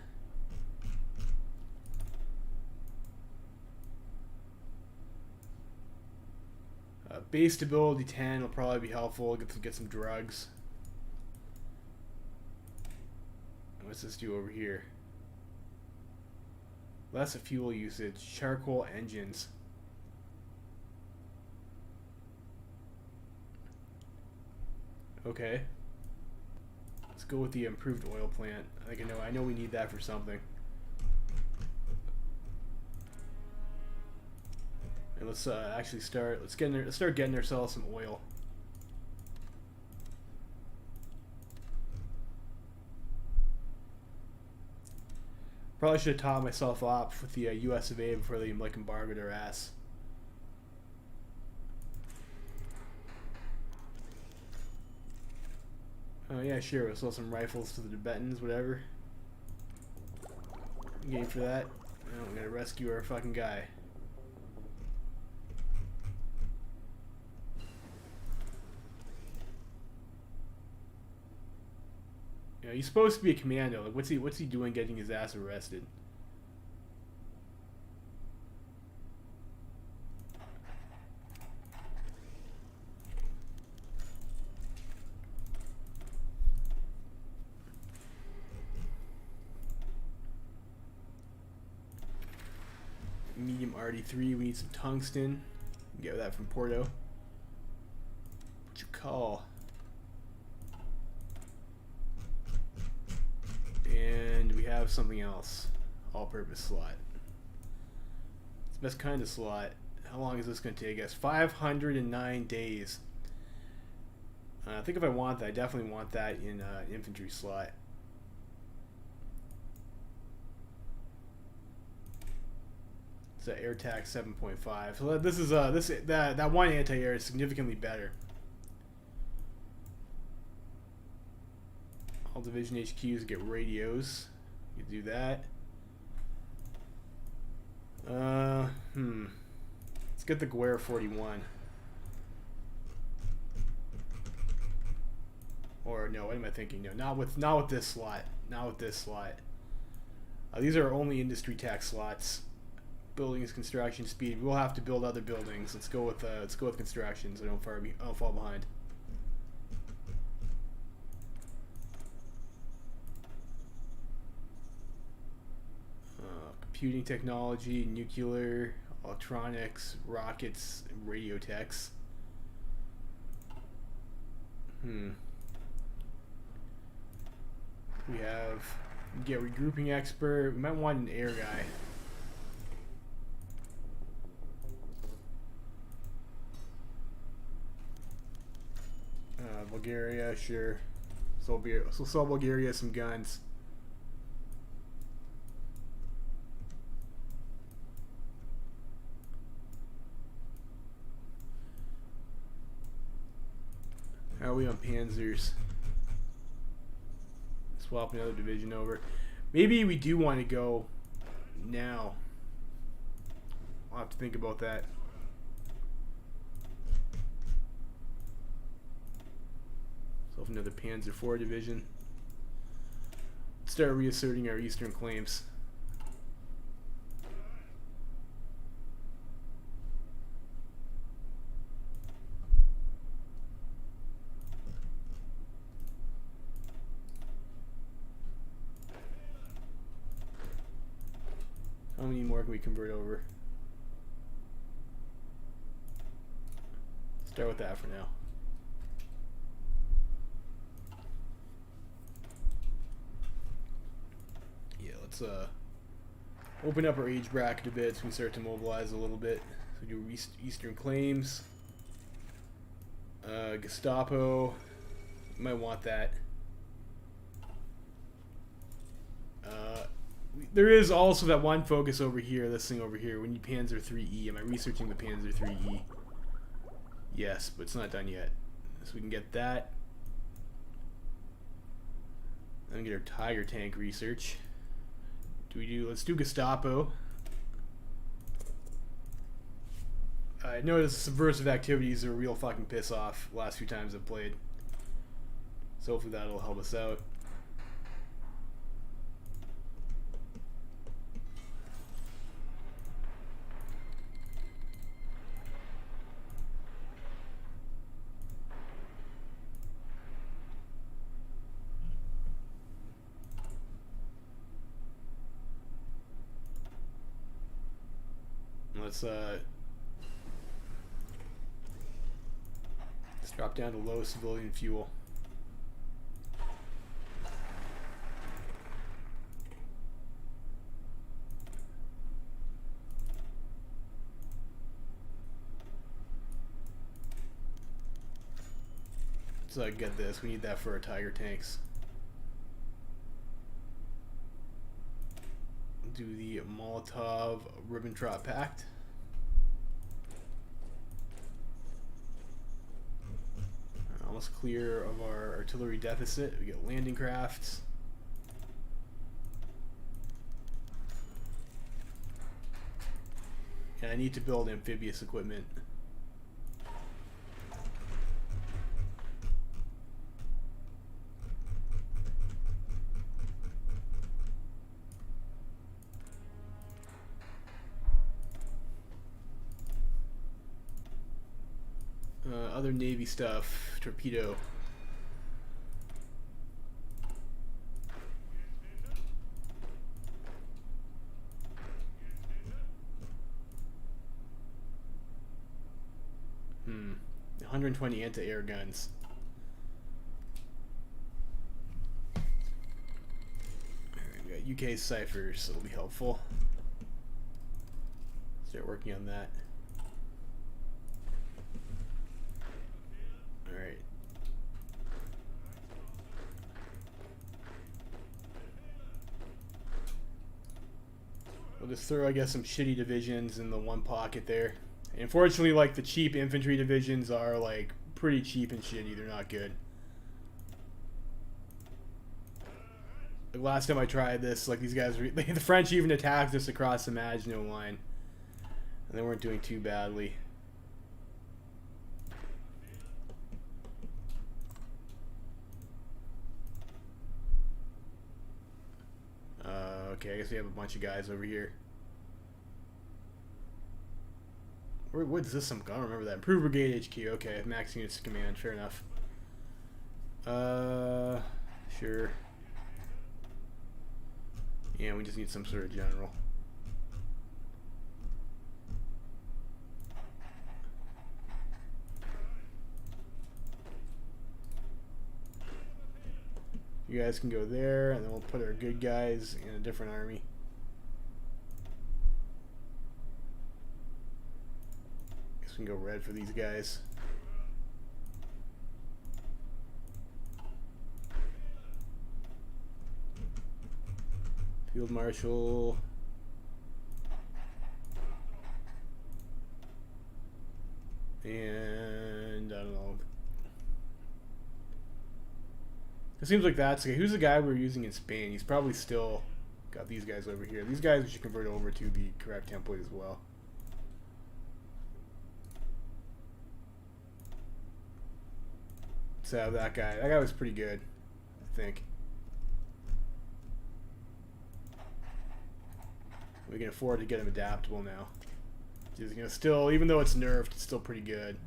Base stability 10 will probably be helpful. Get some drugs. What's this do over here? Less fuel usage. Charcoal engines. Okay. Let's go with the improved oil plant. I know we need that for something. And let's actually start. Let's start getting ourselves some oil. Probably should have taught myself off with the U.S. of A. before they embargoed our ass. Oh yeah, sure. We'll sell some rifles to the Tibetans, whatever. Game for that. Oh, we gotta rescue our fucking guy. He's supposed to be a commando. What's he doing getting his ass arrested? medium RD3. We need some tungsten. Get that from Porto. What you call? And we have something else. All-purpose slot. It's the best kind of slot. How long is this going to take us? 509 days. I think if I want that, I definitely want that in infantry slot. It's an air tax 7.5. So this is that one anti-air is significantly better. All division HQs get radios. You do that. Let's get the Guerra 41. Or no, what am I thinking? No, not with this slot. Not with this slot. These are only industry tax slots. Buildings, construction speed. We'll have to build other buildings. Let's go with construction, so I don't fall behind. Computing technology, nuclear, electronics, rockets, and radio techs. We have get regrouping expert. We might want an air guy. Bulgaria, sure. So sell Bulgaria some guns. How are we on Panzers? Swap another division over. Maybe we do want to go now. I'll have to think about that. So another Panzer IV division. Start reasserting our eastern claims. How many more can we convert over? Start with that for now. Yeah, let's open up our age bracket a bit so we can start to mobilize a little bit. So do eastern claims. Gestapo. Might want that. There is also that one focus over here, this thing over here. We need Panzer IIIe. Am I researching the Panzer IIIe? Yes, but it's not done yet. So we can get that. Then get our Tiger tank research. Let's do Gestapo. I noticed subversive activities are a real fucking piss off the last few times I've played. So hopefully that'll help us out. Let's drop down to low civilian fuel. So I get this. We need that for our Tiger tanks. Do the Molotov-Ribbentrop Pact. Almost clear of our artillery deficit. We get landing crafts. And I need to build amphibious equipment. Other Navy stuff, torpedo. 120 anti-air guns. Alright, we got UK ciphers, so it'll be helpful. Start working on that. Alright. We'll just throw, I guess, some shitty divisions in the one pocket there. And unfortunately, like, the cheap infantry divisions are, like, pretty cheap and shitty. They're not good. Like, last time I tried this, like, these guys were, the French even attacked us across the Maginot Line. And they weren't doing too badly. Okay, I guess we have a bunch of guys over here. What is this? I don't remember that. Improved Brigade HQ. Okay, max units to command. Fair enough. Sure. Yeah, we just need some sort of general. You guys can go there, and then we'll put our good guys in a different army. Guess we can go red for these guys. Field Marshal. And I don't know. It seems like that's okay. Who's the guy we were using in Spain? He's probably still got these guys over here. These guys we should convert over to the correct template as well. So that guy was pretty good, I think. We can afford to get him adaptable now. Just, you know, still, even though it's nerfed, it's still pretty good.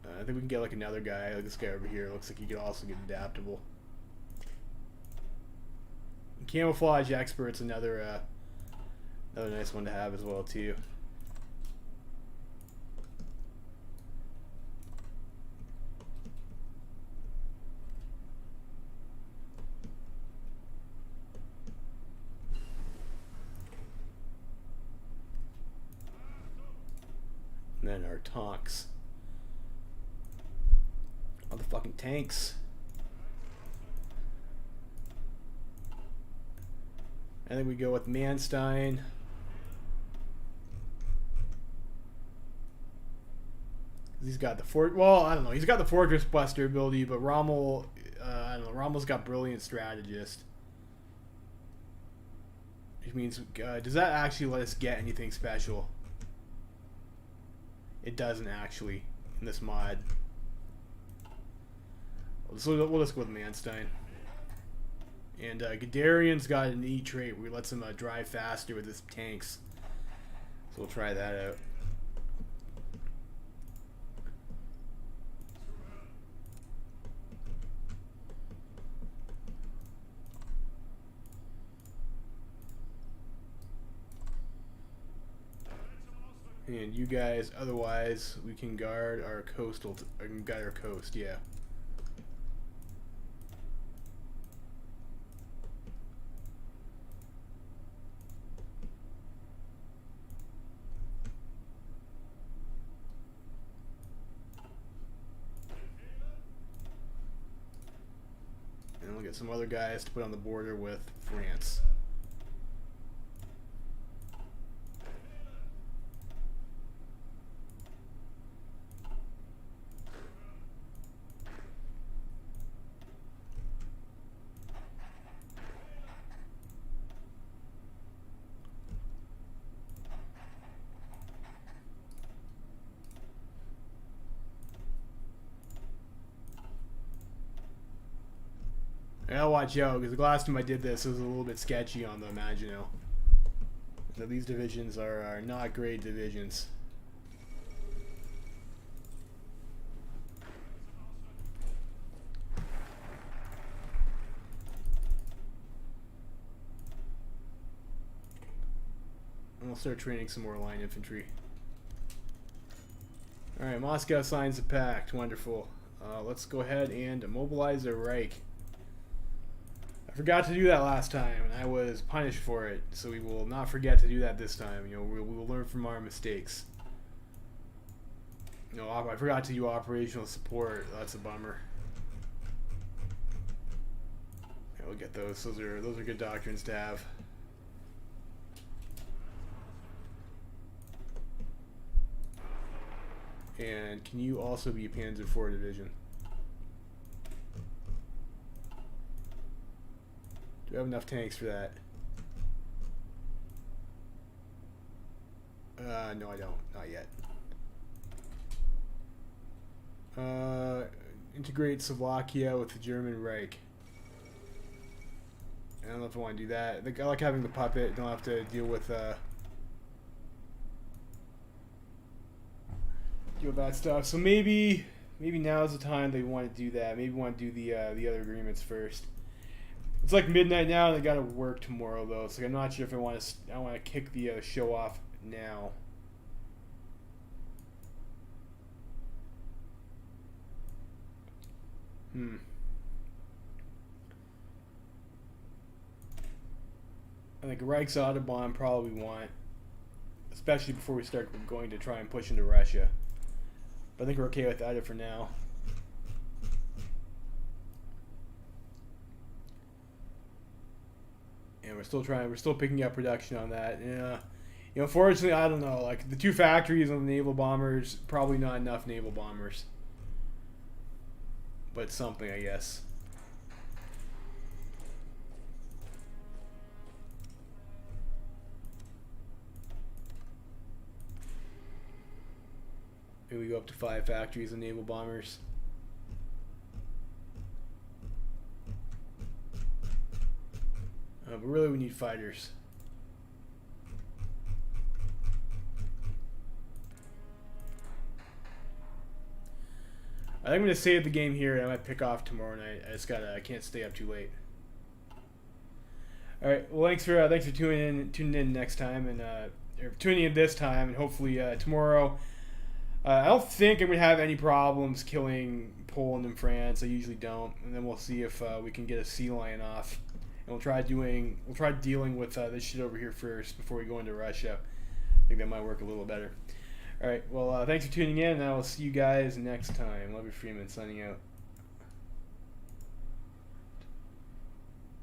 I think we can get like another guy, like this guy over here. Looks like he could also get adaptable. And camouflage expert's another nice one to have as well too. And then our tanks. All the fucking tanks. I think we go with Manstein. He's got the fort. Well, I don't know. He's got the fortress buster ability, but Rommel, I don't know. Rommel's got brilliant strategist. Which means, does that actually let us get anything special? It doesn't actually in this mod. We'll just go with Manstein. And Guderian's got a neat trait where he lets him drive faster with his tanks. So we'll try that out. And you guys, otherwise, we can guard our coastal, guard our coast, yeah. And we'll get some other guys to put on the border with France. I gotta watch out, because the last time I did this, it was a little bit sketchy on the Maginot. So these divisions are not great divisions. I'll start training some more line infantry. Alright, Moscow signs the pact. Wonderful. Let's go ahead and mobilize a Reich. I forgot to do that last time, and I was punished for it, so we will not forget to do that this time. You know, we will learn from our mistakes. No, I forgot to do operational support. That's a bummer. Yeah, we'll get those. Those are good doctrines to have. And can you also be a Panzer IV division? Do we have enough tanks for that? No, I don't. Not yet. Integrate Slovakia with the German Reich. I don't know if I want to do that. I like having the puppet. Don't have to deal with that stuff. So maybe now is the time they want to do that. Maybe we want to do the other agreements first. It's like midnight now, and they got to work tomorrow though. So I'm not sure if I want to kick the show off now. I think Reich's Autobahn probably want, especially before we start going to try and push into Russia. But I think we're okay with that for now. And we're still picking up production on that. Yeah. You know, fortunately, I don't know. Like the 2 factories on the naval bombers, probably not enough naval bombers. But something, I guess. Maybe we go up to 5 factories of naval bombers. But really, we need fighters. I think I'm gonna save the game here, and I might pick off tomorrow night. I can't stay up too late. All right. Well, thanks for tuning in next time, and or tuning in this time, and hopefully tomorrow. I don't think I'm gonna have any problems killing Poland and France. I usually don't, and then we'll see if we can get a sea lion off, and we'll try dealing with this shit over here first before we go into Russia. I think that might work a little better. All right. Well, thanks for tuning in, and I will see you guys next time. Love you, Freeman. Signing out.